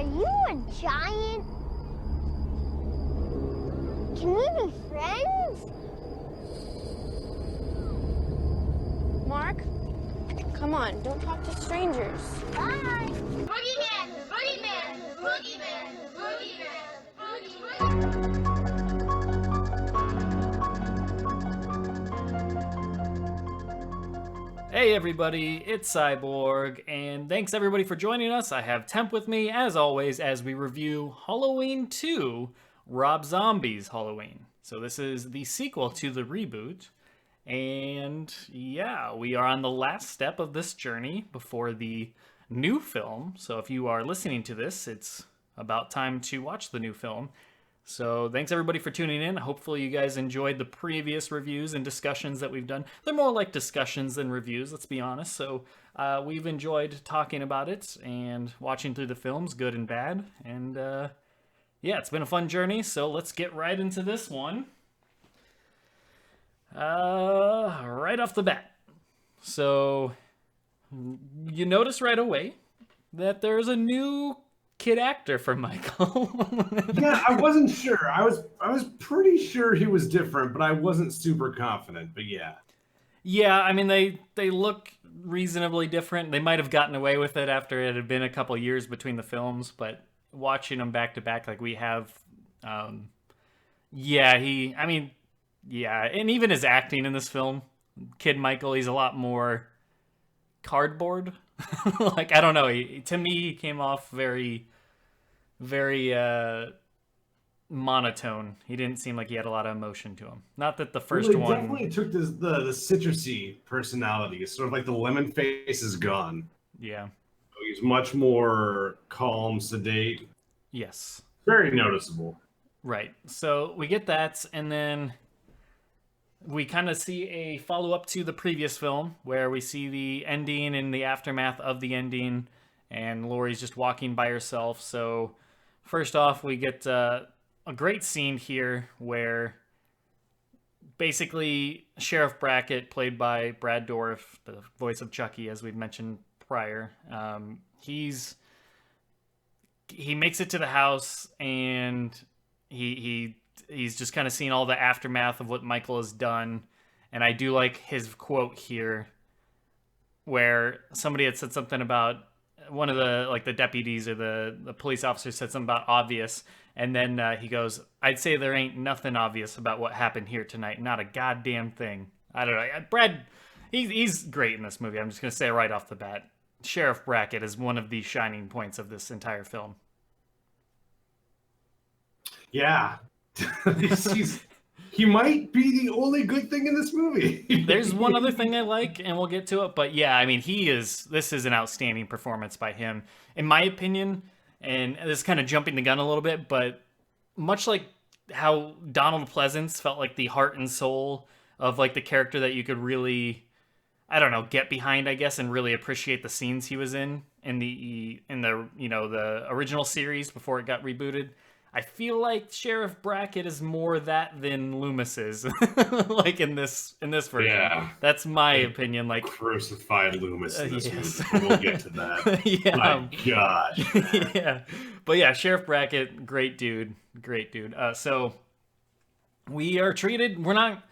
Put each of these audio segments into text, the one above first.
you a giant? Can we be friends? Mark, come on, don't talk to strangers. Bye. Boogeyman, boogeyman, boogeyman, boogeyman, boogeyman. Hey everybody, it's Cyborg, and thanks everybody for joining us. I have Temp with me, as always, as we review Halloween 2, Rob Zombie's Halloween. So this is the sequel to the reboot, and yeah, we are on the last step of this journey before the new film. So if you are listening to this, it's about time to watch the new film. So thanks everybody for tuning in. Hopefully you guys enjoyed the previous reviews and discussions that we've done. They're more like discussions than reviews, let's be honest. So we've enjoyed talking about it and watching through the films, good and bad. And yeah, it's been a fun journey. So let's get right into this one. Right off the bat. So you notice right away that there's a new kid actor for Michael. Yeah, I wasn't sure. I was pretty sure he was different, but I wasn't super confident. But yeah. Yeah, I mean they look reasonably different. They might have gotten away with it after it had been a couple years between the films, but watching them back to back like we have, yeah, and even his acting in this film, Kid Michael, he's a lot more cardboard. Like, I don't know, to me he came off very monotone. He didn't seem like he had a lot of emotion to him. Not that the first one definitely took the citrusy personality. It's sort of like the lemon face is gone. Yeah, he's much more calm, sedate. Yes, very noticeable. Right, so we get that, and then we kind of see a follow-up to the previous film where we see the ending and the aftermath of the ending, and Laurie's just walking by herself. So first off, we get a great scene here where basically Sheriff Brackett, played by Brad Dourif, the voice of Chucky, as we've mentioned prior, he makes it to the house, and he's just kind of seen all the aftermath of what Michael has done. And I do like his quote here where somebody had said something about one of the deputies or the police officers said something about obvious. And then he goes, "I'd say there ain't nothing obvious about what happened here tonight. Not a goddamn thing." I don't know. Brad, he's great in this movie. I'm just going to say it right off the bat. Sheriff Brackett is one of the shining points of this entire film. Yeah. He might be the only good thing in this movie. There's one other thing I like, and we'll get to it, but yeah, I mean, this is an outstanding performance by him, in my opinion, and this is kind of jumping the gun a little bit, but much like how Donald Pleasance felt like the heart and soul of like the character that you could really, I don't know, get behind, I guess, and really appreciate the scenes he was in the the original series before it got rebooted. I feel like Sheriff Brackett is more that than Loomis is, like in this version. Yeah, that's my opinion. Like crucified Loomis in this yes. movie. We'll get to that. Yeah. My gosh. Yeah, but yeah, Sheriff Brackett, great dude. So we are treated. We're not.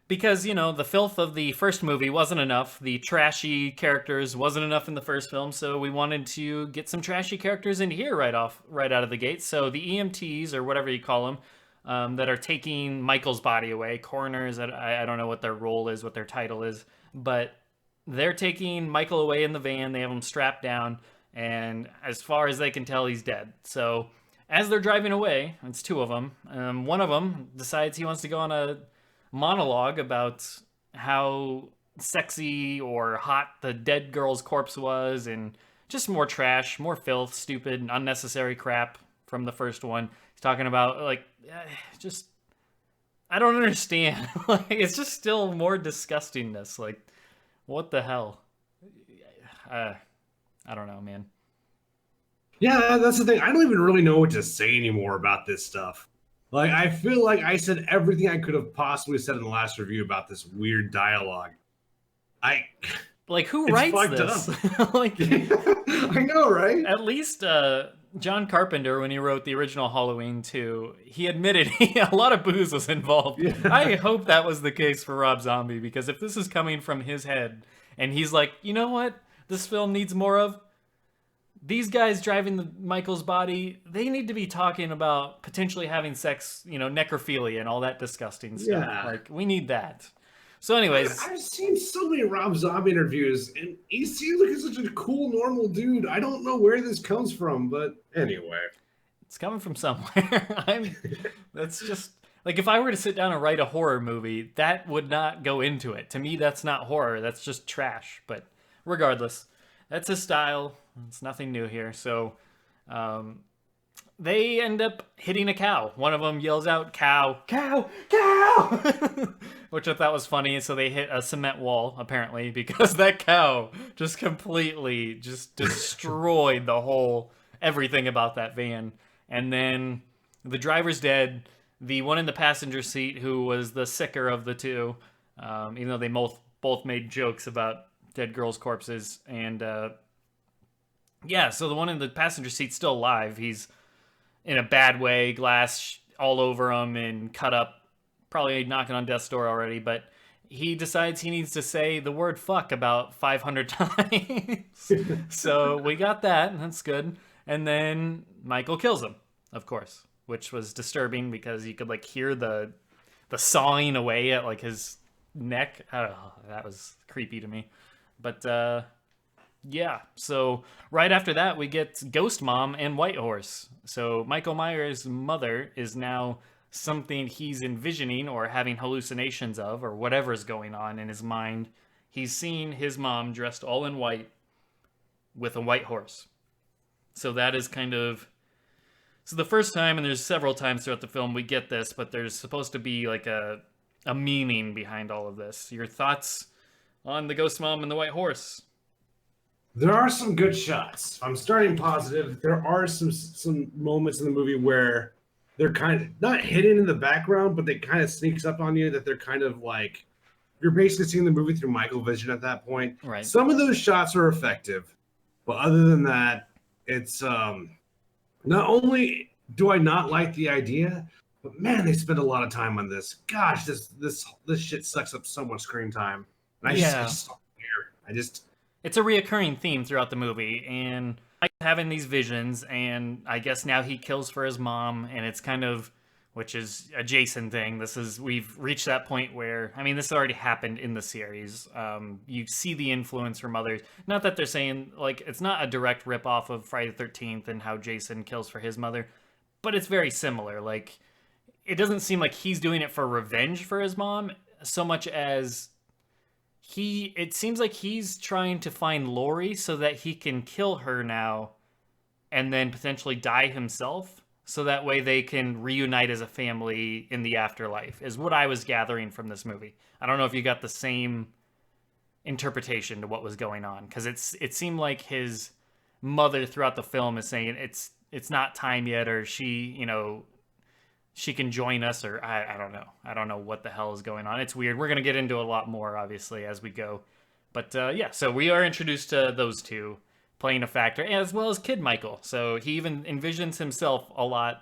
Because, the filth of the first movie wasn't enough. The trashy characters wasn't enough in the first film, so we wanted to get some trashy characters in here right out of the gate. So the EMTs, or whatever you call them, that are taking Michael's body away, coroners, I don't know what their role is, what their title is, but they're taking Michael away in the van. They have him strapped down, and as far as they can tell, he's dead. So as they're driving away, it's two of them, one of them decides he wants to go on a monologue about how sexy or hot the dead girl's corpse was, and just more trash, more filth, stupid, and unnecessary crap from the first one. He's talking about, like, just, I don't understand. Like, it's just still more disgustingness. Like, what the hell? I don't know, man. Yeah, that's the thing. I don't even really know what to say anymore about this stuff. Like, I feel like I said everything I could have possibly said in the last review about this weird dialogue. Like, who writes this? Like, I know, right? At least John Carpenter, when he wrote the original Halloween 2, he admitted a lot of booze was involved. Yeah. I hope that was the case for Rob Zombie, because if this is coming from his head and he's like, you know what this film needs more of? These guys driving Michael's body, they need to be talking about potentially having sex, necrophilia and all that disgusting stuff. Yeah. Like, we need that. So anyways, I've seen so many Rob Zombie interviews, and he seems like he's such a cool, normal dude. I don't know where this comes from, but anyway. it's coming from somewhere. That's just like, if I were to sit down and write a horror movie, that would not go into it. To me, that's not horror. That's just trash. But regardless, that's his style. It's nothing new here. So they end up hitting a cow. One of them yells out, "Cow, cow, cow!" Which I thought was funny. So they hit a cement wall, apparently, because that cow just completely just destroyed everything about that van. And then the driver's dead. The one in the passenger seat, who was the sicker of the two, even though they both made jokes about dead girls' corpses. And yeah, so the one in the passenger seat's still alive. He's in a bad way, glass all over him and cut up, probably knocking on death's door already, but he decides he needs to say the word fuck about 500 times. So we got that, and that's good. And then Michael kills him, of course, which was disturbing because you could like hear the sawing away at like his neck. I don't know, that was creepy to me. But yeah, so right after that, we get Ghost Mom and White Horse. So Michael Myers' mother is now something he's envisioning or having hallucinations of, or whatever's going on in his mind. He's seen his mom dressed all in white with a white horse. So that is kind of... So the first time, and there's several times throughout the film we get this, but there's supposed to be like a meaning behind all of this. Your thoughts on the Ghost Mom and the White Horse? There are some good shots. I'm starting positive. There are some moments in the movie where they're kind of not hidden in the background, but they kind of sneaks up on you that they're kind of like, you're basically seeing the movie through Michael vision at that point. Right. Some of those shots are effective, but other than that, it's not only do I not like the idea, but man, they spend a lot of time on this. Gosh, this shit sucks up so much screen time. And I just don't care. It's a reoccurring theme throughout the movie, and having these visions, and I guess now he kills for his mom, and it's kind of, which is a Jason thing. We've reached that point where, I mean, this already happened in the series. You see the influence from others. Not that they're saying, like, it's not a direct ripoff of Friday the 13th and how Jason kills for his mother, but it's very similar. Like, it doesn't seem like he's doing it for revenge for his mom, so much as it seems like he's trying to find Lori so that he can kill her now and then potentially die himself, so that way they can reunite as a family in the afterlife, is what I was gathering from this movie. I don't know if you got the same interpretation to what was going on, because it seemed like his mother throughout the film is saying it's not time yet, or she can join us, or I don't know. I don't know what the hell is going on. It's weird. We're going to get into a lot more, obviously, as we go. But yeah, so we are introduced to those two playing a factor, as well as Kid Michael. So he even envisions himself a lot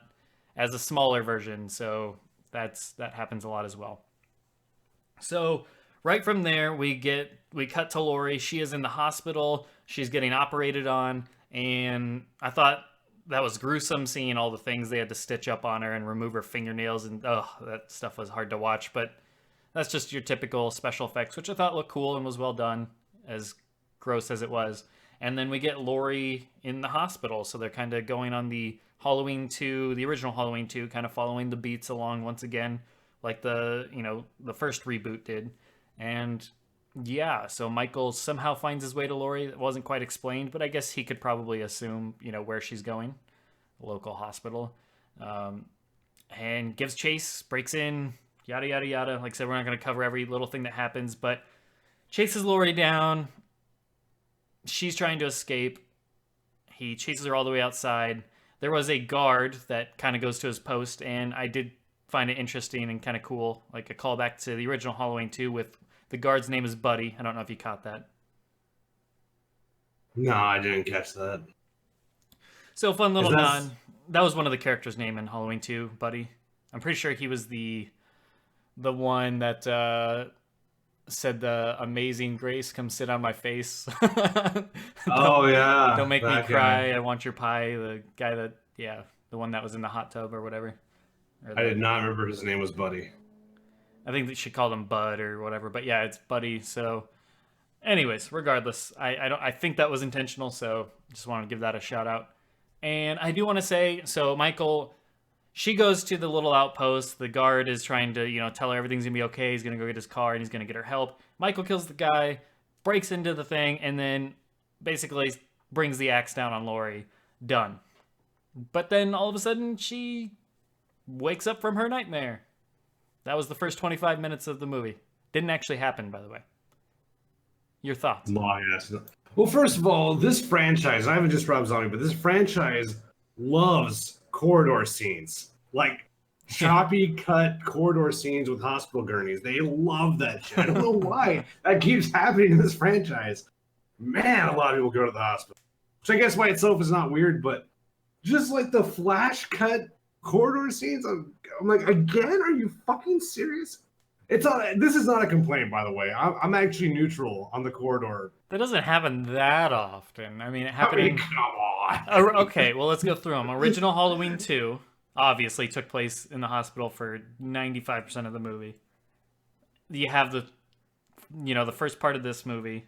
as a smaller version. So that happens a lot as well. So right from there, we cut to Lori. She is in the hospital. She's getting operated on. And I thought that was gruesome, seeing all the things they had to stitch up on her and remove her fingernails, and that stuff was hard to watch. But that's just your typical special effects, which I thought looked cool and was well done, as gross as it was. And then we get Lori in the hospital, so they're kind of going on the Halloween 2, the original Halloween 2, kind of following the beats along once again, like the first reboot did. And yeah, so Michael somehow finds his way to Lori. It wasn't quite explained, but I guess he could probably assume, where she's going, the local hospital. And gives chase, breaks in, yada, yada, yada. Like I said, we're not going to cover every little thing that happens, but chases Lori down. She's trying to escape. He chases her all the way outside. There was a guard that kind of goes to his post, and I did find it interesting and kind of cool, like a callback to the original Halloween 2 with the guard's name is Buddy. I don't know if you caught that. No, I didn't catch that. So fun little Is that- nod. That was one of the characters' name in Halloween 2, Buddy. I'm pretty sure he was the one that said the amazing grace, come sit on my face. Oh yeah, Don't make me that cry. guy. I want your pie. The guy that, yeah, the one that was in the hot tub or whatever. Or I did not remember his name was Buddy. I think that she called him Bud or whatever. But yeah, it's Buddy. So, anyways, regardless, I think that was intentional. So just want to give that a shout out. And I do want to say, so Michael, she goes to the little outpost. The guard is trying to, tell her everything's gonna be okay. He's gonna go get his car and he's gonna get her help. Michael kills the guy, breaks into the thing, and then basically brings the axe down on Lori. Done. But then all of a sudden she wakes up from her nightmare. That was the first 25 minutes of the movie. Didn't actually happen, by the way. Your thoughts? Yes. Well, first of all, this franchise, I haven't just Rob Zombie, but this franchise loves corridor scenes. Like choppy cut corridor scenes with hospital gurneys. They love that shit. I don't know why that keeps happening in this franchise. Man, a lot of people go to the hospital. Which I guess by itself is not weird, but just like the flash cut corridor scenes, I'm like, again, are you fucking serious? This is not a complaint, by the way. I'm actually neutral on the corridor. That doesn't happen that often. I mean, it happened come on. Okay, well, let's go through them. Original Halloween 2 obviously took place in the hospital for 95% of the movie. You have the first part of this movie,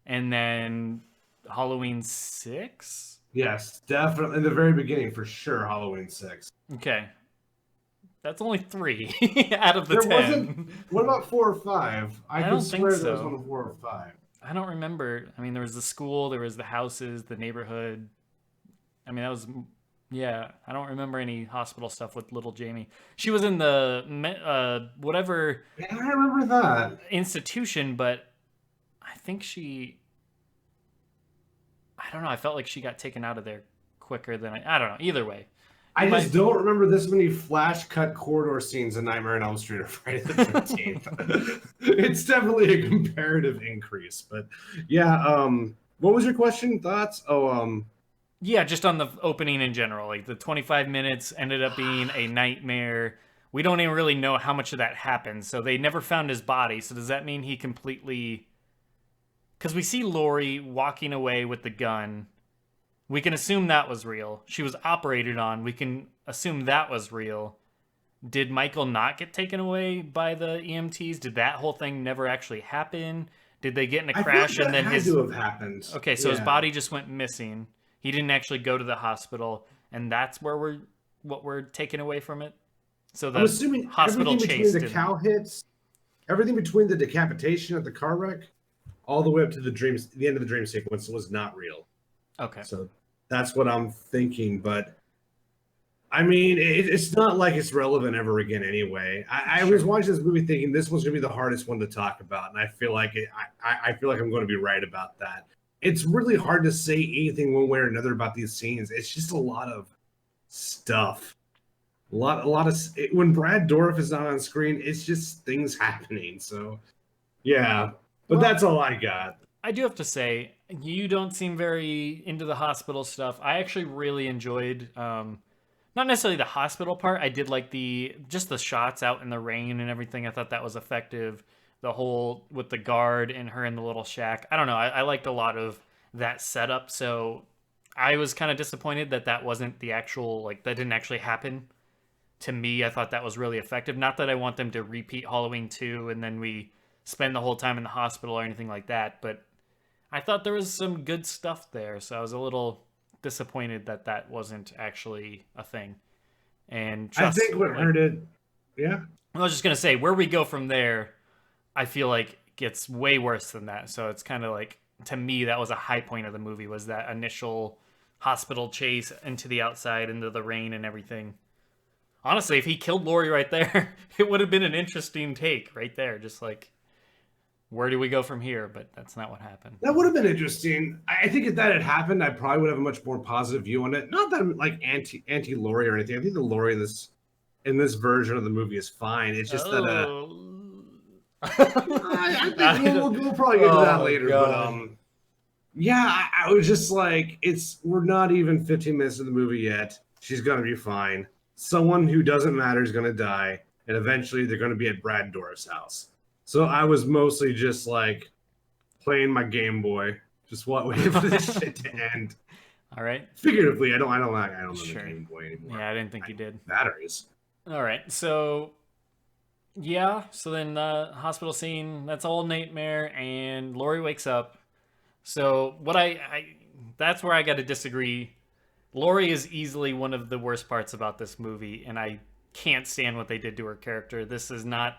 and then Halloween 6? Yes, definitely. In the very beginning, for sure, Halloween 6. Okay. That's only 3 out of the 10. Wasn't. What about 4 or 5? I don't could think swear so. there was one of 4 or 5. I don't remember. I mean, there was the school, there was the houses, the neighborhood. I mean, that was, yeah. I don't remember any hospital stuff with little Jamie. She was in the whatever Yeah, I remember that. institution, but I think I don't know. I felt like she got taken out of there quicker than I don't know. Either way. I just don't remember this many flash cut corridor scenes in Nightmare on Elm Street or Friday the 13th. It's definitely a comparative increase, but yeah. What was your question? Thoughts? Yeah, just on the opening in general. Like the 25 minutes ended up being a nightmare. We don't even really know how much of that happened. So they never found his body. So does that mean he completely... Because we see Lori walking away with the gun. We can assume that was real. She was operated on. We can assume that was real. Did Michael not get taken away by the EMTs? Did that whole thing never actually happen? Did they get in a crash and then his... to have happened. Okay, so his body just went missing. He didn't actually go to the hospital, and that's where we're taken away from it. So the I'm assuming hospital everything chased between the cow hits, everything between the decapitation of the car wreck, all the way up to the end of the dream sequence was not real. Okay. So that's what I'm thinking, but I mean, it's not like it's relevant ever again anyway. I was watching this movie thinking this was going to be the hardest one to talk about, and I feel like I feel like I'm going to be right about that. It's really hard to say anything one way or another about these scenes. It's just a lot of stuff. A lot of when Brad Dourif is not on screen, it's just things happening. So, yeah, but that's all I got. I do have to say, you don't seem very into the hospital stuff. I actually really enjoyed, not necessarily the hospital part. I did like just the shots out in the rain and everything. I thought that was effective. The whole with the guard and her in the little shack. I don't know. I liked a lot of that setup. So I was kind of disappointed that wasn't the actual, that didn't actually happen. To me, I thought that was really effective. Not that I want them to repeat Halloween 2 and then we spend the whole time in the hospital or anything like that. But I thought there was some good stuff there. So I was a little disappointed that wasn't actually a thing. And I think what hurt it, yeah. I was just going to say, where we go from there, I feel like gets way worse than that. So it's kind of like, to me, that was a high point of the movie, was that initial hospital chase into the outside, into the rain and everything. Honestly, if he killed Lori right there, it would have been an interesting take right there. Just like, where do we go from here? But that's not what happened. That would have been interesting. I think if that had happened, I probably would have a much more positive view on it. Not that I'm like anti Lori or anything. I think the Lori in this version of the movie is fine. It's just that I think we'll probably get to that later. God. Yeah, I was just like, we're not even 15 minutes in the movie yet. She's gonna be fine. Someone who doesn't matter is gonna die, and eventually they're gonna be at Brad Dourif's house. So I was mostly just like playing my Game Boy, just waiting for this shit to end. All right. Figuratively, I don't know Sure. the Game Boy anymore. Yeah, I didn't think you did. Batteries. All right. So, yeah. So then the hospital scene, that's all nightmare, and Lori wakes up. So what that's where I got to disagree. Lori is easily one of the worst parts about this movie, and I can't stand what they did to her character. This is not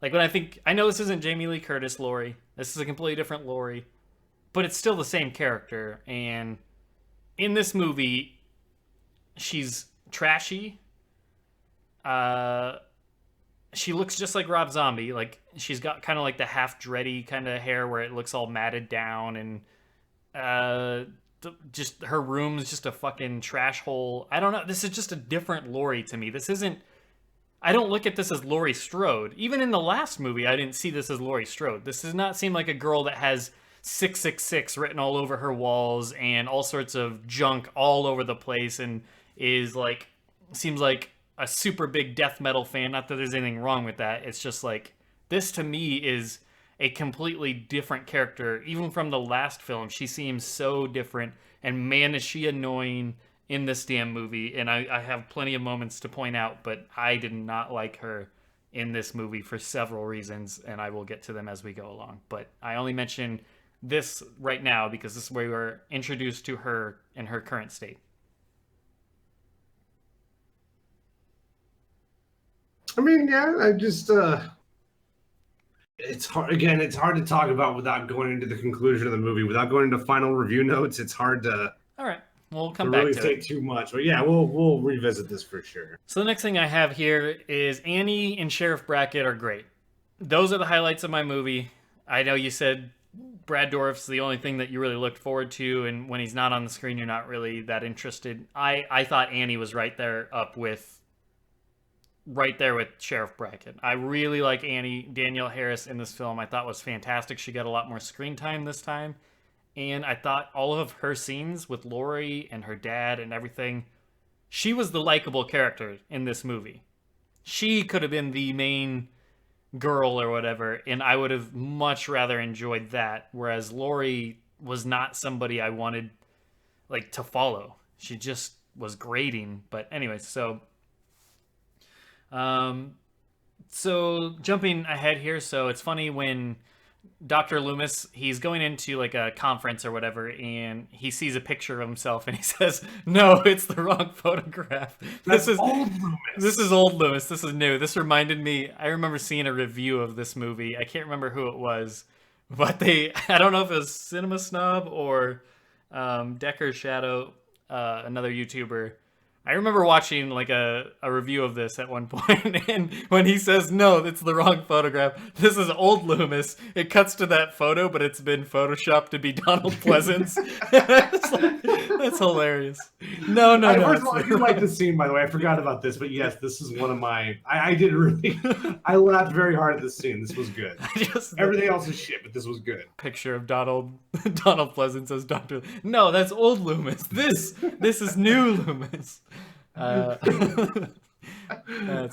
like when I know this isn't Jamie Lee Curtis Lori. This is a completely different Lori, but it's still the same character. And in this movie, she's trashy. She looks just like Rob Zombie. Like she's got kind of like the half dready kind of hair where it looks all matted down, and just her room's just a fucking trash hole. I don't know. This is just a different Laurie to me. This isn't. I don't look at this as Laurie Strode. Even in the last movie, I didn't see this as Laurie Strode. This does not seem like a girl that has 666 written all over her walls and all sorts of junk all over the place, and is like seems like a super big death metal fan. Not that there's anything wrong with that. It's just like this to me is a completely different character. Even from the last film, she seems so different. And man, is she annoying in this damn movie. And I have plenty of moments to point out, but I did not like her in this movie for several reasons, and I will get to them as we go along. But I only mention this right now because this is where we were introduced to her in her current state. I mean, yeah, I just it's hard again, it's hard to talk about without going into the conclusion of the movie, without going into final review notes. It's hard to All right. We'll come back really to take it. too much. But yeah, we'll revisit this for sure. So the next thing I have here is Annie and Sheriff Brackett are great. Those are the highlights of my movie. I know you said Brad Dourif's the only thing that you really looked forward to, and when he's not on the screen, you're not really that interested. I thought Annie was right there with Sheriff Brackett. I really like Annie. Danielle Harris in this film I thought was fantastic. She got a lot more screen time this time. And I thought all of her scenes with Lori and her dad and everything, she was the likable character in this movie. She could have been the main girl or whatever, and I would have much rather enjoyed that. Whereas Lori was not somebody I wanted like to follow. She just was grating. But anyway, so jumping ahead here, so it's funny when Dr. Loomis, he's going into like a conference or whatever, and he sees a picture of himself, and he says, "No, it's the wrong photograph. This is old Loomis. This is old Loomis. This is new." This reminded me. I remember seeing a review of this movie. I can't remember who it was, but I don't know if it was Cinema Snob or Decker Shadow, another YouTuber. I remember watching like a review of this at one point, and when he says, "No, it's the wrong photograph. This is old Loomis," it cuts to that photo, but it's been photoshopped to be Donald Pleasance. That's hilarious. No. First of all, I do like this scene, by the way. I forgot about this, but yes, this is one of my. I did really. I laughed very hard at this scene. This was good. Everything else is shit, but this was good. Picture of Donald Pleasance as Dr. No, that's old Loomis. This is new Loomis. That's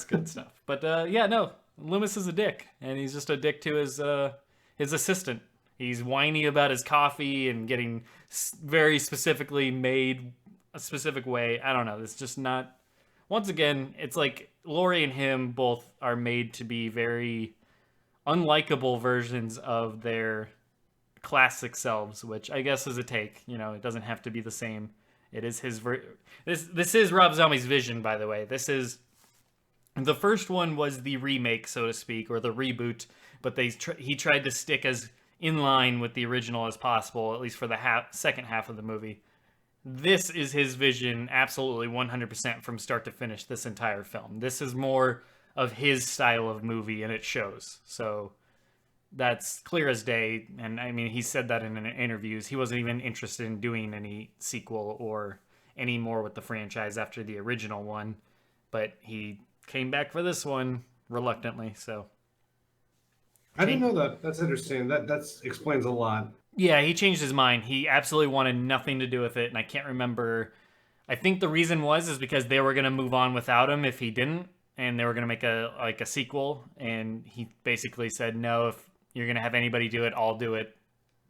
good stuff. But yeah, no, Loomis is a dick, and he's just a dick to his assistant. He's whiny about his coffee and getting very specifically made a specific way. I don't know. It's just not. Once again, it's like Lori and him both are made to be very unlikable versions of their classic selves, which I guess is a take. You know, it doesn't have to be the same. It is his this is Rob Zombie's vision, by the way. This is the first one was the remake, so to speak, or the reboot, but he tried to stick as in line with the original as possible, at least for the second half of the movie. This is his vision, absolutely 100% from start to finish. This entire film. This is more of his style of movie, and it shows. So that's clear as day. And I mean, he said that in interviews. He wasn't even interested in doing any sequel or any more with the franchise after the original one, but he came back for this one reluctantly. So I didn't know that. That's interesting. That explains a lot. Yeah, he changed his mind. He absolutely wanted nothing to do with it, and I can't remember. I think the reason is because they were gonna move on without him if he didn't, and they were gonna make a sequel. And he basically said, "No, if you're gonna have anybody do it, I'll do it."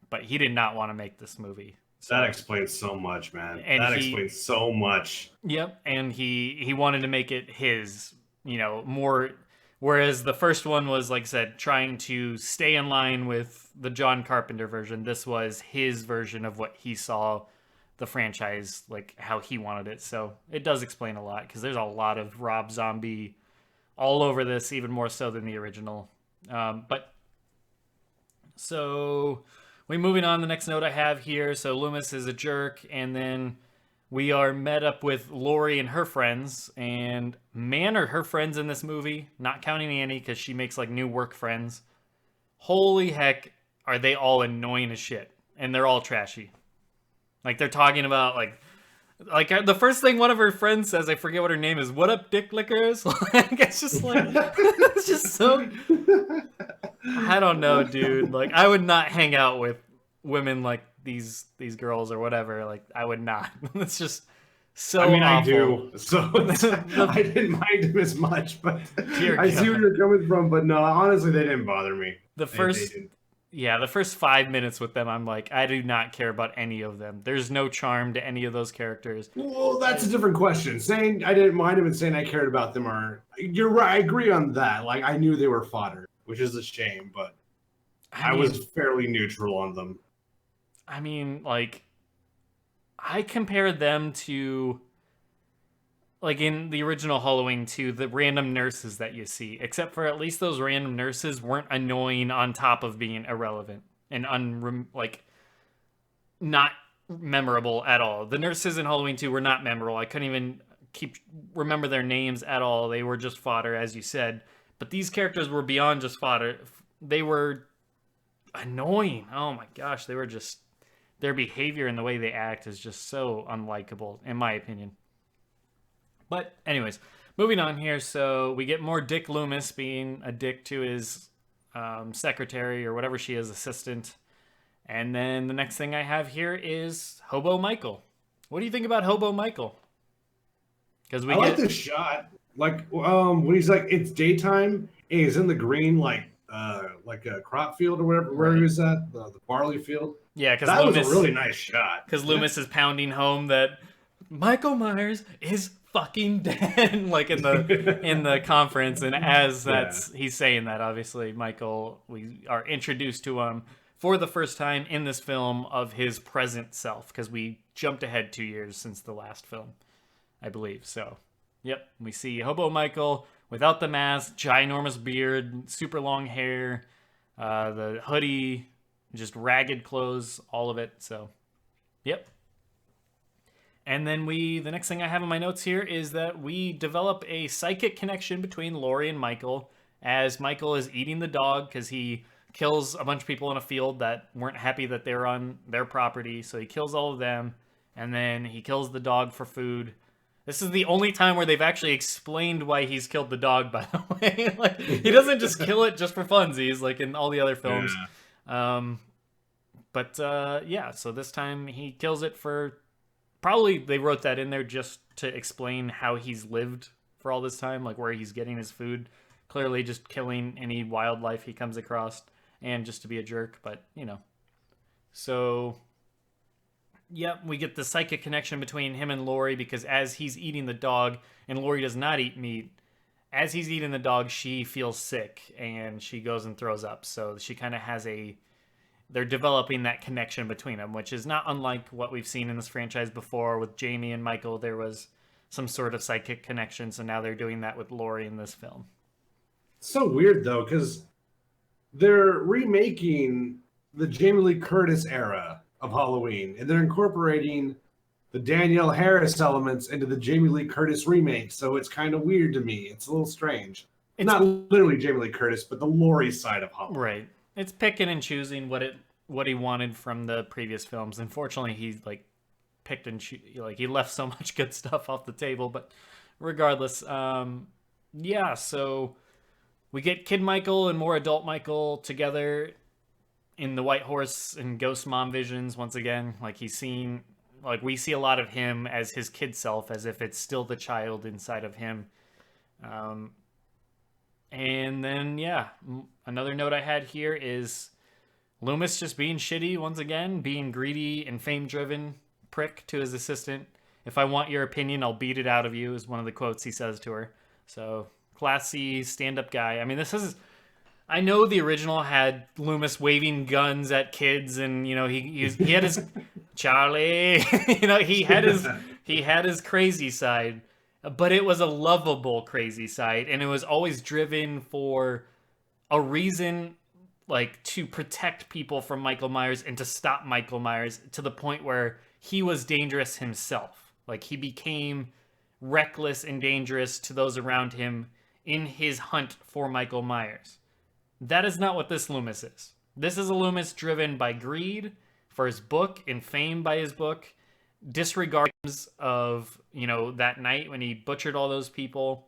But he did not want to make this movie. So, That explains so much, man. And That he- explains so much. Yep, and he wanted to make it his, more. Whereas the first one was, like I said, trying to stay in line with the John Carpenter version. This was his version of what he saw the franchise, like how he wanted it. So it does explain a lot because there's a lot of Rob Zombie all over this, even more so than the original. But so we moving on. The next note I have here. So Loomis is a jerk, and then we are met up with Lori and her friends, and man, are her friends in this movie, not counting Annie because she makes like new work friends. Holy heck, are they all annoying as shit, and they're all trashy. Like they're talking about like the first thing one of her friends says, I forget what her name is. What up, dick lickers? Like it's just like it's just so. I don't know, dude. Like I would not hang out with women like these girls or whatever. Like I would not. It's just so. I mean, awful. I do. So I didn't mind him as much, but Dear I see where God. you're coming from. But no, honestly, they didn't bother me. The They first, didn't. the first 5 minutes with them, I'm like, I do not care about any of them. There's no charm to any of those characters. Well, that's a different question. Saying I didn't mind him and saying I cared about them are you're right. I agree on that. Like I knew they were fodder, which is a shame, but I was fairly neutral on them. I mean, like, I compared them to, like, in the original Halloween, to the random nurses that you see, except for at least those random nurses weren't annoying on top of being irrelevant and not memorable at all. The nurses in Halloween 2 were not memorable. I couldn't even remember their names at all. They were just fodder, as you said. But these characters were beyond just fodder. They were annoying. Oh my gosh, they were just, their behavior and the way they act is just so unlikable, in my opinion. But anyways, moving on here. So we get more Dick Loomis being a dick to his secretary or whatever she is, assistant. And then the next thing I have here is Hobo Michael. What do you think about Hobo Michael? Because I like the shot. Like when he's like it's daytime and he's in the green like a crop field or whatever where he was at, the barley field. Yeah, because that Loomis was a really nice shot. Because Loomis is pounding home that Michael Myers is fucking dead, like in the conference, and as he's saying that, obviously Michael, we are introduced to him for the first time in this film of his present self, because we jumped ahead 2 years since the last film, I believe. So, yep, we see Hobo Michael without the mask, ginormous beard, super long hair, the hoodie, just ragged clothes, all of it. So, yep. And then the next thing I have in my notes here is that we develop a psychic connection between Laurie and Michael as Michael is eating the dog because he kills a bunch of people in a field that weren't happy that they're on their property. So he kills all of them, and then he kills the dog for food. This is the only time where they've actually explained why he's killed the dog, by the way. Like, he doesn't just kill it just for funsies like in all the other films. Yeah. So this time he kills it for... Probably they wrote that in there just to explain how he's lived for all this time, like where he's getting his food. Clearly just killing any wildlife he comes across and just to be a jerk, but, So, yep, we get the psychic connection between him and Laurie because as he's eating the dog, and Laurie does not eat meat, as he's eating the dog, she feels sick and she goes and throws up. So she kind of has they're developing that connection between them, which is not unlike what we've seen in this franchise before with Jamie and Michael. There was some sort of psychic connection, so now they're doing that with Laurie in this film. It's so weird, though, because they're remaking the Jamie Lee Curtis era of Halloween, and they're incorporating the Danielle Harris elements into the Jamie Lee Curtis remake, so it's kind of weird to me. It's a little strange. It's not literally Jamie Lee Curtis, but the Laurie side of Halloween. Right. It's picking and choosing what he wanted from the previous films. Unfortunately, he picked and he left so much good stuff off the table. But regardless, so we get Kid Michael and more adult Michael together in the White Horse and Ghost Mom visions, once again, like we see a lot of him as his kid self, as if it's still the child inside of him. And then, yeah, another note I had here is Loomis just being shitty once again, being greedy and fame-driven prick to his assistant. If I want your opinion, I'll beat it out of you, is one of the quotes he says to her. So, classy, stand-up guy. I mean, this is... I know the original had Loomis waving guns at kids, and, you know, he had his... Charlie! You know, he had his crazy side. But it was a lovable crazy side, and it was always driven for a reason, like, to protect people from Michael Myers and to stop Michael Myers, to the point where he was dangerous himself. Like, he became reckless and dangerous to those around him in his hunt for Michael Myers. That is not what this Loomis is. This is a Loomis driven by greed for his book and fame by his book, disregards of, you know, that night when he butchered all those people.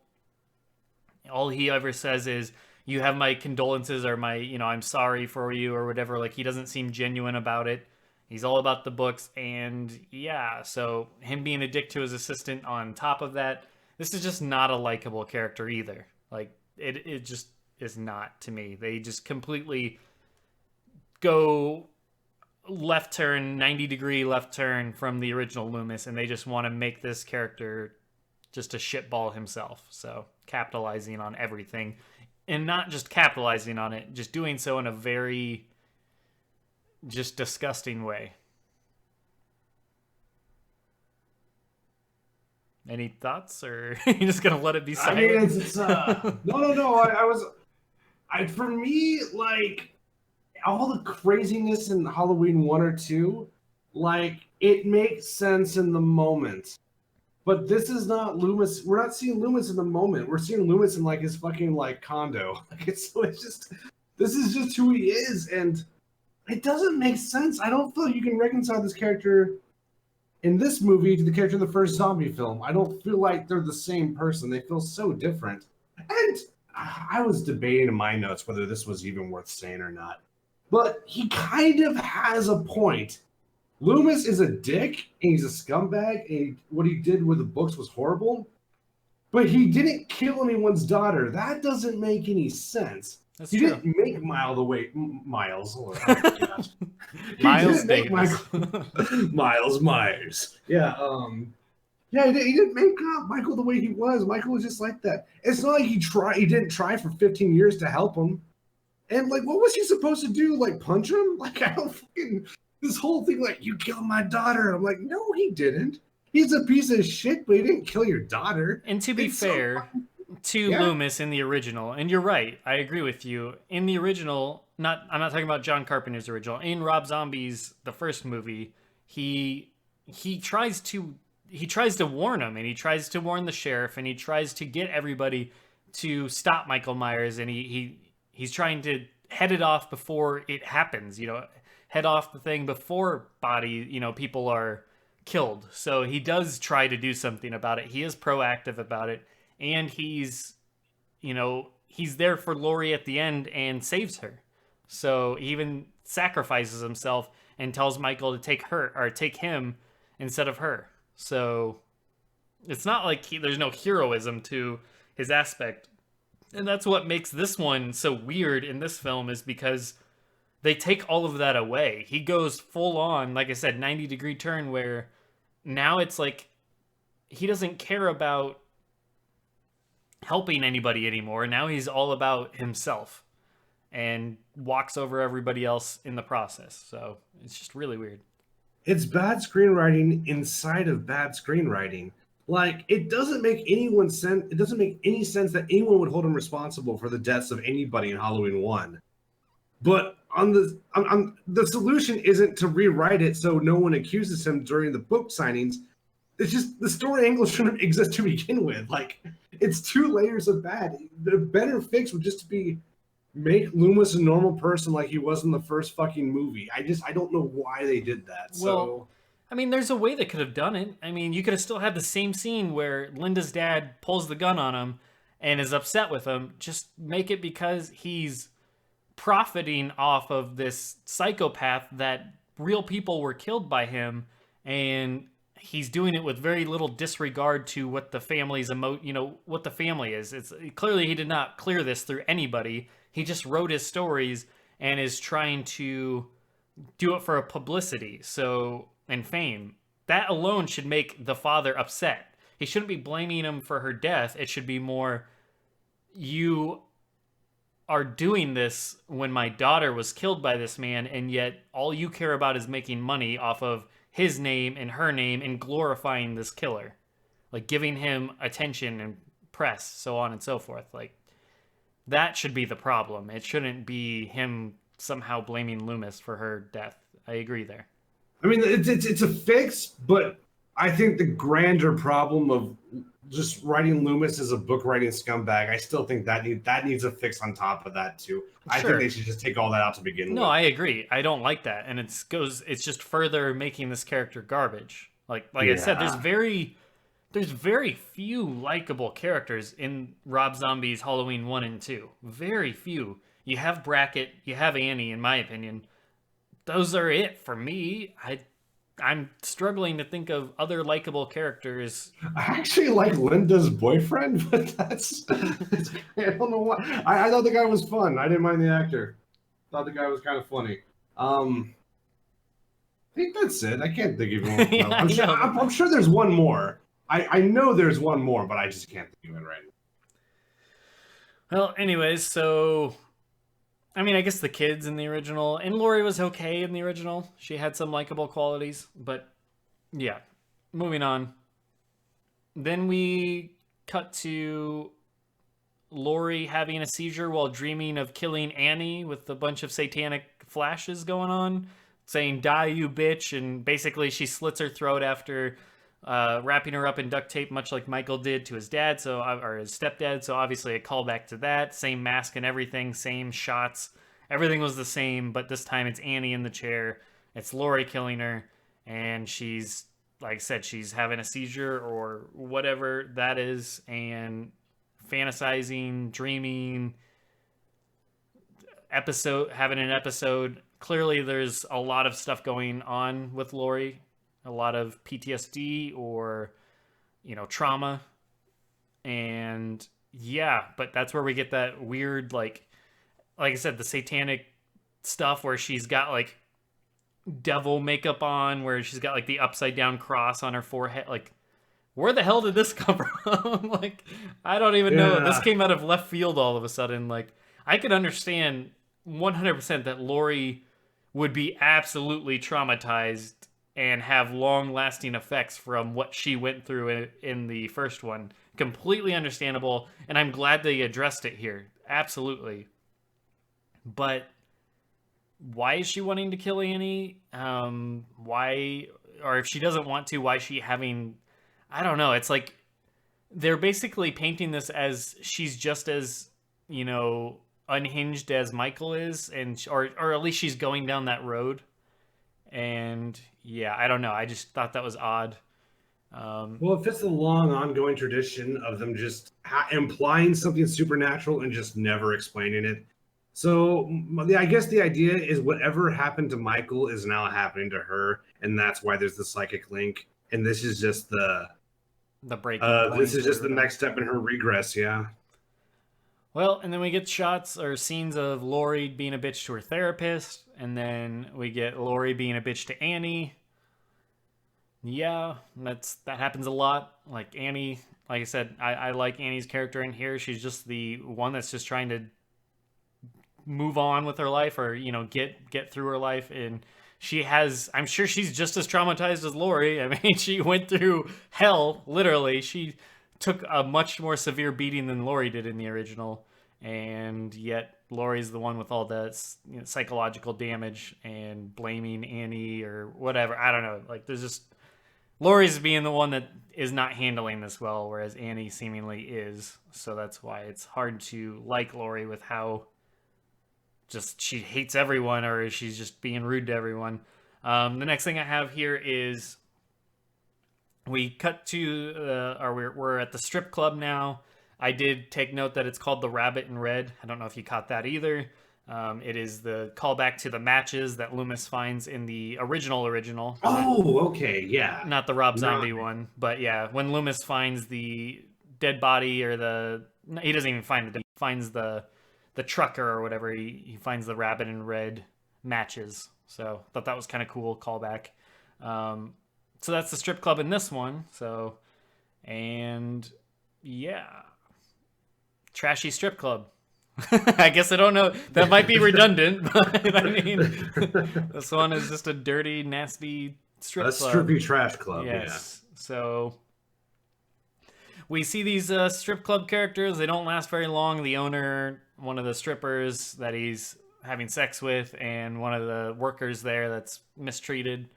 All he ever says is, you have my condolences, or my, you know, I'm sorry for you, or whatever. Like, he doesn't seem genuine about it. He's all about the books. And yeah, so him being a dick to his assistant on top of that, this is just not a likable character either. Like, it just is not to me. They just completely go left turn, 90-degree left turn from the original Loomis, and they just want to make this character just a shitball himself. So, capitalizing on everything. And not just capitalizing on it, just doing so in a very just disgusting way. Any thoughts, or are you just gonna let it be silent? I mean, it's no. For me, like, all the craziness in Halloween 1 or 2, like, it makes sense in the moment. But this is not Loomis. We're not seeing Loomis in the moment. We're seeing Loomis in, like, his fucking, like, condo. Like, this is just who he is, and it doesn't make sense. I don't feel you can reconcile this character in this movie to the character in the first zombie film. I don't feel like they're the same person. They feel so different. And I was debating in my notes whether this was even worth saying or not. But he kind of has a point. Loomis is a dick, and he's a scumbag, and what he did with the books was horrible. But he didn't kill anyone's daughter. That doesn't make any sense. That's he true. Didn't make Miles. Oh, Miles Davis. Miles Myers. Yeah. Yeah, he didn't make Michael the way he was. Michael was just like that. It's not like he didn't try for 15 years to help him. And, like, what was he supposed to do? Like, punch him? Like, I don't fucking... This whole thing, like, you killed my daughter. I'm like, no, he didn't. He's a piece of shit, but he didn't kill your daughter. And to be fair to Loomis in the original, and you're right, I agree with you. In the original, I'm not talking about John Carpenter's original. In Rob Zombie's, the first movie, he tries to warn him, and he tries to warn the sheriff, and he tries to get everybody to stop Michael Myers, and he's trying to head it off before it happens, you know, head off the thing before people are killed. So he does try to do something about it. He is proactive about it, and he's there for Laurie at the end and saves her. So he even sacrifices himself and tells Michael to take him instead of her. So it's not like there's no heroism to his aspect. And that's what makes this one so weird in this film, is because they take all of that away. He goes full on, like I said, 90-degree turn, where now it's like he doesn't care about helping anybody anymore. Now he's all about himself and walks over everybody else in the process. So it's just really weird. It's bad screenwriting inside of bad screenwriting. Like, it doesn't make sense. It doesn't make any sense that anyone would hold him responsible for the deaths of anybody in Halloween 1. But the solution isn't to rewrite it so no one accuses him during the book signings. It's just the story angle shouldn't exist to begin with. Like, it's 2 layers of bad. The better fix would just be make Loomis a normal person like he was in the first fucking movie. I don't know why they did that. Well, I mean, there's a way they could have done it. I mean, you could have still had the same scene where Linda's dad pulls the gun on him and is upset with him. Just make it because he's profiting off of this psychopath that real people were killed by him, and he's doing it with very little disregard to what the family's what the family is. It's clearly he did not clear this through anybody. He just wrote his stories and is trying to do it for a publicity, and fame. That alone should make the father upset. He shouldn't be blaming him for her death. It should be more, you are doing this when my daughter was killed by this man, and yet all you care about is making money off of his name and her name and glorifying this killer. Like, giving him attention and press, so on and so forth. Like, that should be the problem. It shouldn't be him somehow blaming Loomis for her death. I agree there. I mean, it's a fix, but I think the grander problem of just writing Loomis as a book writing scumbag, I still think that needs a fix on top of that too. I think they should just take all that out to begin with. No, I agree. I don't like that, and it's just further making this character garbage. Like I said, there's very few likable characters in Rob Zombie's Halloween 1 and 2. Very few. You have Brackett, you have Annie, in my opinion. Those are it for me. I'm struggling to think of other likable characters. I actually like Linda's boyfriend, but that's I don't know why. I thought the guy was fun. I didn't mind the actor. Thought the guy was kind of funny. I think that's it. I can't think of one. Yeah, I'm sure there's one more. I know there's one more, but I just can't think of it right now. Well, anyways, so I mean, I guess the kids in the original, and Laurie was okay in the original. She had some likable qualities, but yeah. Moving on. Then we cut to Laurie having a seizure while dreaming of killing Annie with a bunch of satanic flashes going on, saying, "Die, you bitch," and basically she slits her throat after wrapping her up in duct tape, much like Michael did to his dad, or his stepdad. So obviously a callback to that. Same mask and everything, same shots. Everything was the same, but this time it's Annie in the chair. It's Laurie killing her, and she's, like I said, she's having a seizure or whatever that is, and fantasizing, dreaming, having an episode. Clearly there's a lot of stuff going on with Laurie. A lot of PTSD or, trauma. And yeah, but that's where we get that weird, like I said, the satanic stuff where she's got like devil makeup on, where she's got like the upside down cross on her forehead. Like, where the hell did this come from? Like, I don't even know. This came out of left field all of a sudden. Like, I could understand 100% that Laurie would be absolutely traumatized and have long-lasting effects from what she went through in the first one. Completely understandable, and I'm glad they addressed it here. Absolutely. But why is she wanting to kill Annie? Why, or if she doesn't want to, why is she having... I don't know. It's like they're basically painting this as she's just as, unhinged as Michael is, or at least she's going down that road. And yeah, I don't know. I just thought that was odd. Well, it fits the long ongoing tradition of them just implying something supernatural and just never explaining it. So I guess the idea is whatever happened to Michael is now happening to her, and that's why there's the psychic link. And this is just the breaking point. This is just the next step in her regress. Yeah. Well, and then we get shots or scenes of Laurie being a bitch to her therapist, and then we get Laurie being a bitch to Annie. Yeah, that happens a lot. Like Annie, like I said, I like Annie's character in here. She's just the one that's just trying to move on with her life, or get through her life, and I'm sure she's just as traumatized as Laurie. I mean, she went through hell, literally. She took a much more severe beating than Laurie did in the original, and yet Laurie's the one with all the psychological damage and blaming Annie or whatever. I don't know. Like, there's just Laurie's being the one that is not handling this well, whereas Annie seemingly is. So that's why it's hard to like Laurie with how just she hates everyone, or she's just being rude to everyone. The next thing I have here is we cut to, we're at the strip club now. I did take note that it's called the Rabbit in Red. I don't know if you caught that either. It is the callback to the matches that Loomis finds in the original. Oh, okay, yeah. Not the Rob No, Zombie one, but yeah, when Loomis finds the dead body or he doesn't even find he finds the trucker or whatever. He finds the rabbit in red matches. So thought that was kind of cool callback. So that's the strip club in this one. So, and yeah, trashy strip club. I guess I don't know. That might be redundant, but I mean, this one is just a dirty, nasty strip club. Strippy trash club. Yes. So we see these strip club characters. They don't last very long. The owner, one of the strippers that he's having sex with, and one of the workers there that's mistreated.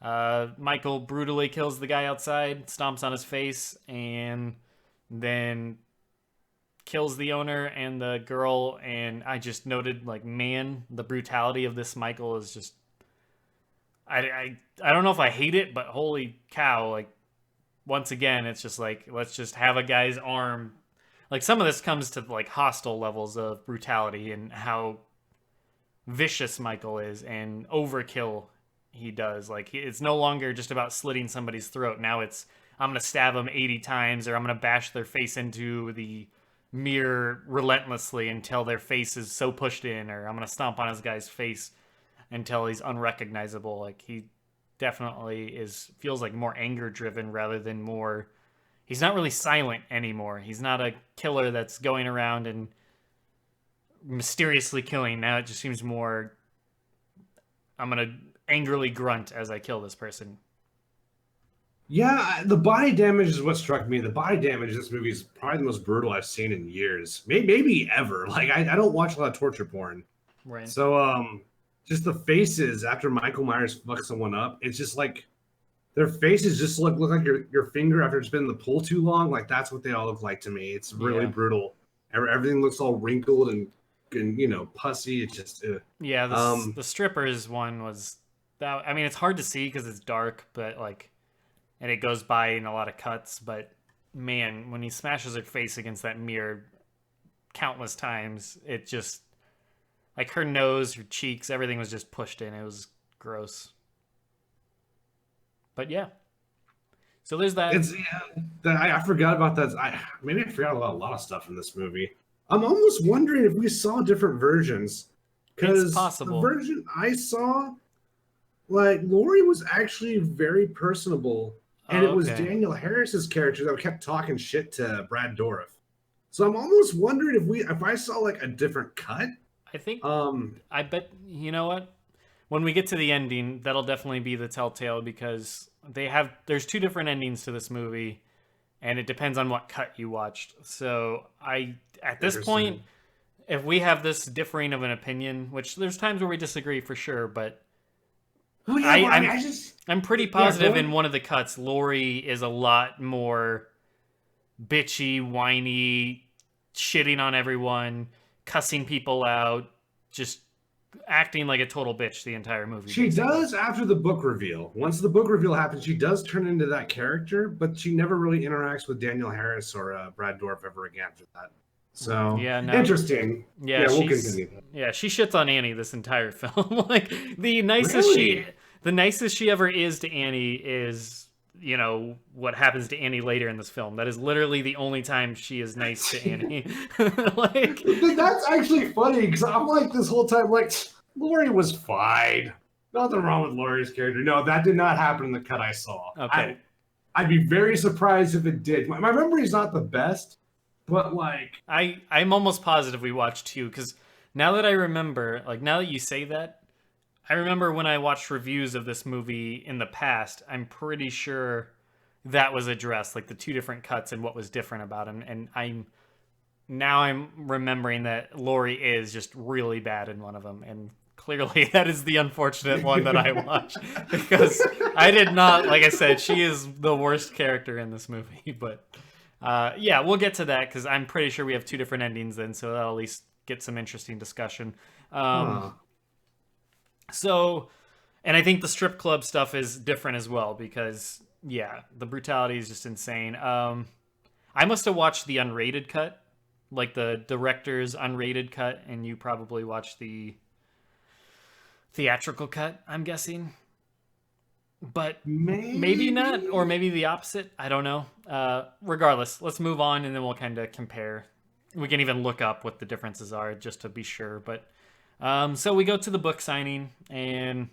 Michael brutally kills the guy outside, stomps on his face, and then kills the owner and the girl. And I just noted, like, man, the brutality of this Michael is just, I don't know if I hate it, but holy cow, like, once again, it's just like, let's just have a guy's arm. Like, some of this comes to, like, hostile levels of brutality and how vicious Michael is and overkill he does. Like, it's no longer just about slitting somebody's throat. Now it's, I'm going to stab them 80 times, or I'm going to bash their face into the mirror relentlessly until their face is so pushed in, or I'm going to stomp on his guy's face until he's unrecognizable. Like, he definitely feels like more anger driven rather than more, he's not really silent anymore. He's not a killer that's going around and mysteriously killing. Now it just seems more, I'm going to angrily grunt as I kill this person. Yeah, the body damage is what struck me. The body damage in this movie is probably the most brutal I've seen in years, maybe ever. Like, I don't watch a lot of torture porn, Right. so just the faces after Michael Myers fucks someone up, it's just like their faces just look like your finger after it's been in the pool too long. Like, that's what they all look like to me. It's really brutal. Everything looks all wrinkled and pussy. It's just yeah. The strippers one was that. I mean, it's hard to see because it's dark, but like. And it goes by in a lot of cuts, but man, when he smashes her face against that mirror countless times, it just, like, her nose, her cheeks, everything was just pushed in. It was gross. But yeah. So there's that. I forgot about that. Maybe I forgot about a lot of stuff in this movie. I'm almost wondering if we saw different versions. It's possible. The version I saw, like, Laurie was actually very personable. And it was Daniel Harris's character that kept talking shit to Brad Dourif. So I'm almost wondering if I saw, like, a different cut. I think I bet, you know what? When we get to the ending, that'll definitely be the telltale, because there's two different endings to this movie, and it depends on what cut you watched. So at this point, if we have this differing of an opinion, which there's times where we disagree for sure, but I'm pretty positive in one of the cuts, Laurie is a lot more bitchy, whiny, shitting on everyone, cussing people out, just acting like a total bitch the entire movie. She does after the book reveal. Once the book reveal happens, she does turn into that character, but she never really interacts with Daniel Harris or Brad Dourif ever again after that. So, interesting. Yeah, we'll continue. Yeah, she shits on Annie this entire film. Like, the nicest she ever is to Annie is, what happens to Annie later in this film. That is literally the only time she is nice to Annie. Like, that's actually funny, because I'm like, this whole time, like, Laurie was fine. Nothing wrong with Laurie's character. No, that did not happen in the cut I saw. Okay. I'd be very surprised if it did. My memory's not the best, but, like, I'm almost positive we watched two, because now that I remember, like, now that you say that, I remember when I watched reviews of this movie in the past, I'm pretty sure that was addressed, like the two different cuts and what was different about him. And I'm remembering that Laurie is just really bad in one of them. And clearly that is the unfortunate one that I watched, because I did not, like I said, she is the worst character in this movie. But yeah, we'll get to that, because I'm pretty sure we have two different endings then, so that'll at least get some interesting discussion. So, and I think the strip club stuff is different as well, because, yeah, the brutality is just insane. I must have watched the unrated cut, like the director's unrated cut, and you probably watched the theatrical cut, I'm guessing. But maybe not, or maybe the opposite. I don't know. Regardless, let's move on, and then we'll kind of compare. We can even look up what the differences are just to be sure. But so we go to the book signing, and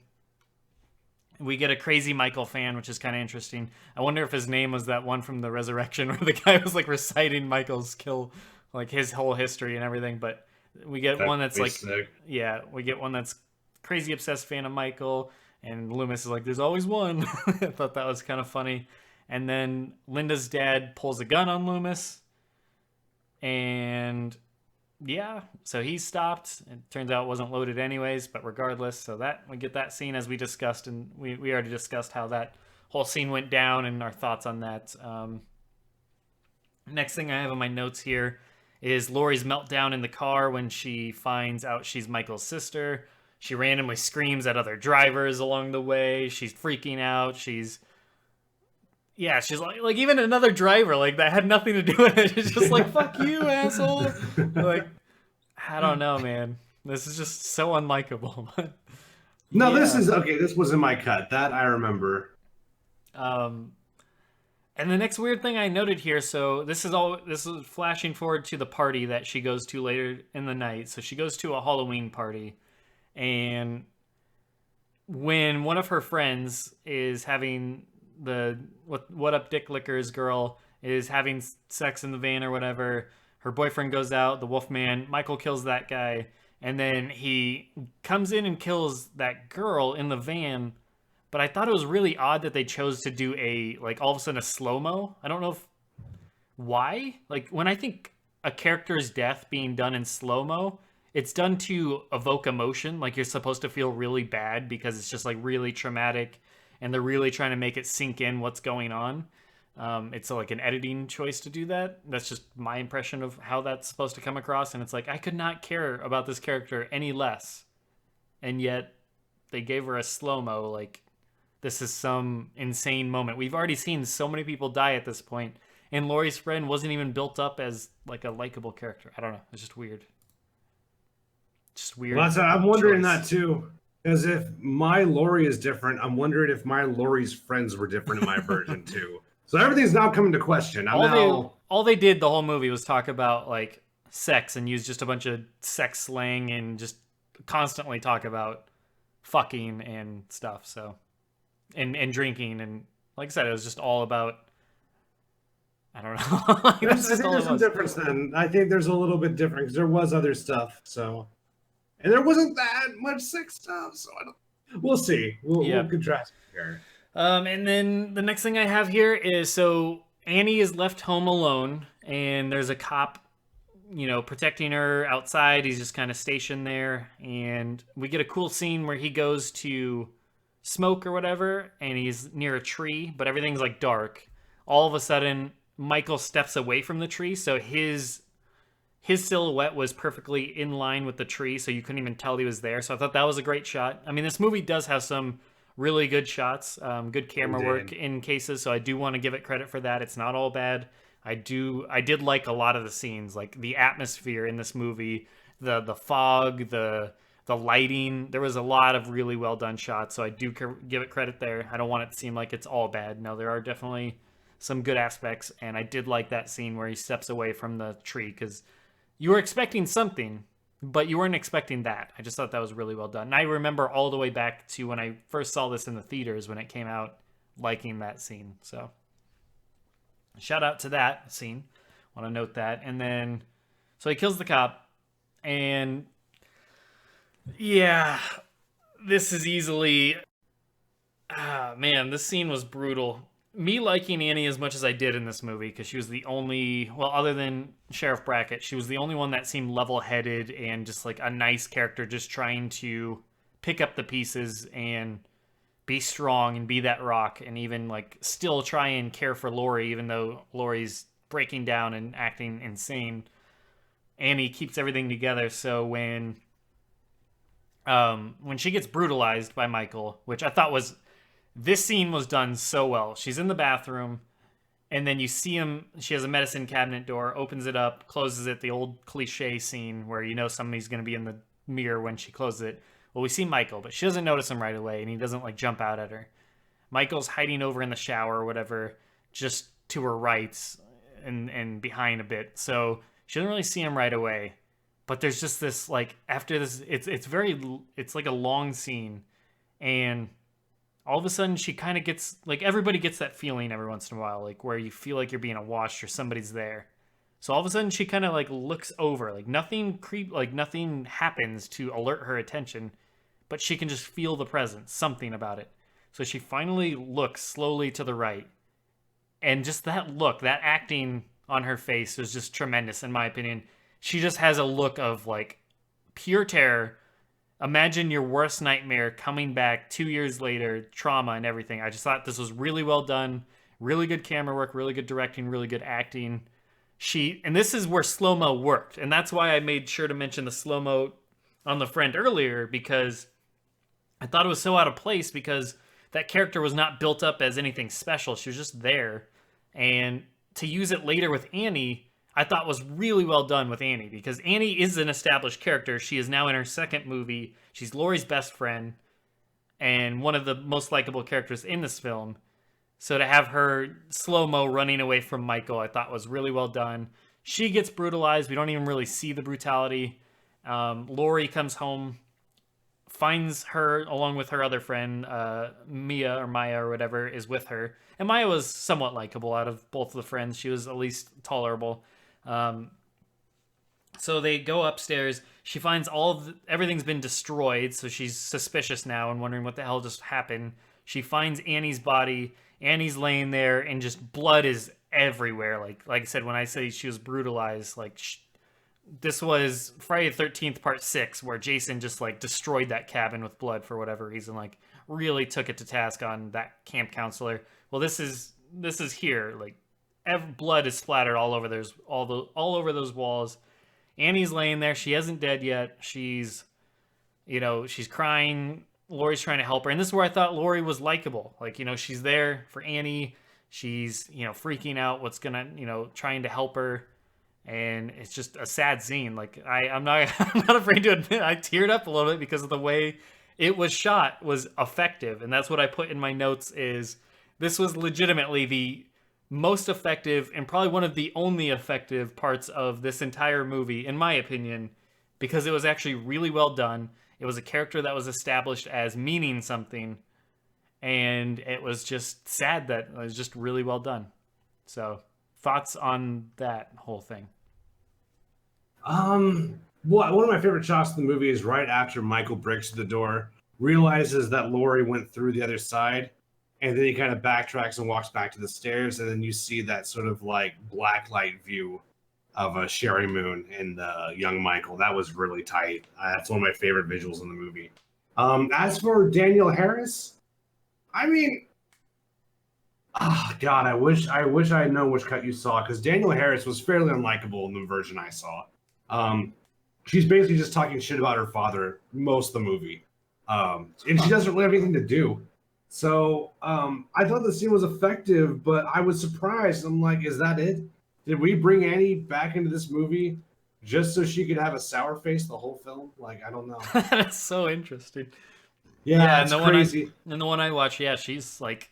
we get a crazy Michael fan, which is kind of interesting. I wonder if his name was that one from the Resurrection where the guy was like reciting Michael's kill, like his whole history and everything. But we get one that's like, sick. yeah, we get one that's crazy obsessed fan of Michael. And Loomis is like, there's always one. I thought that was kind of funny. And then Linda's dad pulls a gun on Loomis. And yeah, so he's stopped. It turns out it wasn't loaded anyways, but regardless. So that we get that scene as we discussed. And we already discussed how that whole scene went down and our thoughts on that. Next thing I have on my notes here is Laurie's meltdown in the car when she finds out she's Michael's sister. She randomly screams at other drivers along the way. She's freaking out. She's like even another driver, like that had nothing to do with it. It's just like, fuck you, asshole. Like, I don't know, man. This is just so unlikable. No, this is okay. This was in my cut. That I remember. And the next weird thing I noted here, so this is flashing forward to the party that she goes to later in the night. So she goes to a Halloween party. And when one of her friends is having the what up Dick Lickers girl is having sex in the van or whatever, her boyfriend goes out, the Wolfman, Michael kills that guy, and then he comes in and kills that girl in the van. But I thought it was really odd that they chose to do a, like, all of a sudden a slow-mo. I don't know why. Like, when I think a character's death being done in slow-mo, it's done to evoke emotion. Like, you're supposed to feel really bad because it's just, like, really traumatic, and they're really trying to make it sink in what's going on. It's, like, an editing choice to do that. That's just my impression of how that's supposed to come across, and it's like, I could not care about this character any less. And yet, they gave her a slow-mo, like, this is some insane moment. We've already seen so many people die at this point, and Laurie's friend wasn't even built up as, like, a likable character. I don't know. It's just weird. Just weird. Well, I'm wondering choice. that too. As if my Laurie is different, I'm wondering if my Laurie's friends were different in my version too. So everything's now coming to question. All they did the whole movie was talk about like sex and use just a bunch of sex slang and just constantly talk about fucking and stuff. So and drinking, and like I said, it was just all about, I don't know. Like, I think there's some difference then. I think there's a little bit different because there was other stuff. So. And there wasn't that much sex stuff, so we'll see. We'll contrast here. And then the next thing I have here is, so Annie is left home alone, and there's a cop, protecting her outside. He's just kind of stationed there, and we get a cool scene where he goes to smoke or whatever, and he's near a tree, but everything's like dark. All of a sudden, Michael steps away from the tree, so his silhouette was perfectly in line with the tree, so you couldn't even tell he was there. So I thought that was a great shot. I mean, this movie does have some really good shots, good camera work in cases, so I do want to give it credit for that. It's not all bad. I did like a lot of the scenes, like the atmosphere in this movie, the fog, the lighting. There was a lot of really well done shots, so I do give it credit there. I don't want it to seem like it's all bad. No, there are definitely some good aspects, and I did like that scene where he steps away from the tree, because you were expecting something, but you weren't expecting that. I just thought that was really well done. And I remember all the way back to when I first saw this in the theaters when it came out, liking that scene. So shout out to that scene. Want to note that. And then, so he kills the cop. And yeah, this is easily, man, this scene was brutal. Me liking Annie as much as I did in this movie, because she was the only, well, other than Sheriff Brackett, she was the only one that seemed level-headed and just like a nice character, just trying to pick up the pieces and be strong and be that rock, and even like still try and care for Laurie, even though Laurie's breaking down and acting insane. Annie keeps everything together. So when she gets brutalized by Michael, which I thought was, this scene was done so well. She's in the bathroom, And then you see him. She has a medicine cabinet door, opens it up, closes it. The old cliche scene where you know somebody's going to be in the mirror when she closes it. Well, we see Michael, but she doesn't notice him right away, and he doesn't like jump out at her. Michael's hiding over in the shower or whatever, just to her right and behind a bit. So she doesn't really see him right away. But there's just this like after this, it's like a long scene, and all of a sudden she kind of gets like everybody gets that feeling every once in a while, like where you feel like you're being watched or somebody's there. So all of a sudden she kind of like looks over, like nothing happens to alert her attention, but she can just feel the presence, something about it. So she finally looks slowly to the right. And just that look, that acting on her face was just tremendous, in my opinion. She just has a look of like pure terror. Imagine your worst nightmare coming back 2 years later, trauma and everything. I just thought this was really well done. Really good camera work, really good directing, really good acting. And this is where slow-mo worked. And that's why I made sure to mention the slow-mo on the friend earlier, because I thought it was so out of place because that character was not built up as anything special. She was just there. And to use it later with Annie, I thought was really well done with Annie, because Annie is an established character. She is now in her second movie. She's Laurie's best friend and one of the most likable characters in this film. So to have her slow-mo running away from Michael, I thought was really well done. She gets brutalized. We don't even really see the brutality. Laurie comes home, finds her along with her other friend, Mia or Maya or whatever is with her. And Maya was somewhat likable out of both of the friends. She was at least tolerable. So they go upstairs. She finds everything's been destroyed, so she's suspicious now and wondering what the hell just happened. She finds Annie's body. Annie's laying there, and just blood is everywhere. Like I said, when I say she was brutalized, like this was Friday the 13th Part 6, where Jason just like destroyed that cabin with blood for whatever reason, like really took it to task on that camp counselor. Well, this is here. Like blood is splattered all over all over those walls. Annie's laying there. She isn't dead yet. She's crying. Laurie's trying to help her. And this is where I thought Laurie was likable. Like, she's there for Annie. She's, freaking out trying to help her. And it's just a sad scene. Like, I'm not afraid to admit I teared up a little bit because of the way it was shot was effective. And that's what I put in my notes is this was legitimately the most effective and probably one of the only effective parts of this entire movie, in my opinion, because it was actually really well done. It was a character that was established as meaning something, and it was just sad that it was just really well done. So, thoughts on that whole thing? One of my favorite shots in the movie is right after Michael breaks through the door, realizes that Laurie went through the other side, and then he kind of backtracks and walks back to the stairs, and then you see that sort of like black light view of Sherry Moon and young Michael. That was really tight. That's one of my favorite visuals in the movie. As for Danielle Harris, I mean, God, I wish I had known which cut you saw, because Danielle Harris was fairly unlikable in the version I saw. She's basically just talking shit about her father most of the movie, and she doesn't really have anything to do. So I thought the scene was effective, but I was surprised. I'm like, is that it? Did we bring Annie back into this movie just so she could have a sour face the whole film? Like, I don't know. That's so interesting. Yeah, it's crazy. And the one I watched, yeah, she's like,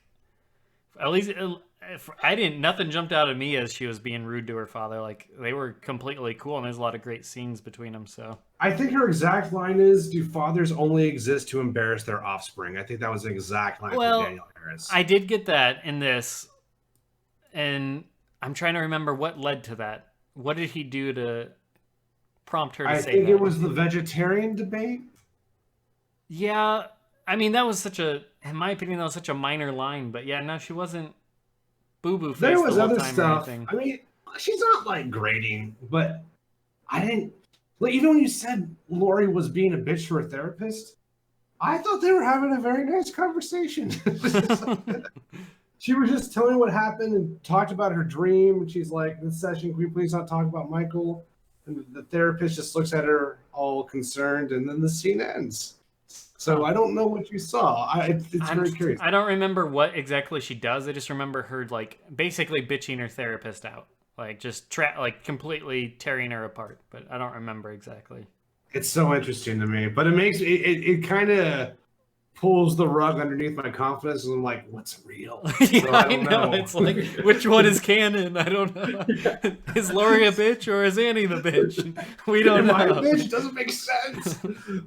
at least nothing jumped out at me as she was being rude to her father. Like, they were completely cool, and there's a lot of great scenes between them. So I think her exact line is, "Do fathers only exist to embarrass their offspring?" I think that was an exact line from Danielle Harris. I did get that in this, and I'm trying to remember what led to that. What did he do to prompt her to say that? I think it was the vegetarian debate. Yeah, I mean, that was in my opinion, that was such a minor line. But yeah, no, she wasn't boo-boo face the whole time. There was other stuff. I mean, she's not like grating, but I didn't... Like, even when you said Laurie was being a bitch to her therapist, I thought they were having a very nice conversation. She was just telling what happened and talked about her dream. And she's like, "This session, can we please not talk about Michael?" And the therapist just looks at her all concerned, and then the scene ends. So I don't know what you saw. It's very curious. I don't remember what exactly she does. I just remember her like basically bitching her therapist out, like just like completely tearing her apart. But I don't remember exactly. It's so interesting to me, but it makes it kind of pulls the rug underneath my confidence, and I'm like, what's real? Yeah, So I know. It's like, which one is canon? I don't know. Is Lori a bitch or is Annie the bitch? We don't Am I a know. bitch? Doesn't make sense.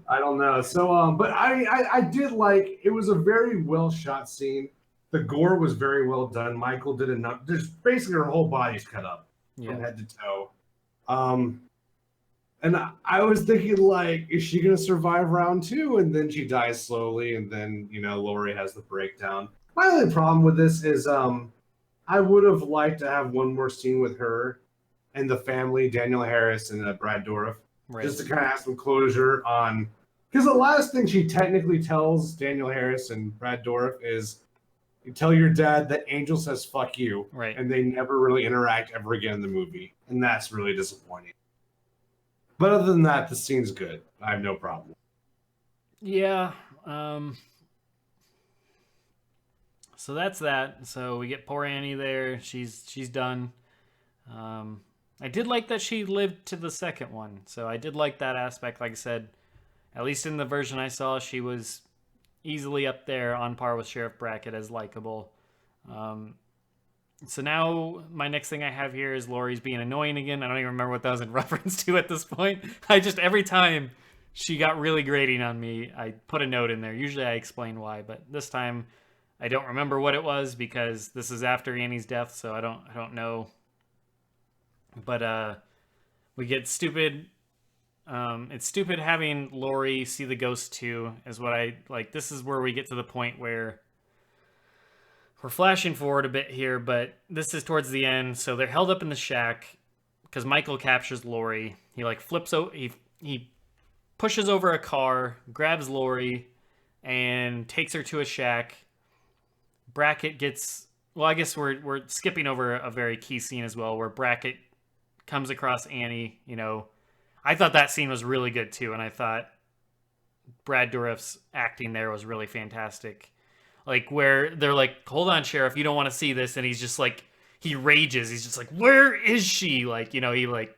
I don't know. So but I did like it was a very well shot scene. The gore was very well done. Michael did enough. Just basically her whole body's cut up from Yeah. head to toe. And I was thinking, like, is she going to survive round 2? And then she dies slowly, and then, Lori has the breakdown. My only problem with this is I would have liked to have one more scene with her and the family, Daniel Harris and Brad Dourif, Right. just to kind of have some closure on. Because the last thing she technically tells Daniel Harris and Brad Dourif is, you tell your dad that Angel says fuck you. Right. And they never really interact ever again in the movie. And that's really disappointing. But other than that, the scene's good. I have no problem. Yeah. So that's that. So we get poor Annie there. She's done. I did like that she lived to the second one. So I did like that aspect. Like I said, at least in the version I saw, she was easily up there on par with Sheriff Brackett as likable. So now my next thing I have here is Lori's being annoying again. I don't even remember what that was in reference to at this point. Every time she got really grating on me, I put a note in there. Usually I explain why, but this time I don't remember what it was because this is after Annie's death, so I don't know. But we get stupid. It's stupid having Lori see the ghost too, is what I like. This is where we get to the point where we're flashing forward a bit here, but this is towards the end. So they're held up in the shack because Michael captures Lori. He like flips out. He pushes over a car, grabs Lori, and takes her to a shack. Brackett gets. Well, I guess we're skipping over a very key scene as well, where Brackett comes across Annie. I thought that scene was really good too, and I thought Brad Dourif's acting there was really fantastic. Like, where they're like, hold on, Sheriff, you don't want to see this. And he's just like, he rages. He's just like, where is she? Like, he like,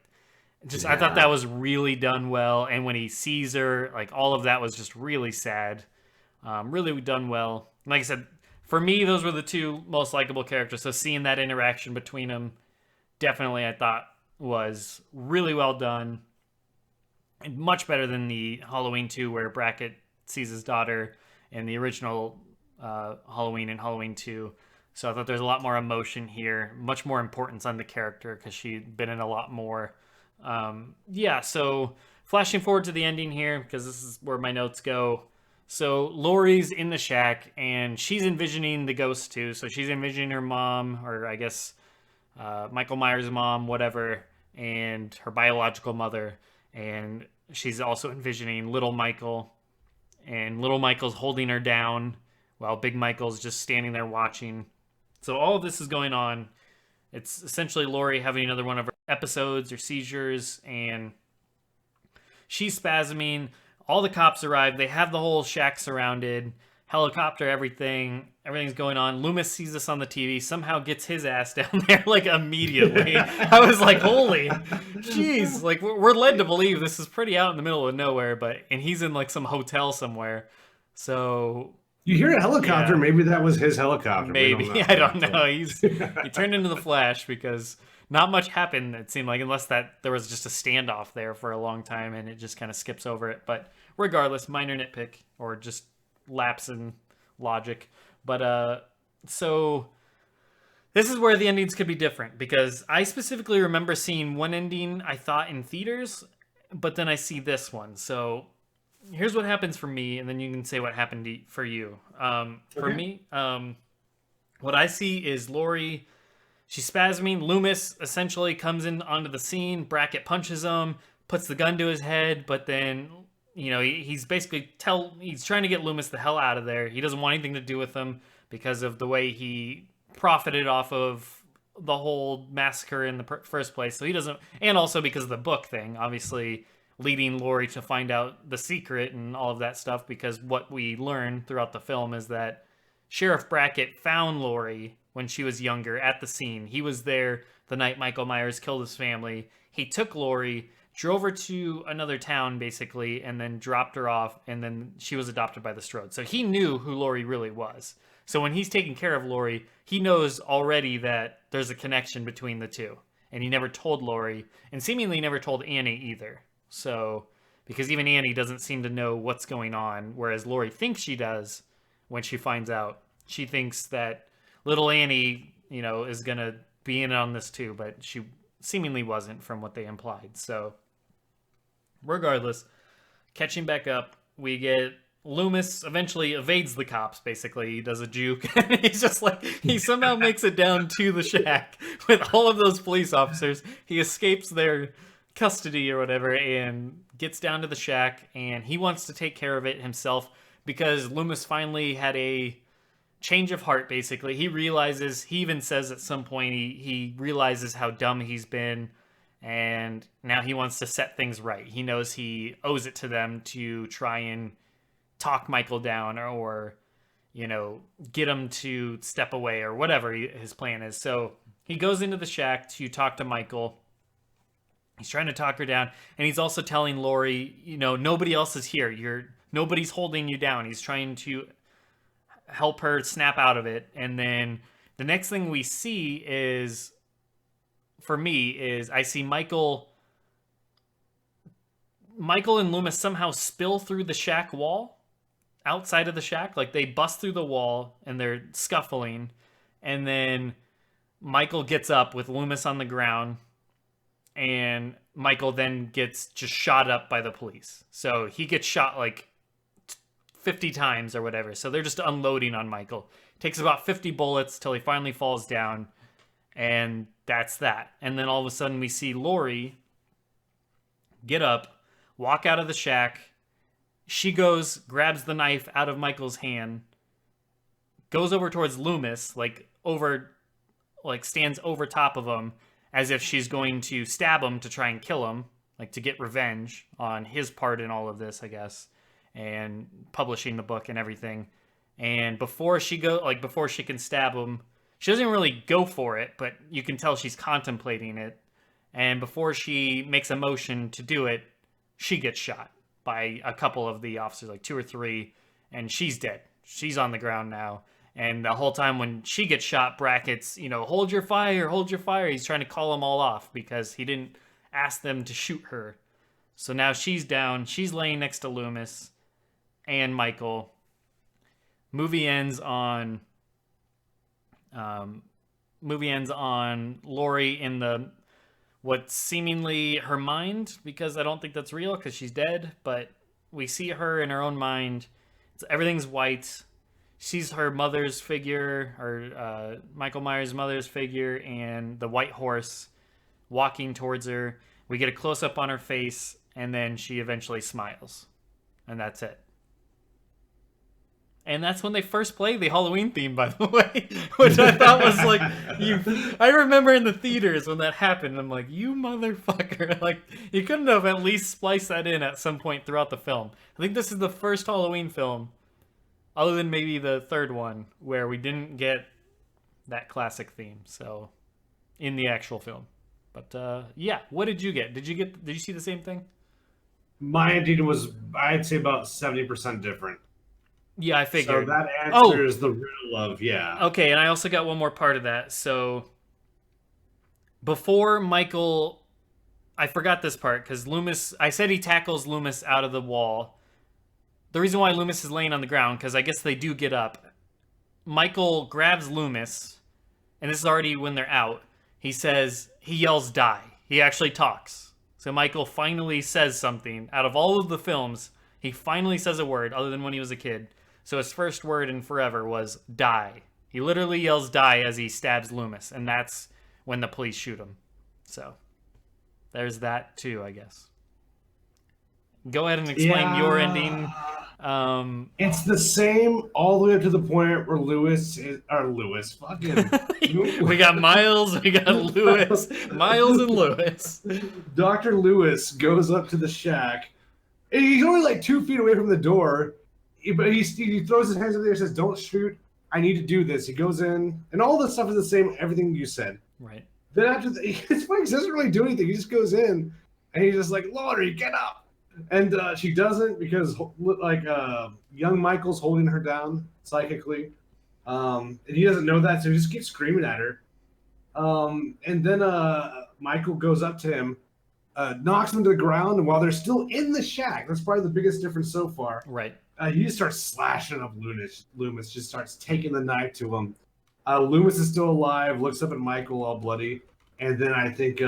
just, yeah. I thought that was really done well. And when he sees her, like, all of that was just really sad. Really done well. And like I said, for me, those were the two most likable characters. So seeing that interaction between them, definitely I thought was really well done. And much better than the Halloween 2 where Brackett sees his daughter in the original Halloween and Halloween 2. So I thought there's a lot more emotion here, much more importance on the character because she'd been in a lot more. So flashing forward to the ending here because this is where my notes go. So Lori's in the shack and she's envisioning the ghost too. So she's envisioning her mom, or I guess Michael Myers' mom, whatever, and her biological mother. And she's also envisioning little Michael, and little Michael's holding her down while Big Michael's just standing there watching. So all of this is going on. It's essentially Lori having another one of her episodes or seizures, and she's spasming. All the cops arrive. They have the whole shack surrounded. Helicopter, everything's going on. Loomis sees this on the TV, somehow gets his ass down there like immediately. I was like, holy jeez, like we're led to believe this is pretty out in the middle of nowhere, and he's in like some hotel somewhere. So you hear a helicopter, yeah. Maybe that was his helicopter. Maybe, I don't know. He turned into the Flash because not much happened, it seemed like, unless there was just a standoff there for a long time and it just kind of skips over it. But regardless, minor nitpick or just lapse in logic. But so this is where the endings could be different, because I specifically remember seeing one ending I thought in theaters, but then I see this one. So here's what happens for me, and then you can say what happened for you. For me, what I see is Lori, she's spasming. Loomis essentially comes in onto the scene. Brackett punches him, puts the gun to his head, but then he's basically he's trying to get Loomis the hell out of there. He doesn't want anything to do with him because of the way he profited off of the whole massacre in the first place. So he doesn't, and also because of the book thing. Obviously, leading Lori to find out the secret and all of that stuff, because what we learn throughout the film is that Sheriff Brackett found Lori when she was younger at the scene. He was there the night Michael Myers killed his family. He took Lori, drove her to another town, basically, and then dropped her off, and then she was adopted by the Strode. So he knew who Lori really was. So when he's taking care of Lori, he knows already that there's a connection between the two. And he never told Lori, and seemingly never told Annie either. So, because even Annie doesn't seem to know what's going on, whereas Lori thinks she does when she finds out. She thinks that little Annie, is going to be in on this too, but she seemingly wasn't from what they implied. So, regardless, catching back up, we get Loomis eventually evades the cops, basically. He does a juke, and he's just like, he somehow makes it down to the shack with all of those police officers. He escapes their custody or whatever and gets down to the shack, and he wants to take care of it himself because Loomis finally had a change of heart, basically. He even says at some point, he realizes how dumb he's been, and now he wants to set things right. He knows he owes it to them to try and talk Michael down or get him to step away or whatever his plan is. So he goes into the shack to talk to Michael. He's trying to talk her down, and he's also telling Lori, nobody else is here. Nobody's holding you down. He's trying to help her snap out of it. And then the next thing we see is I see Michael and Loomis somehow spill through the shack wall outside of the shack. Like, they bust through the wall and they're scuffling. And then Michael gets up with Loomis on the ground, and Michael then gets just shot up by the police. So he gets shot like 50 times or whatever. So they're just unloading on Michael. Takes about 50 bullets till he finally falls down. And that's that. And then all of a sudden we see Lori get up, walk out of the shack. She goes, grabs the knife out of Michael's hand, goes over towards Loomis, stands over top of him, as if she's going to stab him to try and kill him, like to get revenge on his part in all of this, I guess, and publishing the book and everything. And before she can stab him, she doesn't really go for it, but you can tell she's contemplating it. And before she makes a motion to do it, she gets shot by a couple of the officers, like 2 or 3, and she's dead. She's on the ground now. And the whole time when she gets shot, Brackett's, hold your fire, hold your fire. He's trying to call them all off because he didn't ask them to shoot her. So now she's down. She's laying next to Loomis and Michael. Movie ends on Lori in what's seemingly her mind, because I don't think that's real because she's dead, but we see her in her own mind. Everything's white. She's her mother's figure, or Michael Myers' mother's figure, and the white horse walking towards her. We get a close-up on her face, and then she eventually smiles. And that's it. And that's when they first play the Halloween theme, by the way, which I thought was like, I remember in the theaters when that happened. I'm like, you motherfucker. Like, you couldn't have at least spliced that in at some point throughout the film. I think this is the first Halloween film, other than maybe the third one, where we didn't get that classic theme. So, in the actual film. But, yeah, what did you get? Did you see the same thing? My ending was, I'd say, about 70% different. Yeah, I figured. So that answers the riddle of, yeah. Okay, and I also got one more part of that. So, before Michael, I forgot this part, because Loomis, I said he tackles Loomis out of the wall. The reason why Loomis is laying on the ground, because I guess they do get up. Michael grabs Loomis, and this is already when they're out. He yells, die. He actually talks. So Michael finally says something. Out of all of the films, he finally says a word, other than when he was a kid. So his first word in forever was die. He literally yells die as he stabs Loomis, and that's when the police shoot him. So there's that too, I guess. Go ahead and explain your ending. It's the same all the way up to the point where fucking. We got Miles, we got Lewis, Miles and Lewis. Dr. Lewis goes up to the shack. And he's only like 2 feet away from the door, but he throws his hands up there and says, "Don't shoot. I need to do this." He goes in, and all the stuff is the same, everything you said. Right. Then after it's funny, he doesn't really do anything. He just goes in, and he's just like, "Laurie, get up!" And she doesn't because young Michael's holding her down psychically, and he doesn't know that, so he just keeps screaming at her. And then Michael goes up to him, knocks him to the ground, and while they're still in the shack, that's probably the biggest difference so far. Right. He just starts slashing up Loomis. Loomis just starts taking the knife to him. Loomis is still alive, looks up at Michael all bloody, and then I think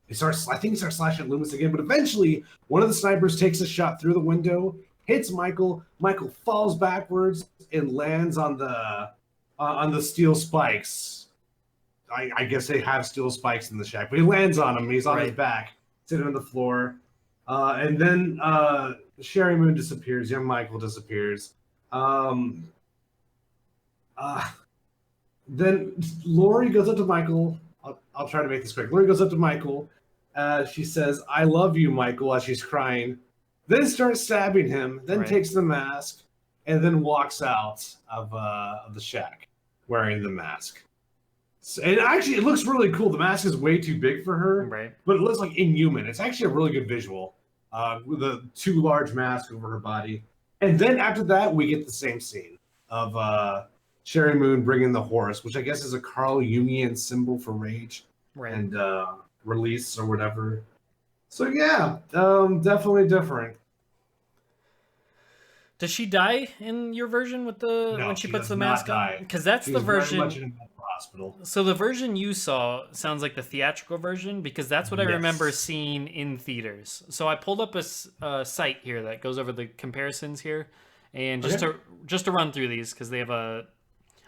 he starts slashing at Loomis again. But eventually, one of the snipers takes a shot through the window, hits Michael. Michael falls backwards and lands on the steel spikes. I guess they have steel spikes in the shack, but he lands on him. He's on his back, sitting on the floor, and then Sherry Moon disappears. Young Michael disappears. Then Laurie goes up to Michael. I'll try to make this quick. Laurie goes up to Michael. She says, "I love you, Michael," as she's crying. Then starts stabbing him. Then takes the mask, and then walks out of the shack wearing the mask. And actually, it looks really cool. The mask is way too big for her, but it looks like inhuman. It's actually a really good visual with a too large mask over her body. And then after that, we get the same scene of Sherry Moon bringing the horse, which I guess is a Carl Jungian symbol for rage and release or whatever. So yeah, definitely different. Does she die in your version with when she puts the mask on? Because that's the version. Very much in the hospital. So the version you saw sounds like the theatrical version because that's what I remember seeing in theaters. So I pulled up a site here that goes over the comparisons here, and just to run through these because they have a.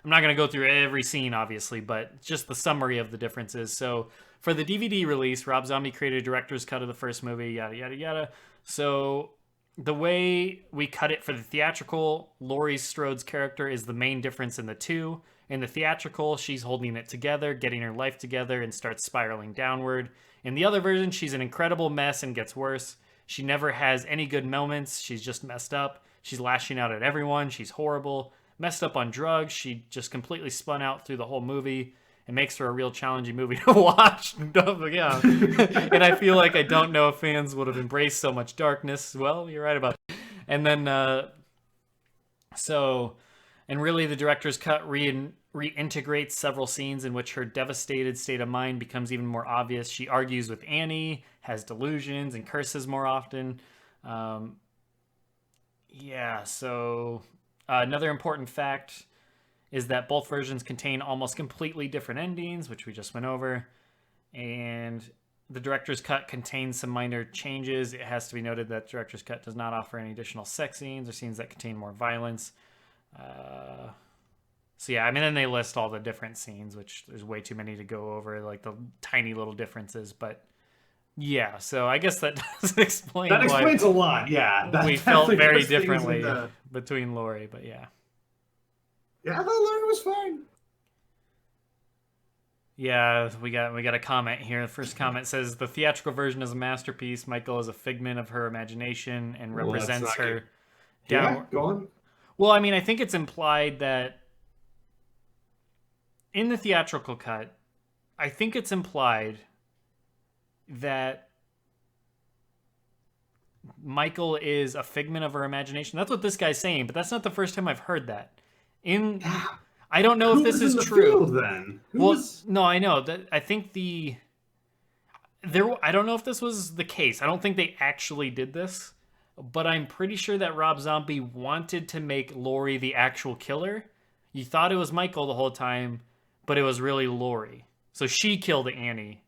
I'm not going to go through every scene, obviously, but just the summary of the differences. So for the DVD release, Rob Zombie created a director's cut of the first movie, yada, yada, yada. So the way we cut it for the theatrical, Laurie Strode's character is the main difference in the two. In the theatrical, she's holding it together, getting her life together, and starts spiraling downward. In the other version, she's an incredible mess and gets worse. She never has any good moments. She's just messed up. She's lashing out at everyone. She's horrible. Messed up on drugs. She just completely spun out through the whole movie. It makes for a real challenging movie to watch. Yeah. And I feel like I don't know if fans would have embraced so much darkness. Well, you're right about that. And then, and really the director's cut reintegrates several scenes in which her devastated state of mind becomes even more obvious. She argues with Annie, has delusions, and curses more often. Another important fact is that both versions contain almost completely different endings, which we just went over. And the director's cut contains some minor changes. It has to be noted that the director's cut does not offer any additional sex scenes or scenes that contain more violence. Then they list all the different scenes, which there's way too many to go over, like the tiny little differences. But yeah, so I guess that does explain. That explains a lot. Yeah, we felt very differently between Laurie, but yeah. Yeah, I thought Laurie was fine. Yeah, we got a comment here. The first comment says the theatrical version is a masterpiece. Michael is a figment of her imagination and represents her. Yeah, go on. Well, I mean, I think it's implied that in the theatrical cut, I think it's implied that Michael is a figment of her imagination. That's what this guy's saying, but that's not the first time I've heard that. I don't know if this is true. Then? No, I know that. I think I don't know if this was the case. I don't think they actually did this, but I'm pretty sure that Rob Zombie wanted to make Laurie the actual killer. You thought it was Michael the whole time, but it was really Laurie. So she killed Annie.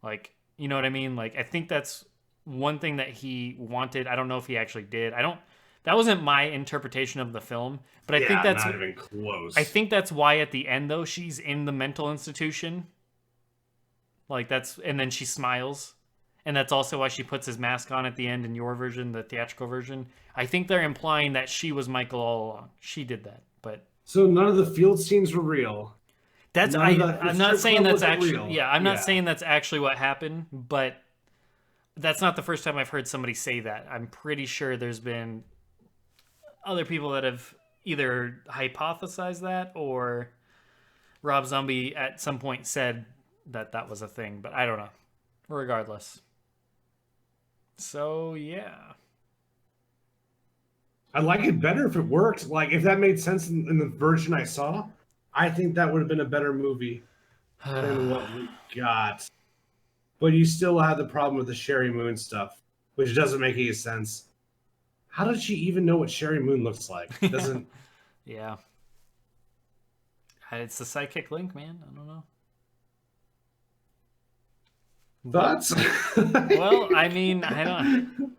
Like, you know what I mean? Like, I think that's one thing that he wanted. I don't know if he actually did. That wasn't my interpretation of the film, but I think that's not even close. I think that's why at the end though she's in the mental institution. Like and then she smiles, and that's also why she puts his mask on at the end in your version, the theatrical version. I think they're implying that she was Michael all along. She did that, but So none of the field scenes were real. that's None of the I'm not strip saying club that's wasn't actually real. yeah, I'm not saying that's actually what happened, but that's not the first time I've heard somebody say that. I'm pretty sure there's been other people that have either hypothesized that or Rob Zombie at some point said that that was a thing, but I don't know. Regardless. So, yeah. I'd like it better if it worked. Like, if that made sense in the version I saw, I think that would have been a better movie than what we got. But you still have the problem with the Sherry Moon stuff, which doesn't make any sense. How did she even know what Sherry Moon looks like? It doesn't. Yeah. It's the psychic link, man. I don't know. Thoughts? Well, I mean, I don't.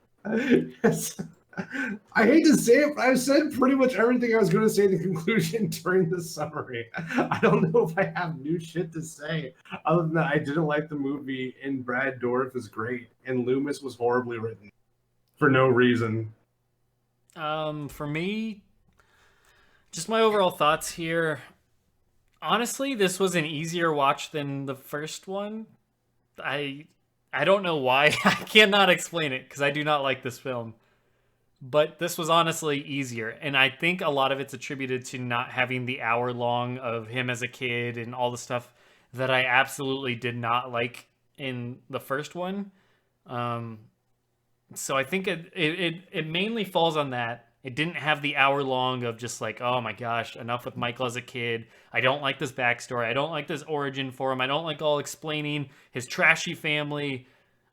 I hate to say it, but I've said pretty much everything I was going to say in the conclusion during the summary. I don't know if I have new shit to say other than that I didn't like the movie, and Brad Dourif is great, and Loomis was horribly written for no reason. For me, just my overall thoughts here. Honestly, this was an easier watch than the first one. I don't know why. I cannot explain it because I do not like this film. But this was honestly easier. And I think a lot of it's attributed to not having the hour long of him as a kid and all the stuff that I absolutely did not like in the first one. So I think it mainly falls on that. It didn't have the hour long of just like, oh my gosh, enough with Michael as a kid. I don't like this backstory. I don't like this origin for him. I don't like all explaining his trashy family,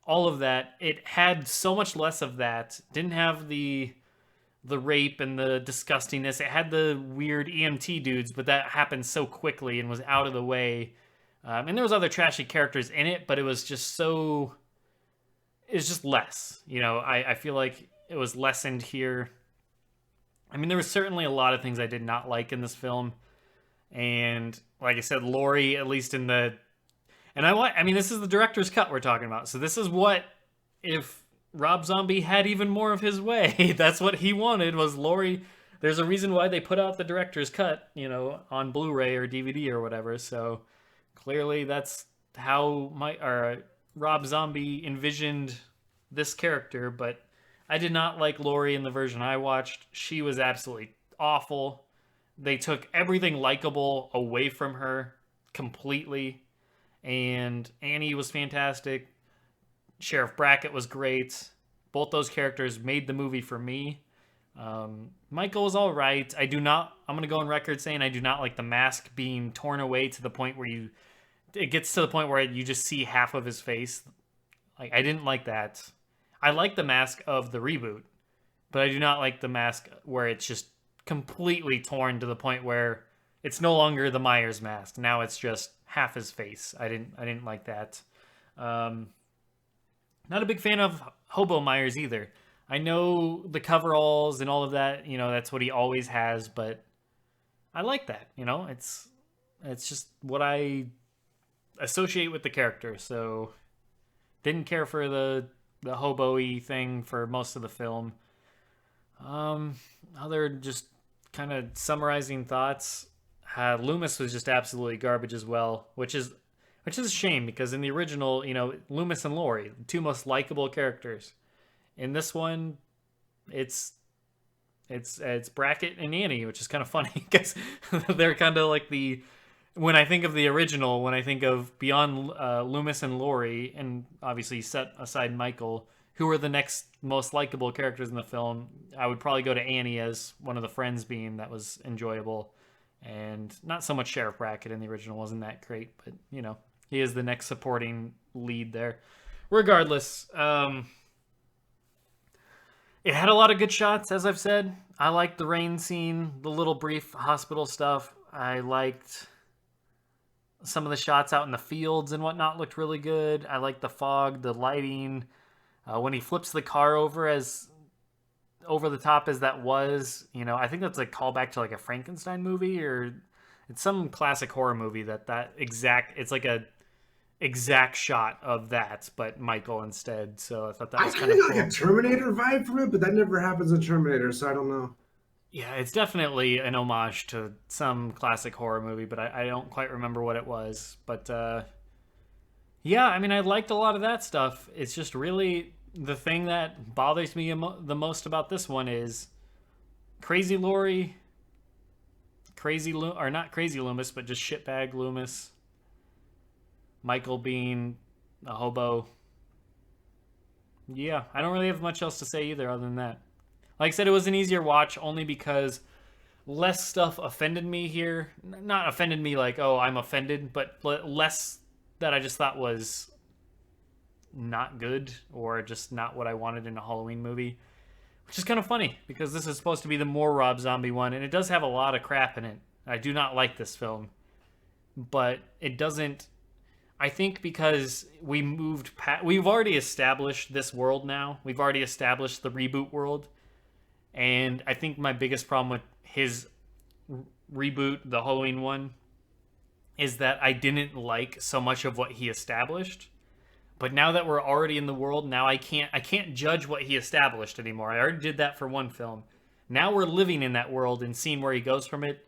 all of that. It had so much less of that. Didn't have the rape and the disgustingness. It had the weird EMT dudes, but that happened so quickly and was out of the way. And there was other trashy characters in it, but it was just so... It's just less. You know, I feel like it was lessened here. I mean, there was certainly a lot of things I did not like in this film. And like I said, Laurie, at least in the... And I mean, this is the director's cut we're talking about. So this is what, if Rob Zombie had even more of his way, that's what he wanted, was Laurie. There's a reason why they put out the director's cut, you know, on Blu-ray or DVD or whatever. So clearly that's how Rob Zombie envisioned this character, but I did not like Laurie in the version I watched. She was absolutely awful. They took everything likable away from her completely. And Annie was fantastic. Sheriff Brackett was great. Both those characters made the movie for me. Michael was all right. I'm going to go on record saying I do not like the mask being torn away to the point where it gets to the point where you just see half of his face. Like, I didn't like that. I like the mask of the reboot, but I do not like the mask where it's just completely torn to the point where it's no longer the Myers mask. Now it's just half his face. I didn't like that. Not a big fan of Hobo Myers either. I know the coveralls and all of that, you know, that's what he always has, but I like that, you know? It's just what I associate with the character, so didn't care for the hobo-y thing for most of the film. Other just kind of summarizing thoughts, Loomis was just absolutely garbage as well, which is a shame because in the original, you know, Loomis and Laurie, the two most likable characters. In this one, it's Brackett and Annie, which is kind of funny because they're kind of like when I think of the original, when I think of beyond Loomis and Laurie, and obviously set aside Michael, who are the next most likable characters in the film, I would probably go to Annie as one of the friends being that was enjoyable. And not so much Sheriff Brackett in the original wasn't that great, but, you know, he is the next supporting lead there. Regardless, it had a lot of good shots, as I've said. I liked the rain scene, the little brief hospital stuff. I liked... some of the shots out in the fields and whatnot looked really good. I like the fog, the lighting. When he flips the car over as over the top as that was, you know, I think that's a callback to like a Frankenstein movie or it's some classic horror movie it's exact shot of that, but Michael instead. So I thought that I was kind kind of of got cool. like a Terminator vibe from it, but that never happens in Terminator, so I don't know. Yeah, it's definitely an homage to some classic horror movie, but I don't quite remember what it was. But yeah, I mean, I liked a lot of that stuff. It's just really the thing that bothers me the most about this one is Crazy Lori, or not Crazy Loomis, but just shitbag Loomis. Michael being a hobo. Yeah, I don't really have much else to say either other than that. Like I said, it was an easier watch only because less stuff offended me here. Not offended me like, oh, I'm offended, but less that I just thought was not good or just not what I wanted in a Halloween movie. Which is kind of funny because this is supposed to be the more Rob Zombie one, and it does have a lot of crap in it. I do not like this film, but it doesn't. I think because we've already established this world now. We've already established the reboot world, and I think my biggest problem with his reboot, the Halloween one, is that I didn't like so much of what he established. But now that we're already in the world, now I can't judge what he established anymore. I already did that for one film. Now we're living in that world and seeing where he goes from it.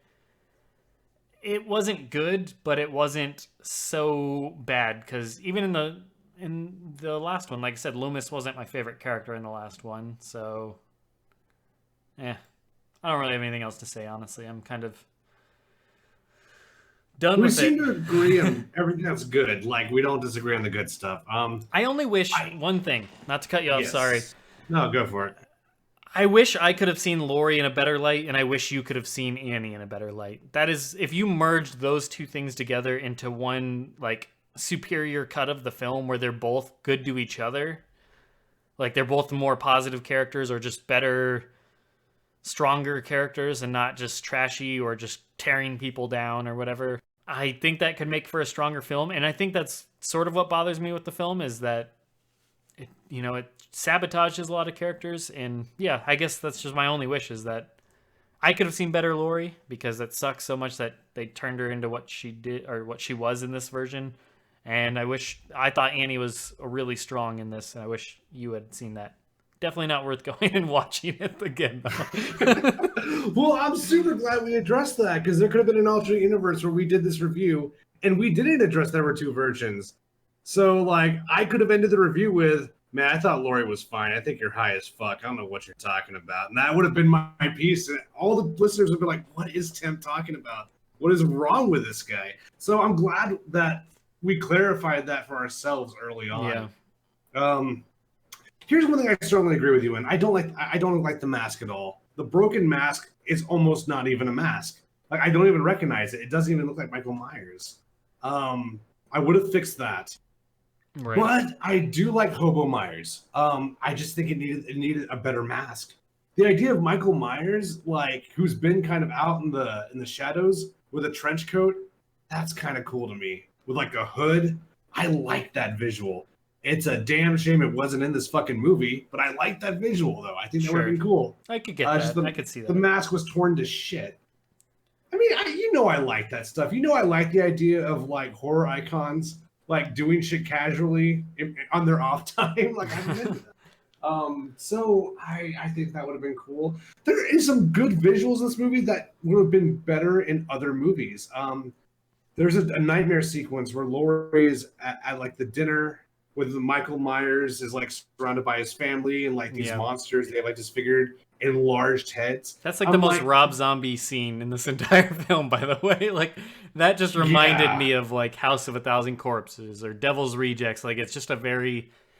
It wasn't good, but it wasn't so bad because even in the last one, like I said, Loomis wasn't my favorite character in the last one. So, I don't really have anything else to say. Honestly, I'm kind of done We with seem it. to agree on everything that's good. Like we don't disagree on the good stuff. I only wish one thing. Not to cut you off. Yes. Sorry. No, go for it. I wish I could have seen Laurie in a better light, and I wish you could have seen Annie in a better light. That is, if you merged those two things together into one, like, superior cut of the film where they're both good to each other, like they're both more positive characters or just better, stronger characters and not just trashy or just tearing people down or whatever, I think that could make for a stronger film. And I think that's sort of what bothers me with the film is that it sabotages a lot of characters. And yeah, I guess that's just my only wish is that I could have seen better Laurie because it sucks so much that they turned her into what she did or what she was in this version. And I thought Annie was really strong in this. And I wish you had seen that. Definitely not worth going and watching it again, though. Well, I'm super glad we addressed that because there could have been an alternate universe where we did this review and we didn't address there were two versions. So, like, I could have ended the review with, man, I thought Laurie was fine. I think you're high as fuck. I don't know what you're talking about. And that would have been my piece. And all the listeners would be like, what is Temp talking about? What is wrong with this guy? So I'm glad that we clarified that for ourselves early on. Yeah. Here's one thing I strongly agree with you in. I don't like the mask at all. The broken mask is almost not even a mask. Like I don't even recognize it. It doesn't even look like Michael Myers. I would have fixed that. Right. But I do like Hobo Myers. I just think it needed a better mask. The idea of Michael Myers, like who's been kind of out in the shadows with a trench coat, that's kind of cool to me. With like a hood, I like that visual. It's a damn shame it wasn't in this fucking movie, but I like that visual though. I think that would have been cool. I could get that. I could see that. The mask was torn to shit. I mean, I like that stuff. I like the idea of like horror icons like doing shit casually on their off time. Like I'm into that. So I think that would have been cool. There is some good visuals in this movie that would have been better in other movies. There's a nightmare sequence where Laurie is at like the dinner with Michael Myers is like surrounded by his family and like these monsters. They have like disfigured, enlarged heads. That's like the most Rob Zombie scene in this entire film, by the way. Like that just reminded me of like House of a Thousand Corpses or Devil's Rejects. Like it's just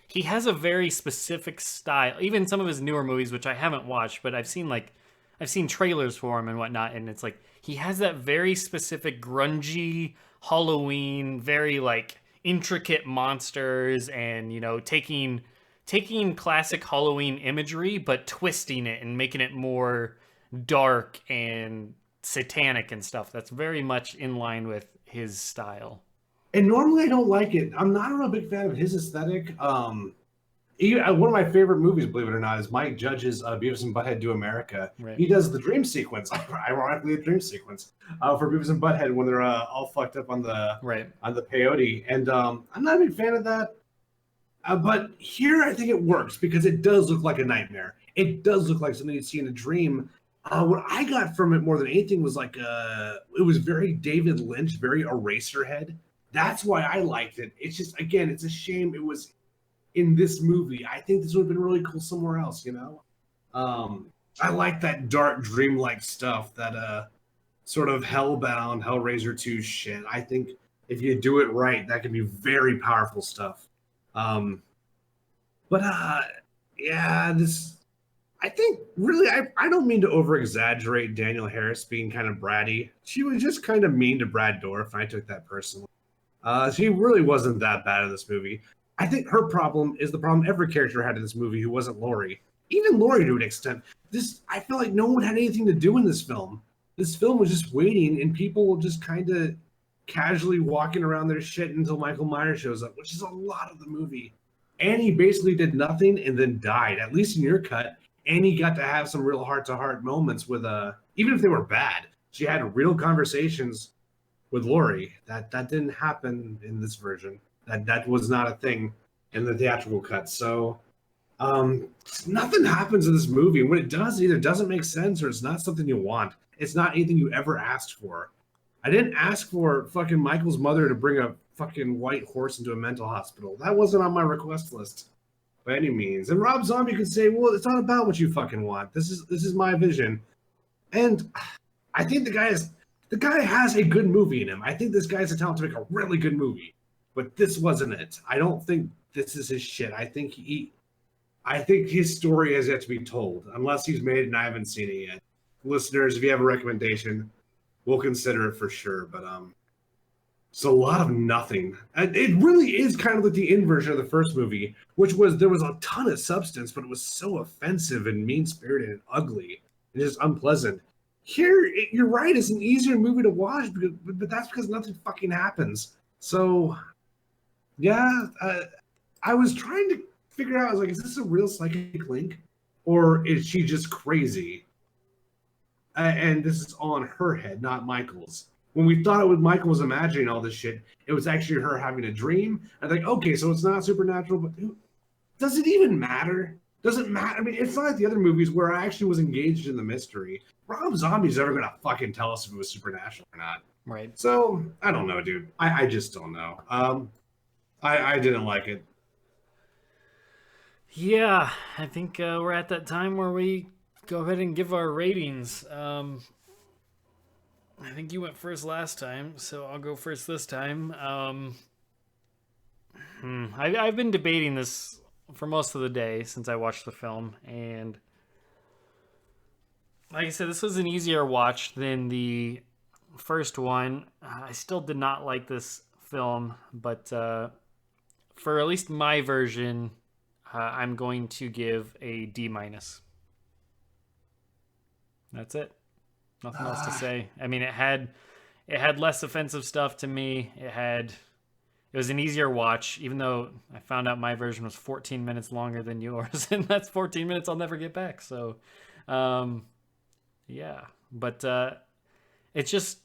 he has a very specific style. Even some of his newer movies, which I haven't watched, but I've seen trailers for him and whatnot, and it's like he has that very specific grungy Halloween, very like intricate monsters and taking classic Halloween imagery but twisting it and making it more dark and satanic and stuff. That's very much in line with his style. And normally I don't like it. I'm not a real big fan of his aesthetic. One of my favorite movies, believe it or not, is Mike Judge's Beavis and Butthead Do America. Right. He does the dream sequence, ironically, the dream sequence for Beavis and Butthead when they're all fucked up on the Right. peyote, and I'm not a big fan of that. But here, I think it works because it does look like a nightmare. It does look like something you'd see in a dream. What I got from it more than anything was like it was very David Lynch, very Eraserhead. That's why I liked it. It's just, again, it's a shame it was in this movie. I think this would have been really cool somewhere else, you know? I like that dark, dreamlike stuff, that sort of Hellbound, Hellraiser 2 shit. I think if you do it right, that can be very powerful stuff. Yeah, this, I think, really, I don't mean to over-exaggerate Danielle Harris being kind of bratty. She was just kind of mean to Brad Dourif, and I took that personally. She really wasn't that bad in this movie. I think her problem is the problem every character had in this movie who wasn't Laurie. Even Laurie to an extent. I feel like no one had anything to do in this film. This film was just waiting, and people were just kind of casually walking around their shit until Michael Myers shows up, which is a lot of the movie. Annie basically did nothing and then died. At least in your cut, Annie got to have some real heart-to-heart moments with even if they were bad. She had real conversations with Laurie. That didn't happen in this version. That was not a thing in the theatrical cut. So nothing happens in this movie. When it does, it either doesn't make sense or it's not something you want. It's not anything you ever asked for. I didn't ask for fucking Michael's mother to bring a fucking white horse into a mental hospital. That wasn't on my request list by any means. And Rob Zombie could say, well, it's not about what you fucking want. This is my vision. And I think the guy has a good movie in him. I think this guy's a talent to make a really good movie. But this wasn't it. I don't think this is his shit. I think his story has yet to be told, unless he's made it and I haven't seen it yet. Listeners, if you have a recommendation, we'll consider it for sure. But it's a lot of nothing. It really is kind of like the inversion of the first movie, which was there was a ton of substance, but it was so offensive and mean-spirited and ugly and just unpleasant. Here, you're right, it's an easier movie to watch, but that's because nothing fucking happens. So, yeah, I was trying to figure out, I was like, is this a real psychic link? Or is she just crazy? And this is on her head, not Michael's. When we thought Michael was imagining all this shit, it was actually her having a dream. And like, okay, so it's not supernatural, but does it even matter? Does it matter? I mean, it's not like the other movies where I actually was engaged in the mystery. Rob Zombie's never gonna fucking tell us if it was supernatural or not. Right. So I don't know, dude. I just don't know. I didn't like it. Yeah, I think we're at that time where we go ahead and give our ratings. I think you went first last time, so I'll go first this time. I've been debating this for most of the day since I watched the film, and like I said, this was an easier watch than the first one. I still did not like this film, but for at least my version, I'm going to give a D-. That's it. Nothing else to say. I mean, it had less offensive stuff to me. It was an easier watch, even though I found out my version was 14 minutes longer than yours, and that's 14 minutes I'll never get back. So, yeah. But it's just,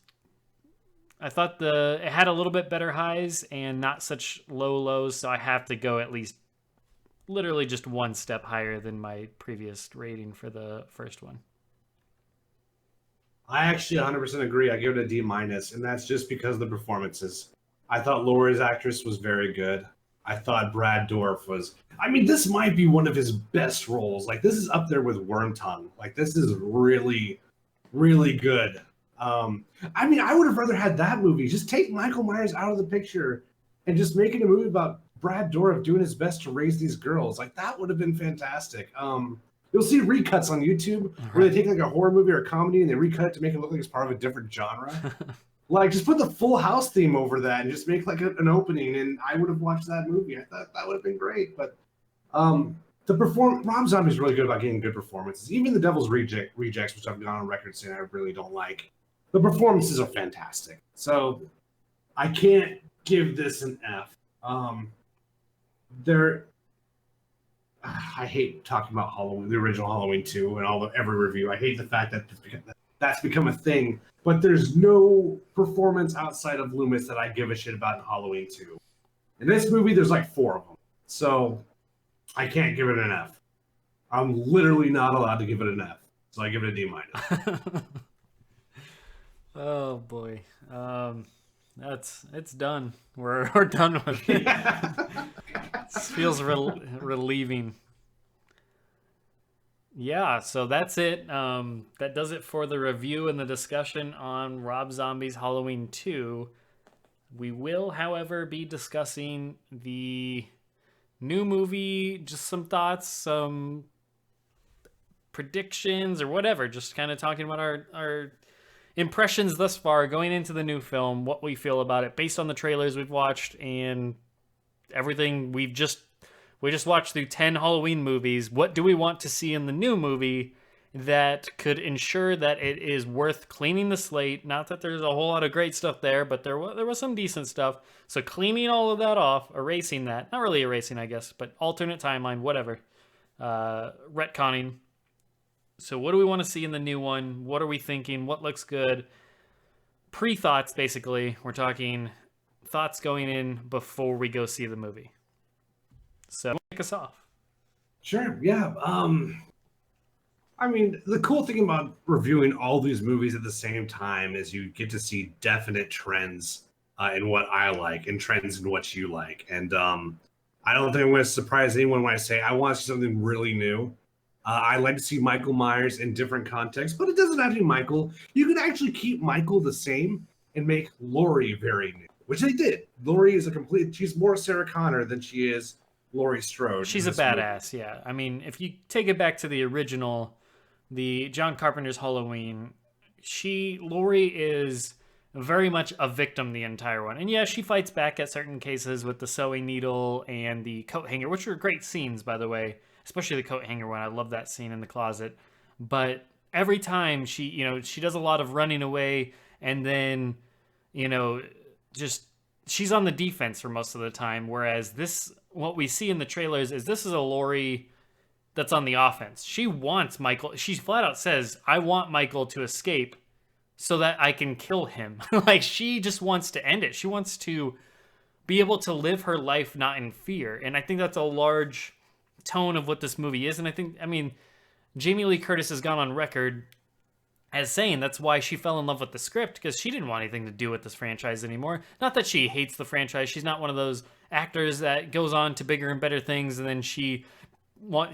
I thought it had a little bit better highs and not such low lows, so I have to go at least literally just one step higher than my previous rating for the first one. I actually 100% agree. I give it a D-, and that's just because of the performances. I thought Laurie's actress was very good. I thought Brad Dourif was... I mean, this might be one of his best roles. Like, this is up there with Wormtongue. Like, this is really, really good. I mean, I would have rather had that movie. Just take Michael Myers out of the picture and just make it a movie about Brad Dourif doing his best to raise these girls. Like, that would have been fantastic. You'll see recuts on YouTube where they take like a horror movie or a comedy and they recut it to make it look like it's part of a different genre. Like, just put the Full House theme over that and just make like an opening, and I would have watched that movie. I thought that would have been great. But Rob Zombie's really good about getting good performances. Even The Devil's Rejects, which I've gone on record saying I really don't like, the performances are fantastic. So I can't give this an F. I hate talking about Halloween, the original Halloween 2, and every review. I hate the fact that that's become a thing. But there's no performance outside of Loomis that I give a shit about in Halloween 2. In this movie, there's like 4 of them. So I can't give it an F. I'm literally not allowed to give it an F. So I give it a D-. Oh boy. It's done. We're done with it. This feels relieving. Yeah, so that's it. That does it for the review and the discussion on Rob Zombie's Halloween 2. We will, however, be discussing the new movie, just some thoughts, some predictions, or whatever. Just kind of talking about our impressions thus far going into the new film, what we feel about it based on the trailers we've watched and everything we just watched through 10 Halloween movies. What do we want to see in the new movie that could ensure that it is worth cleaning the slate? Not that there's a whole lot of great stuff there, but there was some decent stuff. So cleaning all of that off, erasing that. Not really erasing, I guess, but alternate timeline, whatever. Retconning. So what do we want to see in the new one? What are we thinking? What looks good? Pre-thoughts, basically. We're talking thoughts going in before we go see the movie. So kick us off. Sure, yeah. I mean, the cool thing about reviewing all these movies at the same time is you get to see definite trends in what I like and trends in what you like. And I don't think I'm going to surprise anyone when I say I want to see something really new. I like to see Michael Myers in different contexts, but it doesn't have to be Michael. You can actually keep Michael the same and make Laurie very new, which they did. Laurie is she's more Sarah Connor than she is Laurie Strode. She's a badass, movie. Yeah. I mean, if you take it back to the original, the John Carpenter's Halloween, Laurie is very much a victim the entire one. And yeah, she fights back at certain cases with the sewing needle and the coat hanger, which are great scenes, by the way. Especially the coat hanger one. I love that scene in the closet. But every time she does a lot of running away and then, just she's on the defense for most of the time. Whereas what we see in the trailers is this is a Laurie that's on the offense. She wants Michael. She flat out says, I want Michael to escape so that I can kill him. Like, she just wants to end it. She wants to be able to live her life not in fear. And I think that's a large tone of what this movie is. And I mean, Jamie Lee Curtis has gone on record as saying that's why she fell in love with the script, because she didn't want anything to do with this franchise anymore. Not that she hates the franchise. She's not one of those actors that goes on to bigger and better things and then she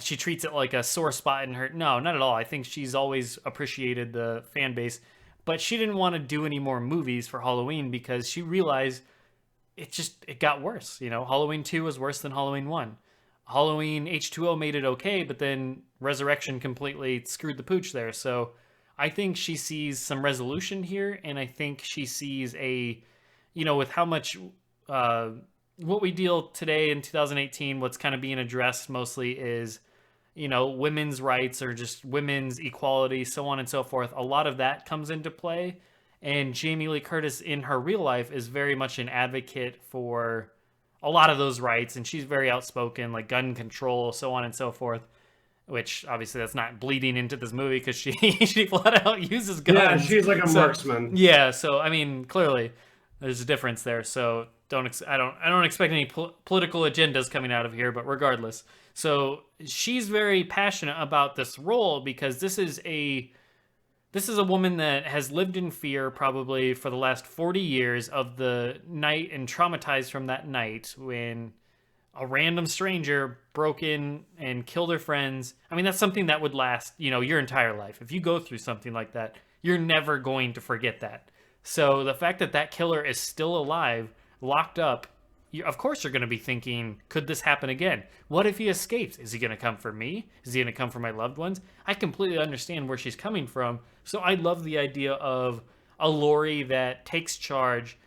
treats it like a sore spot in her. No, not at all. I think she's always appreciated the fan base, but she didn't want to do any more movies for Halloween because she realized it got worse. Halloween 2 was worse than Halloween 1. Halloween H2O made it okay, but then Resurrection completely screwed the pooch there. So I think she sees some resolution here, and I think she sees with how much what we deal today in 2018, what's kind of being addressed mostly is, women's rights or just women's equality, so on and so forth. A lot of that comes into play, and Jamie Lee Curtis in her real life is very much an advocate for a lot of those rights, and she's very outspoken, like gun control, so on and so forth, which obviously that's not bleeding into this movie because she flat out uses guns. Yeah, she's like a marksman. Yeah, so I mean, clearly there's a difference there. So I don't expect any political agendas coming out of here, but regardless. So she's very passionate about this role because this is a woman that has lived in fear probably for the last 40 years of the night and traumatized from that night when a random stranger broke in and killed her friends. I mean, that's something that would last, your entire life. If you go through something like that, you're never going to forget that. So the fact that killer is still alive, locked up, of course you're going to be thinking, could this happen again? What if he escapes? Is he going to come for me? Is he going to come for my loved ones? I completely understand where she's coming from. So I love the idea of a Laurie that takes charge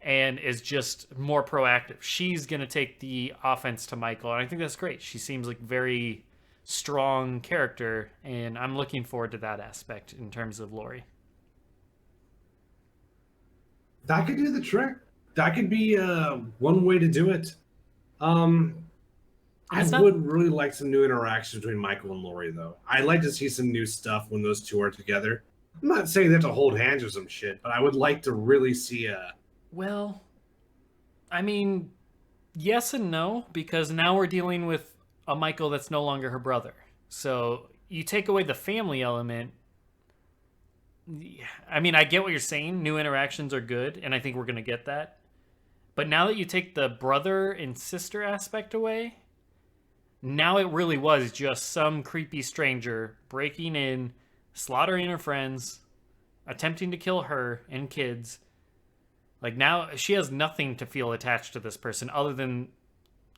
and is just more proactive. She's going to take the offense to Michael, and I think that's great. She seems like very strong character, and I'm looking forward to that aspect in terms of Laurie. That could do the trick. That could be one way to do it. I would really like some new interactions between Michael and Laurie, though. I'd like to see some new stuff when those two are together. I'm not saying they have to hold hands or some shit, but I would like to really see a. Well, I mean, yes and no, because now we're dealing with a Michael that's no longer her brother. So you take away the family element. I mean, I get what you're saying. New interactions are good, and I think we're going to get that. But now that you take the brother and sister aspect away, now it really was just some creepy stranger breaking in, slaughtering her friends, attempting to kill her and kids. Like, now she has nothing to feel attached to this person other than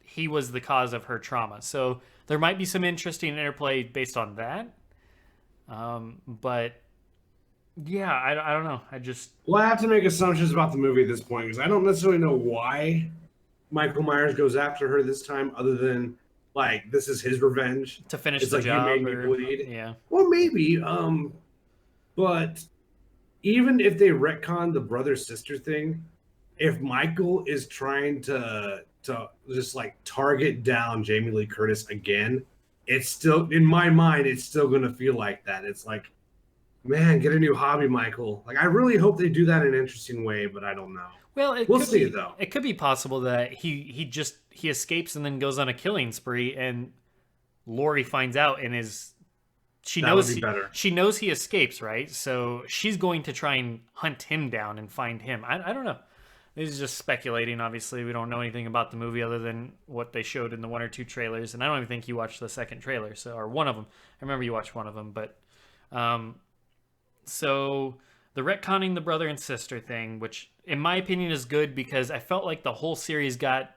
he was the cause of her trauma. So there might be some interesting interplay based on that. But yeah, I don't know. Well, I have to make assumptions about the movie at this point because I don't necessarily know why Michael Myers goes after her this time, other than like this is his revenge to finish it's the like job. You made me bleed. Yeah. Well, maybe. But even if they retcon the brother sister thing, if Michael is trying to just like target down Jamie Lee Curtis again, it's still in my mind. It's still gonna feel like that. It's like, man, get a new hobby, Michael. Like, I really hope they do that in an interesting way, but I don't know. Well, we'll see, though. It could be possible that he escapes and then goes on a killing spree, and Laurie finds out and she knows he escapes, right? So she's going to try and hunt him down and find him. I don't know. This is just speculating. Obviously, we don't know anything about the movie other than what they showed in the one or two trailers, and I don't even think you watched the second trailer, or one of them. I remember you watched one of them, but. So the retconning the brother and sister thing, which in my opinion is good because I felt like the whole series got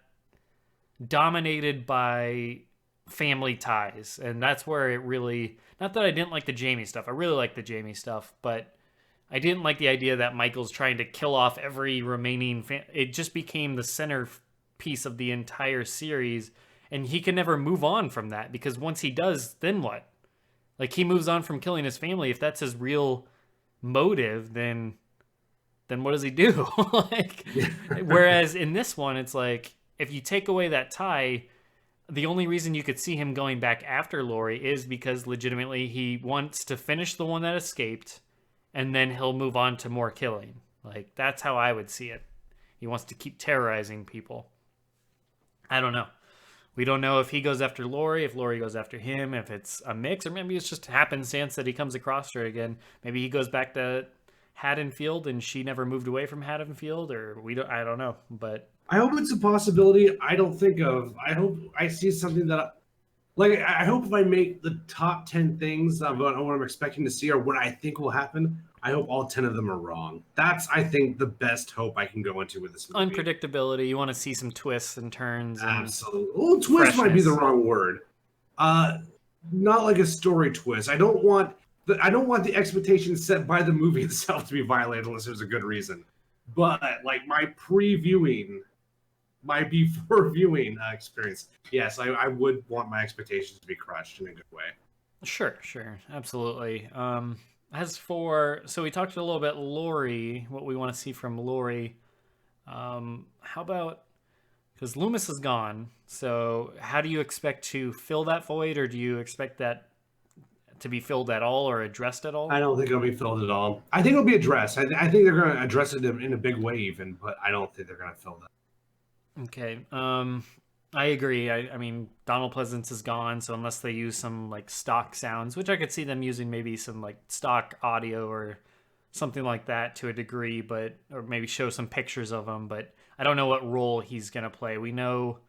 dominated by family ties. And that's where it really, not that I didn't like the Jamie stuff. I really like the Jamie stuff, but I didn't like the idea that Michael's trying to kill off every remaining it just became the center piece of the entire series. And he can never move on from that because once he does, then what? Like, he moves on from killing his family. If that's his real motive, then what does he do? Whereas in this one, it's like, if you take away that tie, the only reason you could see him going back after Laurie is because legitimately he wants to finish the one that escaped, and then he'll move on to more killing. Like, that's how I would see it. He wants to keep terrorizing people. I don't know. We don't know if he goes after Laurie, if Laurie goes after him, if it's a mix, or maybe it's just happenstance that he comes across her again. Maybe he goes back to Haddonfield and she never moved away from Haddonfield, or I don't know. But I hope it's a possibility. I hope I see something that, I hope if I make the top 10 things of what I'm expecting to see or what I think will happen, I hope all 10 of them are wrong. That's, I think, the best hope I can go into with this movie. Unpredictability. You want to see some twists and turns. Absolutely. Well, twist might be the wrong word. Not like a story twist. I don't want the expectations set by the movie itself to be violated unless there's a good reason. But like my before viewing experience, yes, I would want my expectations to be crushed in a good way. Sure, absolutely. So we talked a little bit Laurie, what we want to see from Laurie. How about, because Loomis is gone, so how do you expect to fill that void, or do you expect that to be filled at all or addressed at all? I don't think it'll be filled at all. I think it'll be addressed. I think they're going to address it in a big way even, but I don't think they're going to fill that. Okay. I agree. I mean, Donald Pleasance is gone, so unless they use some like stock sounds, which I could see them using maybe some like stock audio or something like that to a degree, or maybe show some pictures of him, but I don't know what role he's going to play. We know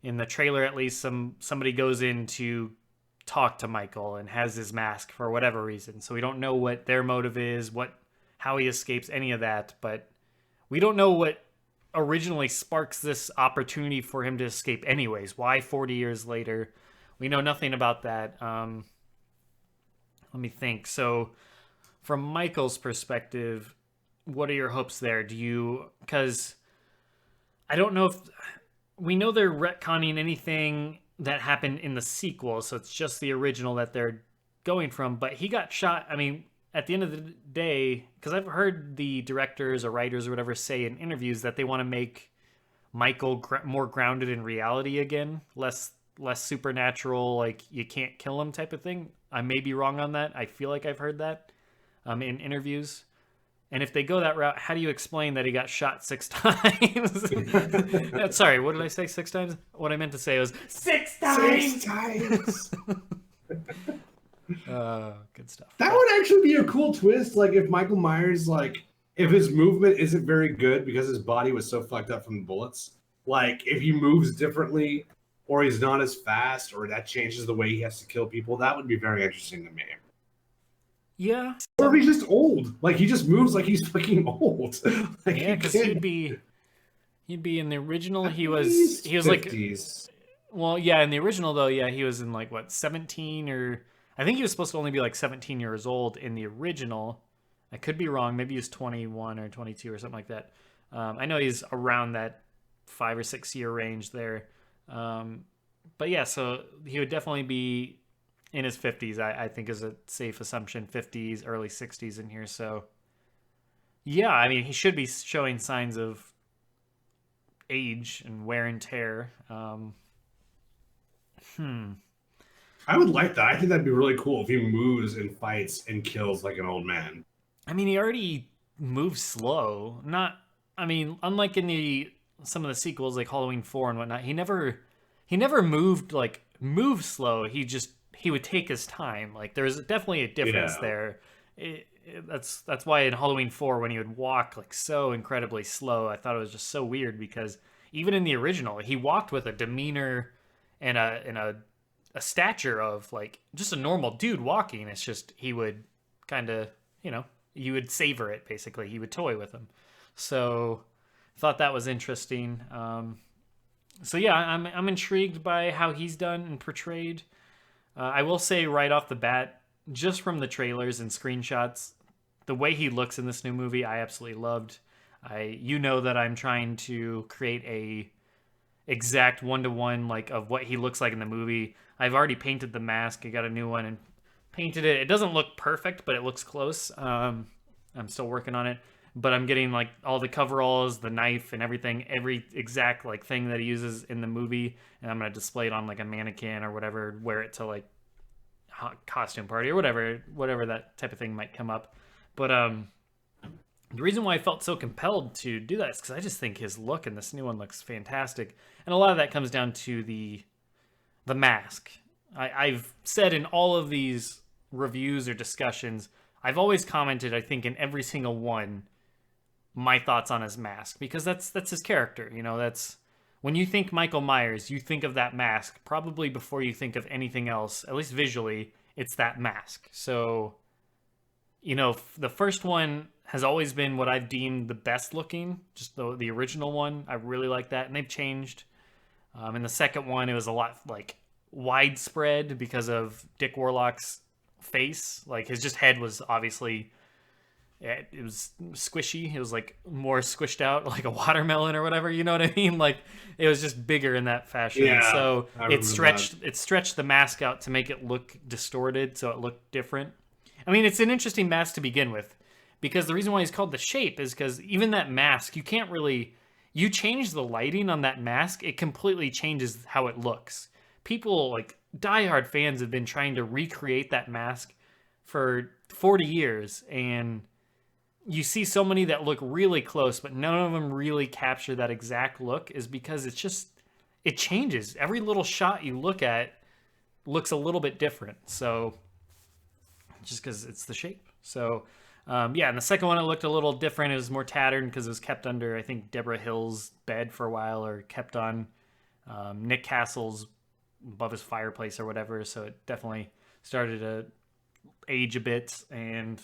in the trailer at least somebody goes in to talk to Michael and has his mask for whatever reason. So we don't know what their motive is, how he escapes, any of that, but we don't know what originally sparks this opportunity for him to escape anyways. Why 40 years later? We know nothing about that. Let me think. So from Michael's perspective, what are your hopes there? Because I don't know if we know they're retconning anything that happened in the sequel, so it's just the original that they're going from, but he got shot. I mean, at the end of the day, because I've heard the directors or writers or whatever say in interviews that they want to make Michael more grounded in reality again, less less supernatural, like you can't kill him type of thing. I may be wrong on that. I feel like I've heard that in interviews. And if they go that route, how do you explain that he got shot 6 times? Sorry, what did I say? 6 times? What I meant to say was 6 times. 6 times. Good stuff. That would actually be a cool twist. Like if Michael Myers, like if his movement isn't very good because his body was so fucked up from the bullets, like if he moves differently or he's not as fast or that changes the way he has to kill people, that would be very interesting to me. Yeah. Or if he's just old. Like he just moves like he's fucking old. Like, Yeah, because he'd be in the original. He was 50s. like, well, yeah, in the original though, yeah, he was in like what 17 or I think he was supposed to only be like 17 years old in the original. I could be wrong. Maybe he's 21 or 22 or something like that. I know he's around that 5 or 6 year range there. But yeah, so he would definitely be in his 50s, I think is a safe assumption. 50s, early 60s in here. So yeah, I mean, he should be showing signs of age and wear and tear. I would like that. I think that'd be really cool if he moves and fights and kills like an old man. I mean, he already moves slow. Unlike in some of the sequels like Halloween 4 and whatnot, he never moved slow. He would take his time. Like there's definitely a difference there. That's why in Halloween 4 when he would walk like so incredibly slow, I thought it was just so weird because even in the original, he walked with a demeanor and a stature of like just a normal dude walking. It's just he would kind of, you would savor it basically. He would toy with him. So thought that was interesting. So yeah, I'm intrigued by how he's done and portrayed. I will say right off the bat, just from the trailers and screenshots, the way he looks in this new movie, I absolutely loved. You know that I'm trying to create a exact 1-to-1 like of what he looks like in the movie. I've already painted the mask. I got a new one and painted it. It doesn't look perfect, but it looks close. I'm still working on it. But I'm getting like all the coveralls, the knife and everything, every exact like thing that he uses in the movie. And I'm going to display it on like a mannequin or whatever, wear it to like costume party or whatever that type of thing might come up. But the reason why I felt so compelled to do that is because I just think his look in this new one looks fantastic. And a lot of that comes down to the mask. I've said in all of these reviews or discussions, I've always commented, I think in every single one, my thoughts on his mask, because that's his character. That's when you think Michael Myers, you think of that mask probably before you think of anything else. At least visually, it's that mask. So, the first one has always been what I've deemed the best looking, just the original one. I really like that, and they've changed. In the second one, it was a lot like widespread because of Dick Warlock's face. Like his head was obviously. It was squishy. It was like more squished out, like a watermelon or whatever. You know what I mean? Like it was just bigger in that fashion. Yeah, so it stretched the mask out to make it look distorted, so it looked different. I mean, it's an interesting mask to begin with, because the reason why he's called the Shape is because even that mask, you can't really. You change the lighting on that mask, it completely changes how it looks. People like diehard fans have been trying to recreate that mask for 40 years, and you see so many that look really close, but none of them really capture that exact look, is because it changes. Every little shot you look at looks a little bit different. So just because it's the Shape. So yeah, and the second one, it looked a little different. It was more tattered because it was kept under, I think, Deborah Hill's bed for a while, or kept on Nick Castle's above his fireplace or whatever. So it definitely started to age a bit and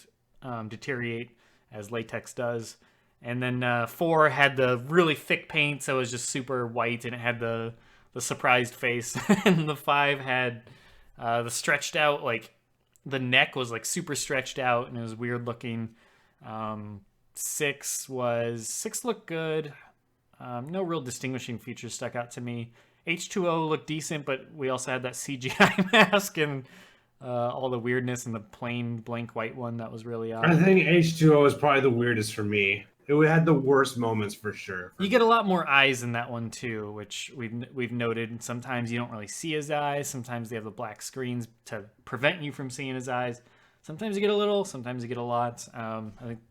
deteriorate, as latex does. And then 4 had the really thick paint, so it was just super white, and it had the surprised face. And the 5 had the stretched out, like the neck was like super stretched out, and it was weird looking. 6 looked good. No real distinguishing features stuck out to me. H2O looked decent, but we also had that CGI mask and all the weirdness, and the plain blank white one that was really odd. I think H2O is probably the weirdest for me. It had the worst moments for sure. You get a lot more eyes in that one too, which we've noted. Sometimes you don't really see his eyes. Sometimes they have the black screens to prevent you from seeing his eyes. Sometimes you get a little. Sometimes you get a lot.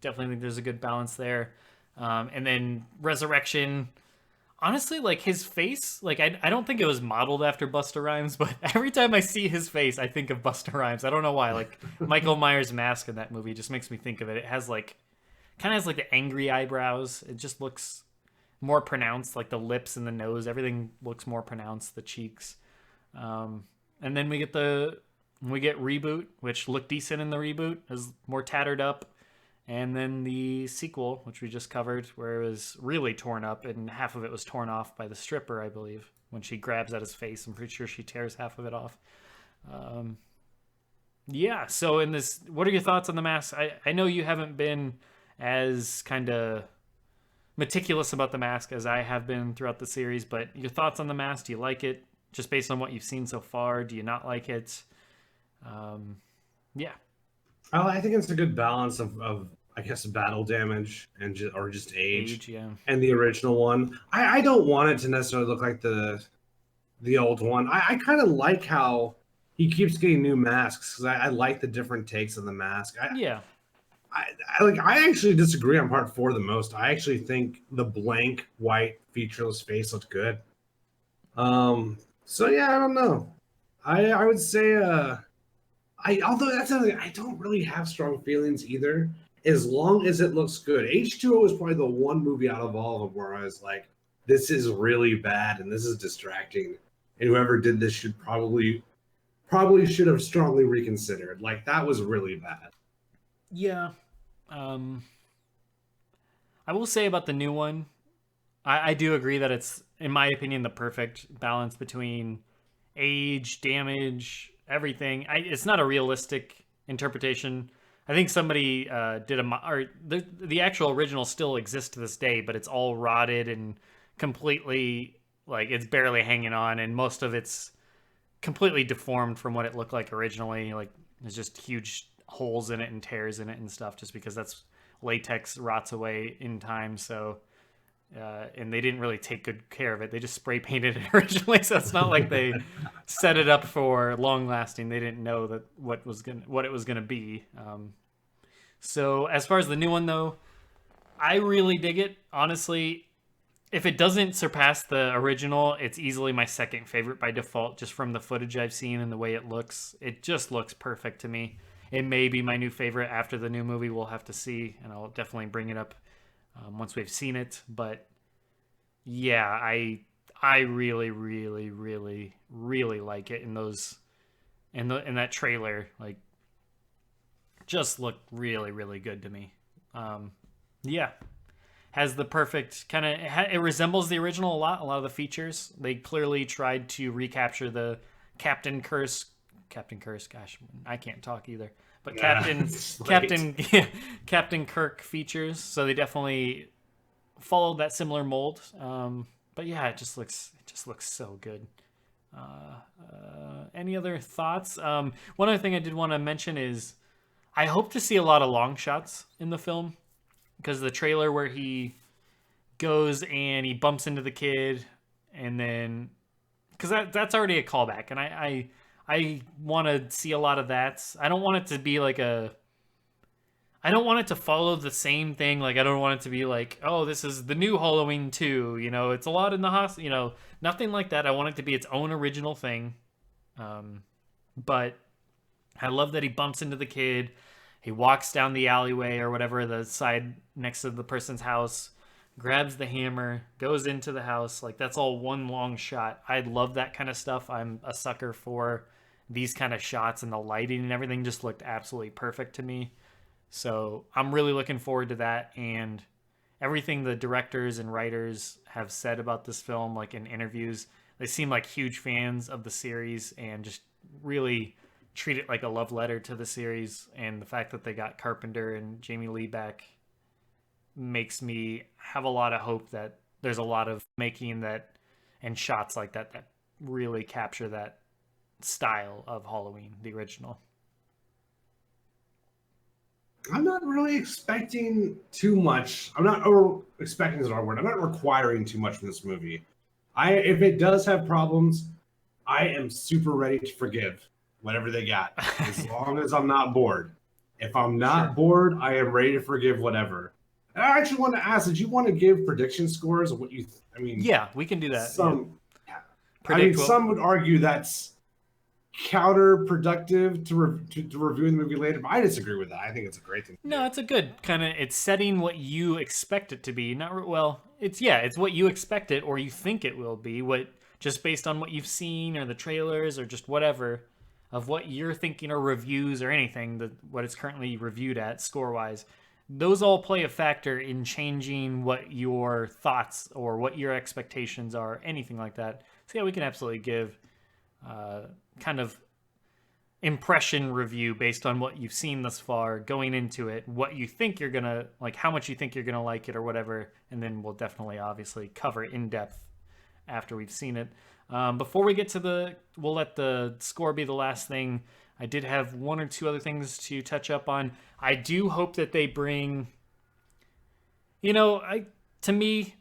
Definitely think there's a good balance there. And then Resurrection. Honestly, like his face, like I don't think it was modeled after Busta Rhymes, but every time I see his face, I think of Busta Rhymes. I don't know why. Like Michael Myers' mask in that movie just makes me think of it. It has like kind of has like the angry eyebrows. It just looks more pronounced, like the lips and the nose. Everything looks more pronounced. The cheeks, and then we get Reboot, which looked decent in the reboot, is more tattered up. And then the sequel, which we just covered, where it was really torn up and half of it was torn off by the stripper, I believe. When she grabs at his face, I'm pretty sure she tears half of it off. Yeah, so in this, what are your thoughts on The Mask? I know you haven't been as kind of meticulous about The Mask as I have been throughout the series, but your thoughts on The Mask? Do you like it? Just based on what you've seen so far, do you not like it? Yeah. I think it's a good balance of I guess battle damage and just age, Yeah. and the original one. I don't want it to necessarily look like the old one. I kind of like how he keeps getting new masks because I like the different takes of the mask. Yeah. I actually disagree on part 4 the most. I actually think the blank white featureless face looked good. So yeah, I don't know. I would say although that's something I don't really have strong feelings either. As long as it looks good, H2O is probably the one movie out of all of them where I was like, "This is really bad and this is distracting." And whoever did this should probably should have strongly reconsidered. Like that was really bad. Yeah. I will say about the new one, I do agree that it's, in my opinion, the perfect balance between age, damage, everything. It's not a realistic interpretation. I think somebody did or the actual original still exists to this day, but it's all rotted and completely, like, it's barely hanging on, and most of it's completely deformed from what it looked like originally. Like, there's just huge holes in it and tears in it and stuff, just because that's latex rots away in time. So and they didn't really take good care of it. They just spray painted it originally, so it's not like they set it up for long lasting. They didn't know that what it was gonna be. So as far as the new one though, I really dig it. Honestly, if it doesn't surpass the original, it's easily my second favorite by default, just from the footage I've seen and the way it looks. It just looks perfect to me. It may be my new favorite after the new movie. We'll have to see, and I'll definitely bring it up once we've seen it. But yeah, I really, really, really, really like it in those in that trailer. Like, just looked really, really good to me. Yeah, has the perfect kind of. It resembles the original a lot. A lot of the features, they clearly tried to recapture the Captain Curse. Gosh, I can't talk either. But Captain Kirk features. So they definitely followed that similar mold. But yeah, it just looks so good. Any other thoughts? One other thing I did want to mention is I hope to see a lot of long shots in the film, because the trailer where he goes and he bumps into the kid, and then because that's already a callback, and I want to see a lot of that. I don't want it to be like I don't want it to follow the same thing. Like, I don't want it to be like, oh, this is the new Halloween 2. You know, it's a lot in the hospital. You know, nothing like that. I want it to be its own original thing. But I love that he bumps into the kid. He walks down the alleyway or whatever, the side next to the person's house, grabs the hammer, goes into the house. Like, that's all one long shot. I love that kind of stuff. I'm a sucker for these kind of shots, and the lighting and everything just looked absolutely perfect to me. So I'm really looking forward to that, and everything the directors and writers have said about this film, like in interviews, they seem like huge fans of the series and just really treat it like a love letter to the series. And the fact that they got Carpenter and Jamie Lee back makes me have a lot of hope that there's a lot of making that and shots like that that really capture that style of Halloween, the original. I'm not really expecting too much. Expecting is the wrong word. I'm not requiring too much from this movie. If it does have problems, I am super ready to forgive whatever they got, as long as I'm not bored. If I'm not Sure. bored, I am ready to forgive whatever. And I actually want to ask: did you want to give prediction scores of what you? I mean, Yeah, we can do that. Yeah. some. Predict what. Some would argue that's counterproductive to reviewing the movie later, but I disagree with that. I think it's a great thing to No, do. it's a good kind of. It's setting what you expect it to be. Not well. It's what you expect it or you think it will be. What just based on what you've seen or the trailers or just whatever of what you're thinking or reviews or anything. What it's currently reviewed at score wise. Those all play a factor in changing what your thoughts or what your expectations are, anything like that. So yeah, we can absolutely give kind of impression review based on what you've seen thus far going into it, what you think you're gonna like, how much you think you're gonna like it or whatever, and then we'll definitely obviously cover in depth after we've seen it. Before we get to we'll let the score be the last thing. I did have one or two other things to touch up on. I do hope that they bring, to me,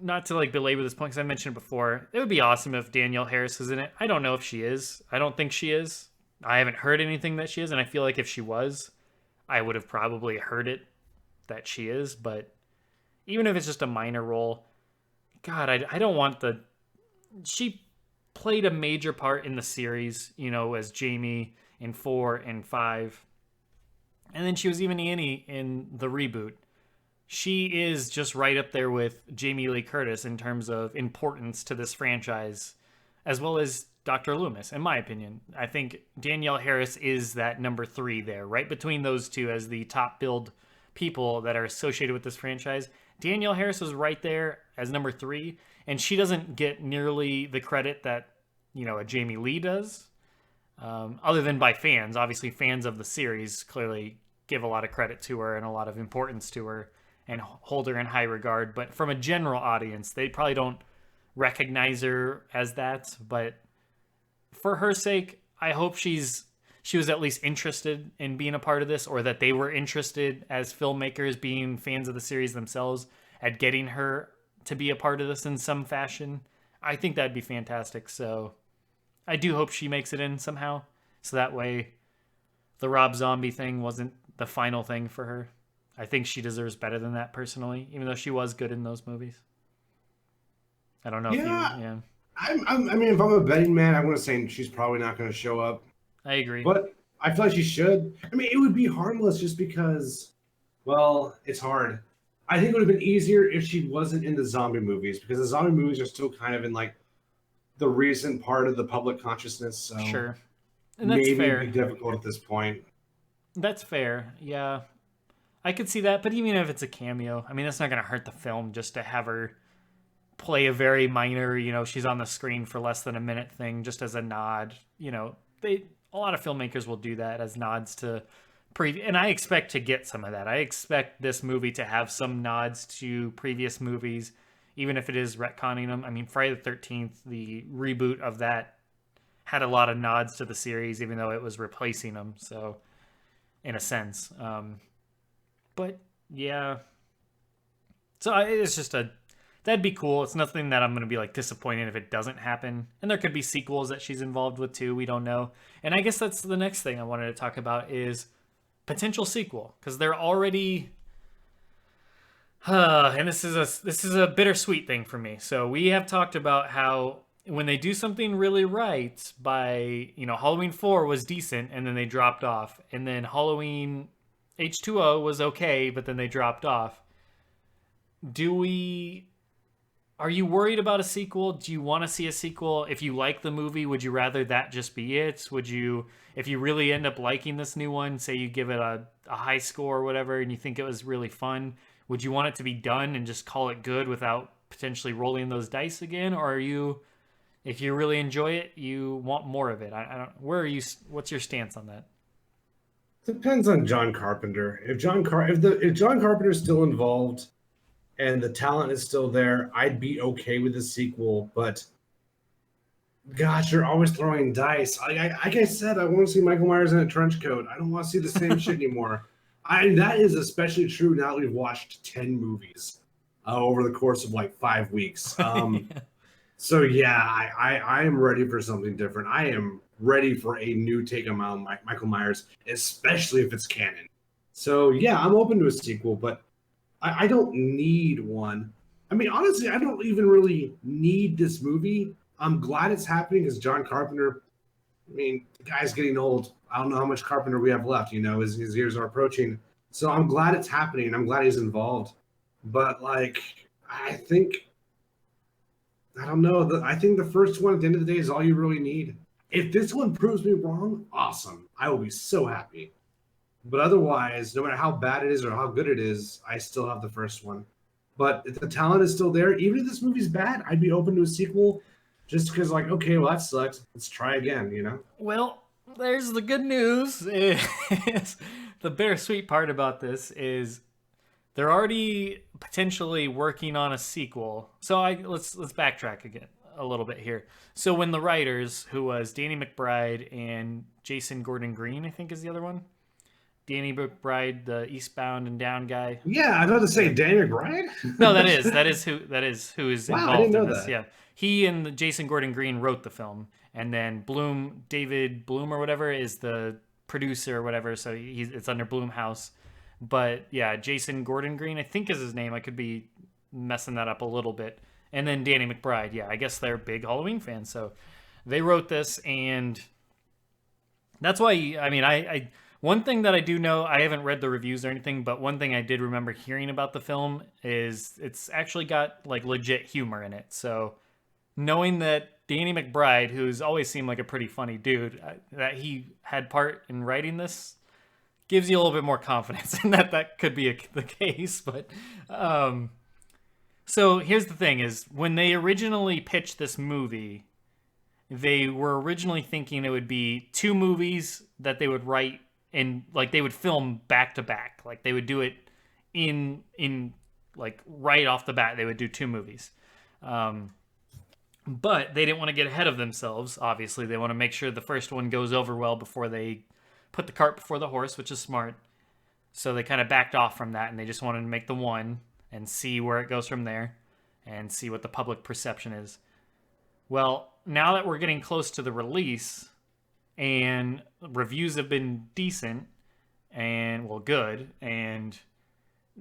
not to like belabor this point because I mentioned it before, it would be awesome if Danielle Harris was in it. I don't know if she is. I don't think she is. I haven't heard anything that she is, and I feel like if she was, I would have probably heard it that she is. But even if it's just a minor role, God, I don't want the. She played a major part in the series, as Jamie in 4 and 5, and then she was even Annie in the reboot. She is just right up there with Jamie Lee Curtis in terms of importance to this franchise, as well as Dr. Loomis, in my opinion. I think Danielle Harris is that number 3 there, right between those two as the top billed people that are associated with this franchise. Danielle Harris is right there as number 3, and she doesn't get nearly the credit that, a Jamie Lee does, other than by fans. Obviously, fans of the series clearly give a lot of credit to her and a lot of importance to her and hold her in high regard. But from a general audience, they probably don't recognize her as that. But for her sake, I hope she was at least interested in being a part of this, or that they were interested as filmmakers, being fans of the series themselves, at getting her to be a part of this in some fashion. I think that'd be fantastic. So I do hope she makes it in somehow. So that way the Rob Zombie thing wasn't the final thing for her. I think she deserves better than that personally, even though she was good in those movies. I don't know if you, yeah. I mean, if I'm a betting man, I'm going to say she's probably not going to show up. I agree. But I feel like she should. I mean, it would be harmless just because, well, it's hard. I think it would have been easier if she wasn't in the zombie movies, because the zombie movies are still kind of in like the recent part of the public consciousness. So sure. And that's maybe fair. it'd be difficult at this point. That's fair. Yeah. I could see that, but even if it's a cameo, I mean, that's not going to hurt the film just to have her play a very minor, she's on the screen for less than a minute thing, just as a nod. A lot of filmmakers will do that as nods to and I expect to get some of that. I expect this movie to have some nods to previous movies, even if it is retconning them. I mean, Friday the 13th, the reboot of that, had a lot of nods to the series, even though it was replacing them. So, in a sense. But, yeah. So, it's just that'd be cool. It's nothing that I'm going to be, like, disappointed if it doesn't happen. And there could be sequels that she's involved with, too. We don't know. And I guess that's the next thing I wanted to talk about is potential sequel. Because they're already... and this is a bittersweet thing for me. So, we have talked about how when they do something really right by, Halloween 4 was decent, and then they dropped off. And then Halloween... H2O was okay, but then they dropped off. Are you worried about a sequel? Do you want to see a sequel? If you like the movie, would you rather that just be it? Would you, if you really end up liking this new one, say you give it a high score or whatever, and you think it was really fun, would you want it to be done and just call it good without potentially rolling those dice again? Or are you, if you really enjoy it, you want more of it? I don't, what's your stance on that? Depends on John Carpenter. If John Carpenter's still involved and the talent is still there, I'd be okay with the sequel. But gosh, you're always throwing dice. Like I said, I want to see Michael Myers in a trench coat. I don't want to see the same shit anymore. That is especially true now that we've watched 10 movies over the course of like 5 weeks. So yeah, I am ready for something different. I am ready for a new take on Michael Myers, especially if it's canon. So yeah, I'm open to a sequel, but I don't need one. I mean, honestly, I don't even really need this movie. I'm glad it's happening because John Carpenter. I mean, the guy's getting old. I don't know how much Carpenter we have left. You know, his years are approaching. So I'm glad it's happening. I'm glad he's involved. But like, I don't know. I think the first one at the end of the day is all you really need. If this one proves me wrong, awesome. I will be so happy. But otherwise, no matter how bad it is or how good it is, I still have the first one. But if the talent is still there, even if this movie's bad, I'd be open to a sequel just because, like, okay, well, that sucked. Let's try again, you know? Well, there's the good news. Is the bittersweet part about this is they're already potentially working on a sequel. So let's backtrack again a little bit here. So when the writers, who was Danny McBride and Jason Gordon Green, I think is the other one. Danny McBride, the Eastbound and Down guy. Yeah, I was about to say Danny McBride. No, that is who is Wow, I involved didn't know in this. that. Yeah, he and Jason Gordon Green wrote the film, and then David Bloom or whatever is the producer or whatever. So it's under Bloomhouse. But yeah, Jason Gordon Green, I think is his name. I could be messing that up a little bit. And then Danny McBride. Yeah, I guess they're big Halloween fans, so they wrote this, and that's why. I mean, I one thing that I do know, I haven't read the reviews or anything, but one thing I did remember hearing about the film is it's actually got like legit humor in it. So knowing that Danny McBride, who's always seemed like a pretty funny dude, that he had part in writing this gives you a little bit more confidence in that could be the case. But so here's the thing is when they originally pitched this movie, they were originally thinking it would be 2 movies that they would write and like they would film back to back. Like they would do it in like right off the bat, they would do 2 movies. But they didn't want to get ahead of themselves. Obviously, they want to make sure the first one goes over well before they put the cart before the horse, which is smart. So they kind of backed off from that and they just wanted to make the one and see where it goes from there and see what the public perception is. Well, now that we're getting close to the release and reviews have been decent and, well, good, and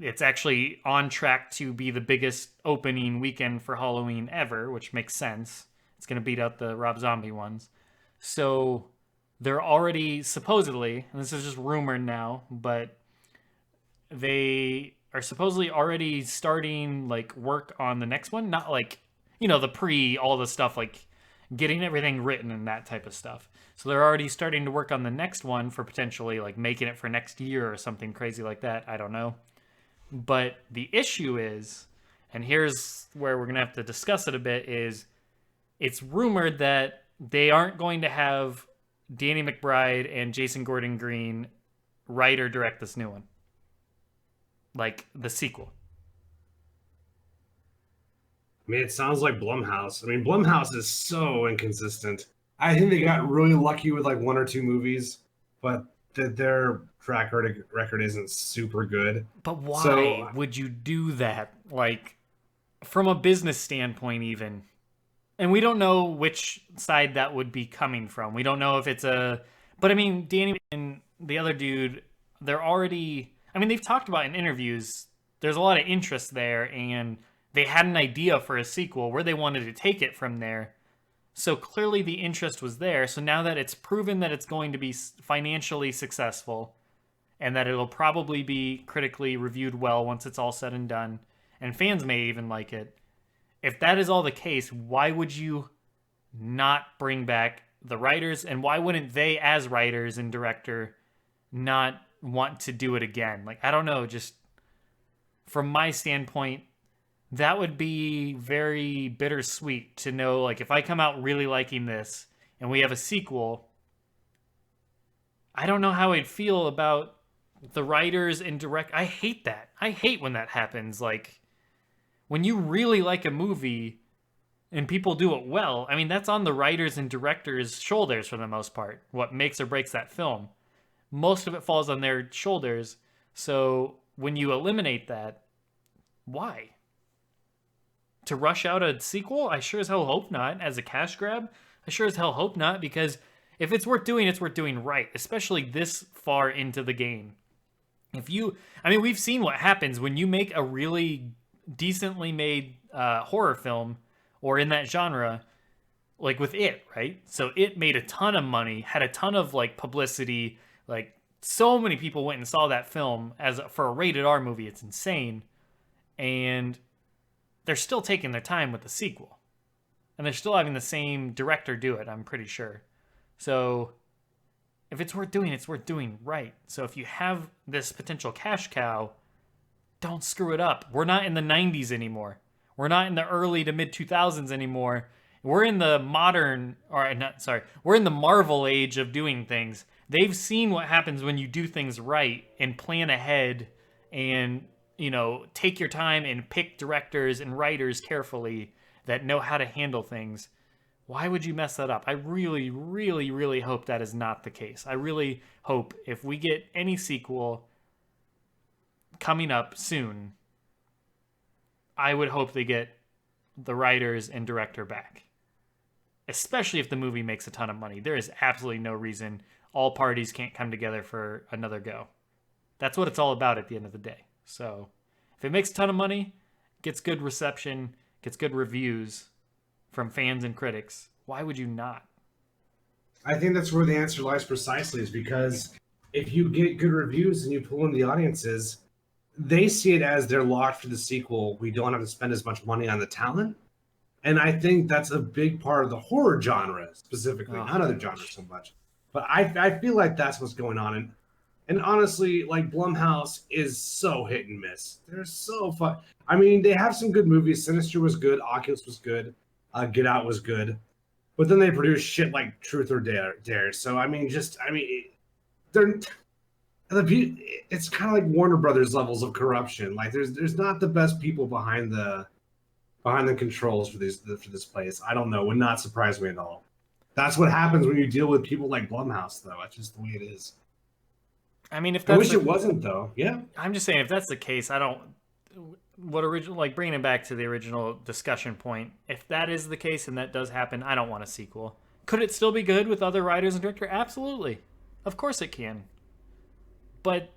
it's actually on track to be the biggest opening weekend for Halloween ever, which makes sense. It's going to beat out the Rob Zombie ones. So they're already supposedly, and this is just rumored now, but they are supposedly already starting like work on the next one. Not like, you know, all the stuff like getting everything written and that type of stuff. So they're already starting to work on the next one for potentially like making it for next year or something crazy like that. I don't know. But the issue is, and here's where we're going to have to discuss it a bit, is it's rumored that they aren't going to have Danny McBride and Jason Gordon Green write or direct this new one. Like the sequel. I mean, it sounds like Blumhouse. I mean, Blumhouse is so inconsistent. I think they got really lucky with like 1 or 2 movies, but their track record isn't super good. But why would you do that? Like, from a business standpoint, even. And we don't know which side that would be coming from. We don't know if it's a... But, I mean, Danny and the other dude, they're already... I mean, they've talked about in interviews, there's a lot of interest there, and they had an idea for a sequel where they wanted to take it from there. So clearly the interest was there. So now that it's proven that it's going to be financially successful and that it'll probably be critically reviewed well once it's all said and done, and fans may even like it, if that is all the case, why would you not bring back the writers? And why wouldn't they, as writers and director, not want to do it again? Like, I don't know, just from my standpoint, that would be very bittersweet to know, like, if I come out really liking this and we have a sequel, I don't know how I'd feel about the writers and I hate that. I hate when that happens. Like, when you really like a movie and people do it well, I mean, that's on the writers and directors' shoulders for the most part, what makes or breaks that film. Most of it falls on their shoulders. So when you eliminate that, why? To rush out a sequel? I sure as hell hope not. As a cash grab? I sure as hell hope not, because if it's worth doing, it's worth doing right, especially this far into the game. We've seen what happens when you make a really decently made horror film or in that genre, like with It, right? So It made a ton of money, had a ton of like publicity, like so many people went and saw that film for a rated R movie. It's insane. And they're still taking their time with the sequel. And they're still having the same director do it, I'm pretty sure. So if it's worth doing, it's worth doing right. So if you have this potential cash cow, don't screw it up. We're not in the 90s anymore. We're not in the early to mid 2000s anymore. We're in the we're in the Marvel age of doing things. They've seen what happens when you do things right and plan ahead and, take your time and pick directors and writers carefully that know how to handle things. Why would you mess that up? I really, really, really hope that is not the case. I really hope if we get any sequel coming up soon, I would hope they get the writers and director back. Especially if the movie makes a ton of money. There is absolutely no reason all parties can't come together for another go. That's what it's all about at the end of the day. So if it makes a ton of money, gets good reception, gets good reviews from fans and critics, why would you not? I think that's where the answer lies precisely, is because if you get good reviews and you pull in the audiences, they see it as they're locked for the sequel. We don't have to spend as much money on the talent. And I think that's a big part of the horror genre specifically, not other genres so much. But I feel like that's what's going on. And honestly, like Blumhouse is so hit and miss. They're so fun. I mean, they have some good movies. Sinister was good. Oculus was good. Get Out was good. But then they produce shit like Truth or Dare. So, they're... It's kind of like Warner Brothers levels of corruption. Like there's not the best people behind the controls for this place. I don't know. Would not surprise me at all. That's what happens when you deal with people like Blumhouse, though. That's just the way it is. I mean, I wish it wasn't, though. Yeah. I'm just saying, if that's the case, bringing it back to the original discussion point, if that is the case and that does happen, I don't want a sequel. Could it still be good with other writers and director? Absolutely. Of course it can. But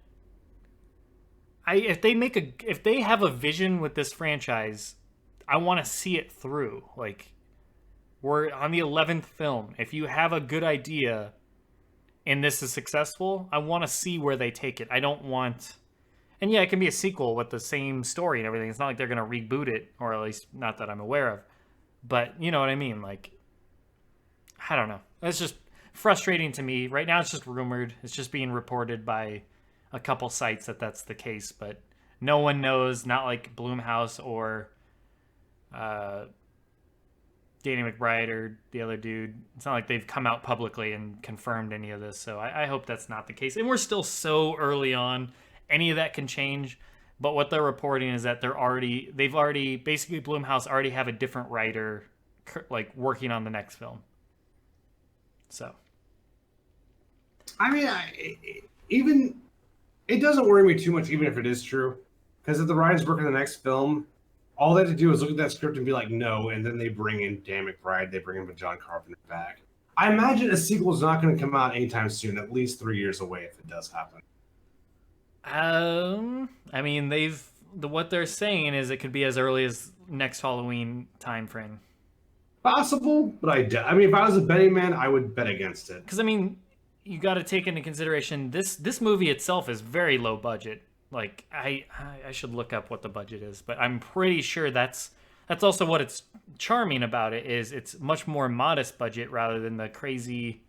if they have a vision with this franchise, I want to see it through. Like, we're on the 11th film. If you have a good idea and this is successful, I want to see where they take it. I don't want... And yeah, it can be a sequel with the same story and everything. It's not like they're going to reboot it, or at least not that I'm aware of. But you know what I mean? Like, I don't know. It's just frustrating to me. Right now it's just rumored. It's just being reported by a couple sites that that's the case, but no one knows. Not like Blumhouse or Danny McBride or the other dude. It's not like they've come out publicly and confirmed any of this. So I hope that's not the case. And we're still so early on. Any of that can change. But what they're reporting is that basically Blumhouse already have a different writer like working on the next film. So, I mean, it doesn't worry me too much, even if it is true, because if the writers work on the next film, all they have to do is look at that script and be like, no, and then they bring in Dan McBride, they bring in John Carpenter back. I imagine a sequel is not going to come out anytime soon, at least 3 years away if it does happen. I mean, what they're saying is it could be as early as next Halloween time frame. Possible, but if I was a betting man, I would bet against it. Because you got to take into consideration this movie itself is very low budget. Like I should look up what the budget is, but I'm pretty sure that's also what it's charming about it is it's much more modest budget rather than the crazy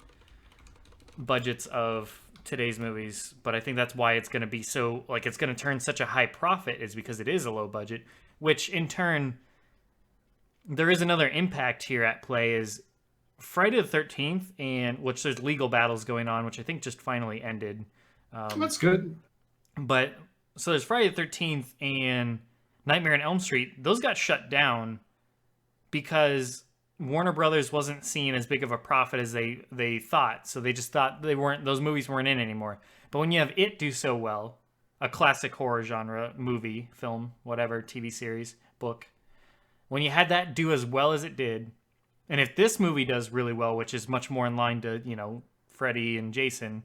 budgets of today's movies. But I think that's why it's going to be so, like, it's going to turn such a high profit, is because it is a low budget, which in turn, there is another impact here at play is Friday the 13th, and which there's legal battles going on, which I think just finally ended. That's good. But so there's Friday the 13th and Nightmare on Elm Street. Those got shut down because Warner Brothers wasn't seeing as big of a profit as they thought. So they just thought those movies weren't in anymore. But when you have It do so well, a classic horror genre movie, film, whatever, TV series, book, when you had that do as well as it did, and if this movie does really well, which is much more in line to, Freddy and Jason,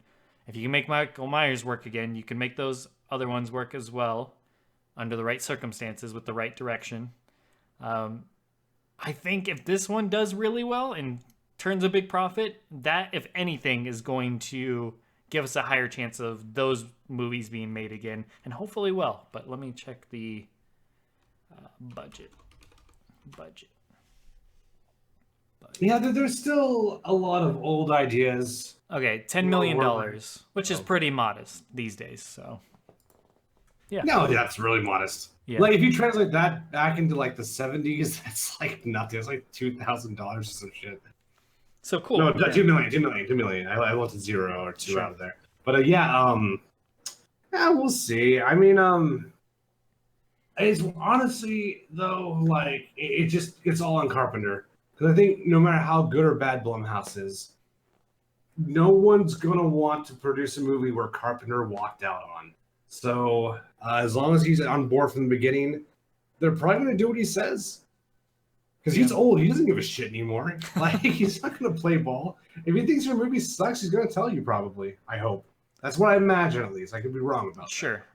if you can make Michael Myers work again, you can make those other ones work as well under the right circumstances with the right direction. I think if this one does really well and turns a big profit, that, if anything, is going to give us a higher chance of those movies being made again, and hopefully well. But let me check the budget. Yeah, there's still a lot of old ideas. Okay, $10 million, which is pretty modest these days. So, yeah. No, that's really modest. Yeah. Like, if you translate that back into like the 70s, that's like nothing. It's like $2,000 or some shit. So cool. No, yeah. 2 million. I went to 0 or 2 out of there. But yeah, we'll see. I mean, it's honestly though, like it just gets all on Carpenter, because I think no matter how good or bad Blumhouse is, no one's gonna want to produce a movie where Carpenter walked out on. So as long as he's on board from the beginning, they're probably gonna do what he says. Because he's old, he doesn't give a shit anymore. Like, he's not gonna play ball. If he thinks your movie sucks, he's gonna tell you probably. I hope. That's what I imagine, at least. I could be wrong about that. Sure.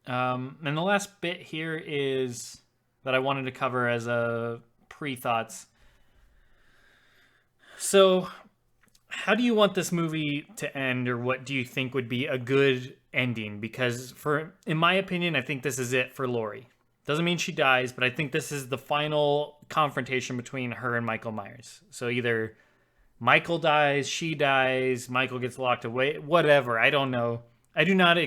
And the last bit here is that I wanted to cover as a pre-thoughts. So, how do you want this movie to end, or what do you think would be a good ending? Because in my opinion, I think this is it for Laurie. Doesn't mean she dies, but I think this is the final confrontation between her and Michael Myers. So either Michael dies, she dies, Michael gets locked away, whatever. I don't know. I do not.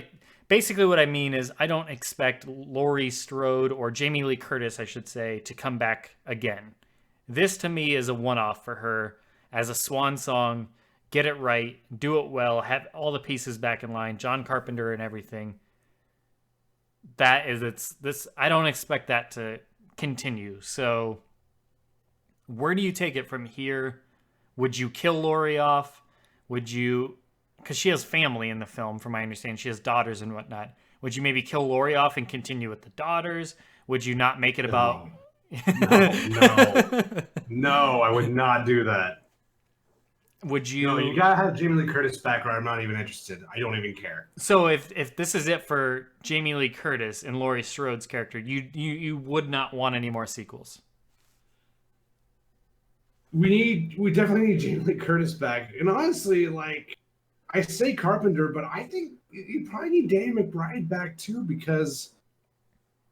Basically, what I mean is I don't expect Laurie Strode, or Jamie Lee Curtis, I should say, to come back again. This, to me, is a one-off for her as a swan song. Get it right, do it well, have all the pieces back in line, John Carpenter and everything. I don't expect that to continue. So where do you take it from here? Would you kill Laurie off? Would you, because she has family in the film, from my understanding, she has daughters and whatnot. Would you maybe kill Laurie off and continue with the daughters? Would you not make it about... No, I would not do that. Would you... No, you gotta have Jamie Lee Curtis back, or I'm not even interested. I don't even care. So if this is it for Jamie Lee Curtis and Laurie Strode's character, you would not want any more sequels? We definitely need Jamie Lee Curtis back. And honestly, like, I say Carpenter, but I think you probably need Danny McBride back too, because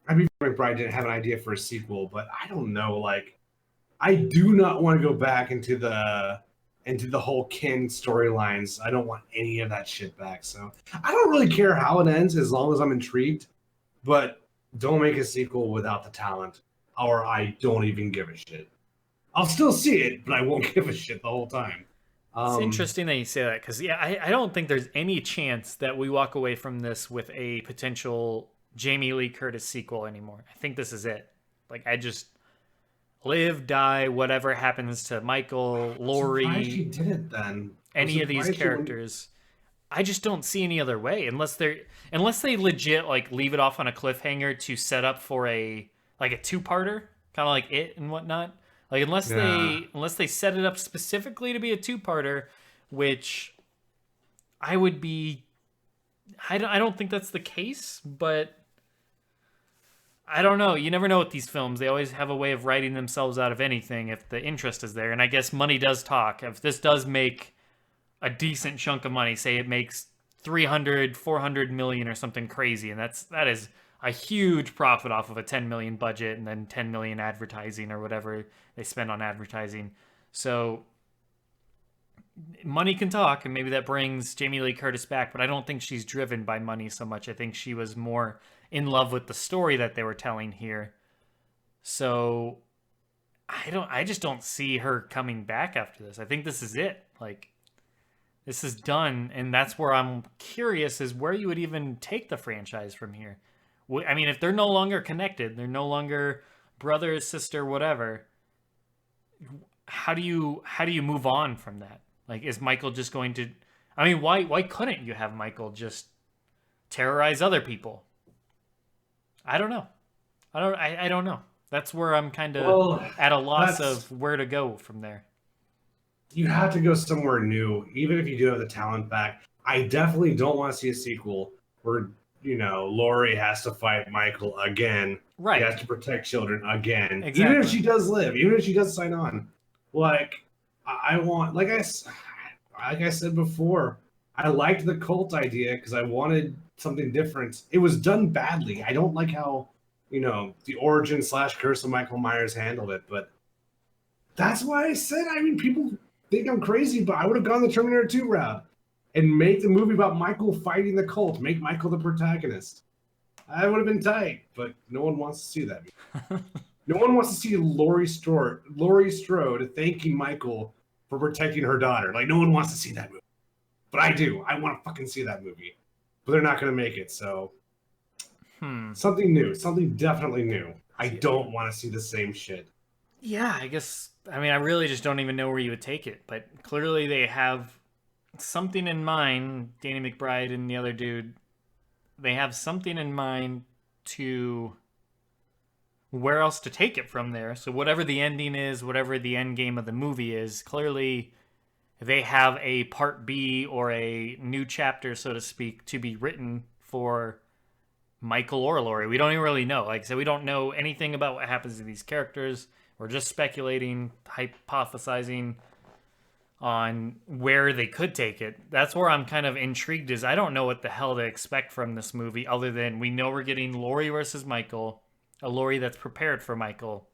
I mean, McBride didn't have an idea for a sequel, but I don't know. Like, I do not want to go back into the whole Ken storylines. I don't want any of that shit back. So I don't really care how it ends as long as I'm intrigued, but don't make a sequel without the talent, or I don't even give a shit. I'll still see it, but I won't give a shit the whole time. It's interesting that you say that, because I don't think there's any chance that we walk away from this with a potential Jamie Lee Curtis sequel anymore. I think this is it. Like, I just live, die, whatever happens to Michael, Laurie, why she did it then? any of these characters. I just don't see any other way, unless they legit like leave it off on a cliffhanger to set up for a two-parter, kind of like It and whatnot. Like, unless they set it up specifically to be a two-parter, which I would be... I don't think that's the case, but I don't know. You never know with these films. They always have a way of writing themselves out of anything if the interest is there. And I guess money does talk. If this does make a decent chunk of money, say it makes 300, 400 million or something crazy, and that is a huge profit off of a 10 million budget and then 10 million advertising or whatever they spend on advertising. So money can talk, and maybe that brings Jamie Lee Curtis back, but I don't think she's driven by money so much. I think she was more in love with the story that they were telling here. So I just don't see her coming back after this. I think this is it. Like, this is done, and that's where I'm curious is where you would even take the franchise from here. I mean, if they're no longer connected, they're no longer brother, sister, whatever, how do you move on from that? Like, is Michael just going to... I mean, why couldn't you have Michael just terrorize other people. I don't know. I don't know. That's where I'm kind of at a loss of where to go from there. You have to go somewhere new, even if you do have the talent back. I definitely don't want to see a sequel where, Laurie has to fight Michael again. Right. He has to protect children again. Exactly. Even if she does live, even if she does sign on. Like, I want, like I said before, I liked the cult idea because I wanted something different. It was done badly. I don't like how, the origin / curse of Michael Myers handled it, but that's why I said, people think I'm crazy, but I would have gone the Terminator 2 route and make the movie about Michael fighting the cult, make Michael the protagonist. I would have been tight, but no one wants to see that. No one wants to see Laurie Strode thanking Michael for protecting her daughter. Like, no one wants to see that movie. But I do. I want to fucking see that movie. But they're not going to make it, so... Something new. Something definitely new. I don't want to see the same shit. Yeah, I guess... I really just don't even know where you would take it. But clearly they have something in mind, Danny McBride and the other dude. They have something in mind to... where else to take it from there. So whatever the ending is, whatever the end game of the movie is, clearly they have a part B or a new chapter, so to speak, to be written for Michael or Laurie. We don't even really know. Like I said, we don't know anything about what happens to these characters. We're just speculating, hypothesizing on where they could take it. That's where I'm kind of intrigued, is I don't know what the hell to expect from this movie, other than we know we're getting Laurie versus Michael, a Laurie that's prepared for Michael.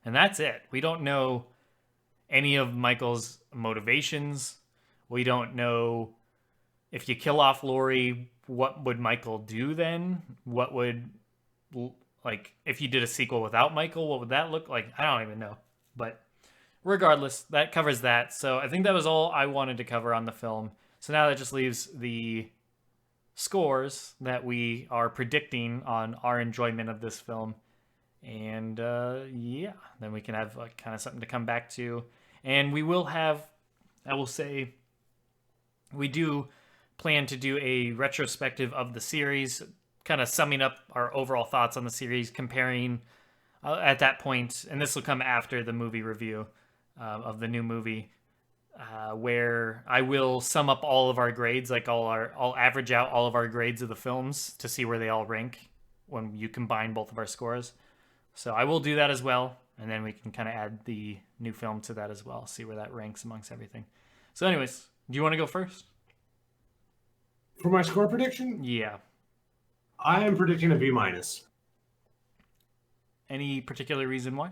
And that's it. We don't know any of Michael's motivations. We don't know if you kill off Laurie, what would Michael do then? What would, like, if you did a sequel without Michael, what would that look like? I don't even know. But regardless, that covers that. So I think that was all I wanted to cover on the film. So now that just leaves the scores that we are predicting on our enjoyment of this film. And yeah, then we can have kind of something to come back to. And we will have, I will say, we do plan to do a retrospective of the series, kind of summing up our overall thoughts on the series, comparing at that point, and this will come after the movie review of the new movie, where I will sum up all of our grades, like I'll average out all of our grades of the films to see where they all rank when you combine both of our scores. So I will do that as well, and then we can kind of add the new film to that as well, see where that ranks amongst everything. So anyways, do you want to go first? For my score prediction? Yeah. I am predicting a B-. Any particular reason why?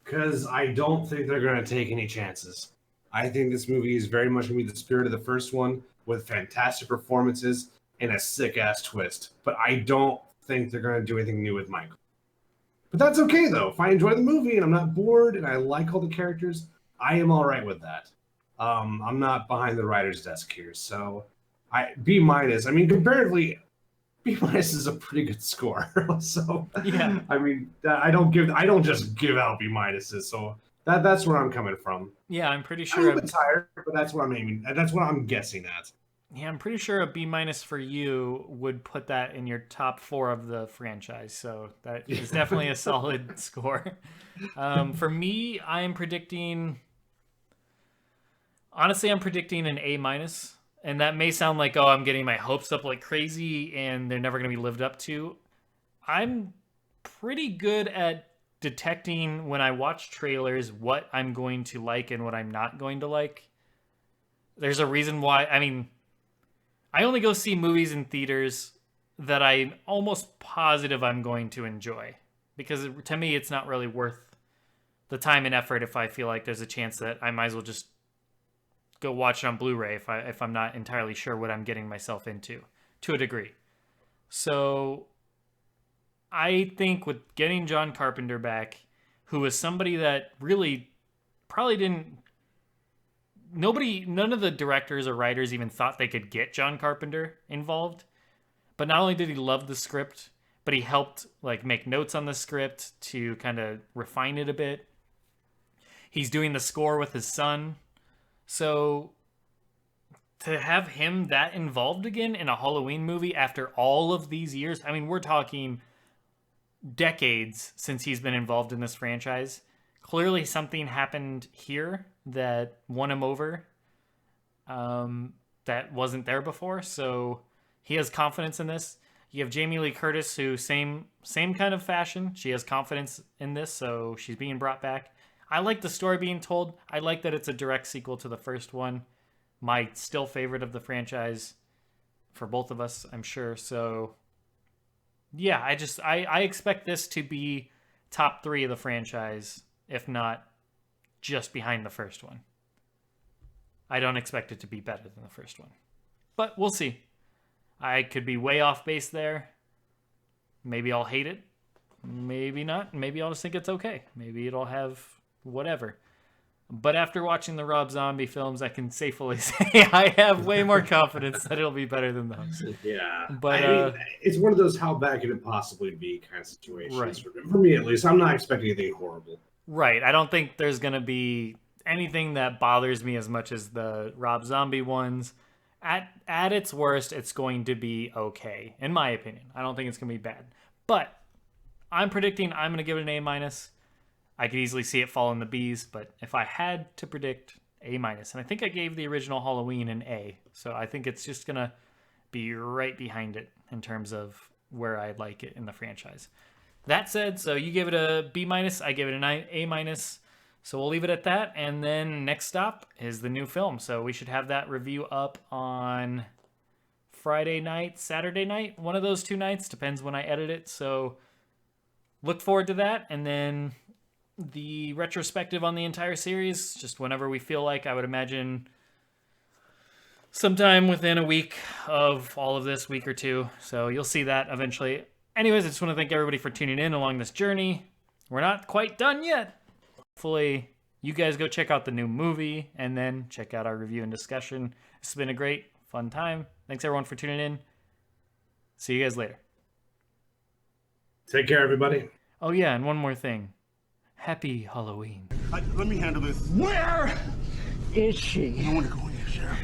Because I don't think they're going to take any chances. I think this movie is very much going to be the spirit of the first one, with fantastic performances and a sick-ass twist. But I don't think they're going to do anything new with Michael. But that's okay, though. If I enjoy the movie and I'm not bored and I like all the characters, I am all right with that. I'm not behind the writer's desk here, so B-. Comparatively, B- is a pretty good score. So yeah, I don't just give out B-, so that's where I'm coming from. Yeah, I'm pretty sure. I'm a little bit tired, but that's what I'm aiming. That's what I'm guessing at. Yeah, I'm pretty sure a B- for you would put that in your top 4 of the franchise. So that is definitely a solid score. For me, I'm predicting an A-. And that may sound like, I'm getting my hopes up like crazy and they're never going to be lived up to. I'm pretty good at detecting when I watch trailers what I'm going to like and what I'm not going to like. There's a reason why. I only go see movies in theaters that I'm almost positive I'm going to enjoy. Because to me, it's not really worth the time and effort if I feel like there's a chance that I might as well just go watch it on Blu-ray if I'm not entirely sure what I'm getting myself into, to a degree. So I think with getting John Carpenter back, who is somebody that really probably none of the directors or writers even thought they could get John Carpenter involved. But not only did he love the script, but he helped make notes on the script to kind of refine it a bit. He's doing the score with his son. So to have him that involved again in a Halloween movie after all of these years. I mean, we're talking decades since he's been involved in this franchise. Clearly something happened here that won him over, that wasn't there before. So he has confidence in this. You have Jamie Lee Curtis, who same kind of fashion. She has confidence in this, so she's being brought back. I like the story being told. I like that it's a direct sequel to the first one. My still favorite of the franchise for both of us, I'm sure. So yeah, I expect this to be top 3 of the franchise, if not just behind the first one. I don't expect it to be better than the first one, but we'll see. I could be way off base there. Maybe I'll hate it. Maybe not. Maybe I'll just think it's okay. Maybe it'll have whatever. But after watching the Rob Zombie films, I can safely say I have way more confidence that it'll be better than those. Yeah. But I mean, it's one of those how bad could it possibly be kind of situations. Right. For me, at least, I'm not expecting anything horrible. Right. I don't think there's going to be anything that bothers me as much as the Rob Zombie ones. At its worst, it's going to be okay, in my opinion. I don't think it's going to be bad. But I'm predicting I'm going to give it an A-. I could easily see it fall in the B's, but if I had to predict, A-. And I think I gave the original Halloween an A, so I think it's just going to be right behind it in terms of where I like it in the franchise. That said, so you gave it a B-, I gave it an A-. So we'll leave it at that, and then next stop is the new film. So we should have that review up on Friday night, Saturday night, one of those 2 nights, depends when I edit it. So look forward to that, and then the retrospective on the entire series, just whenever we feel like. I would imagine sometime within a week of all of this, week or 2. So you'll see that eventually. Anyways, I just want to thank everybody for tuning in along this journey. We're not quite done yet. Hopefully you guys go check out the new movie and then check out our review and discussion. It's been a great, fun time. Thanks everyone for tuning in. See you guys later. Take care, everybody. Oh yeah, and one more thing. Happy Halloween. Let me handle this. Where is she? I don't want to go in there, Sheriff.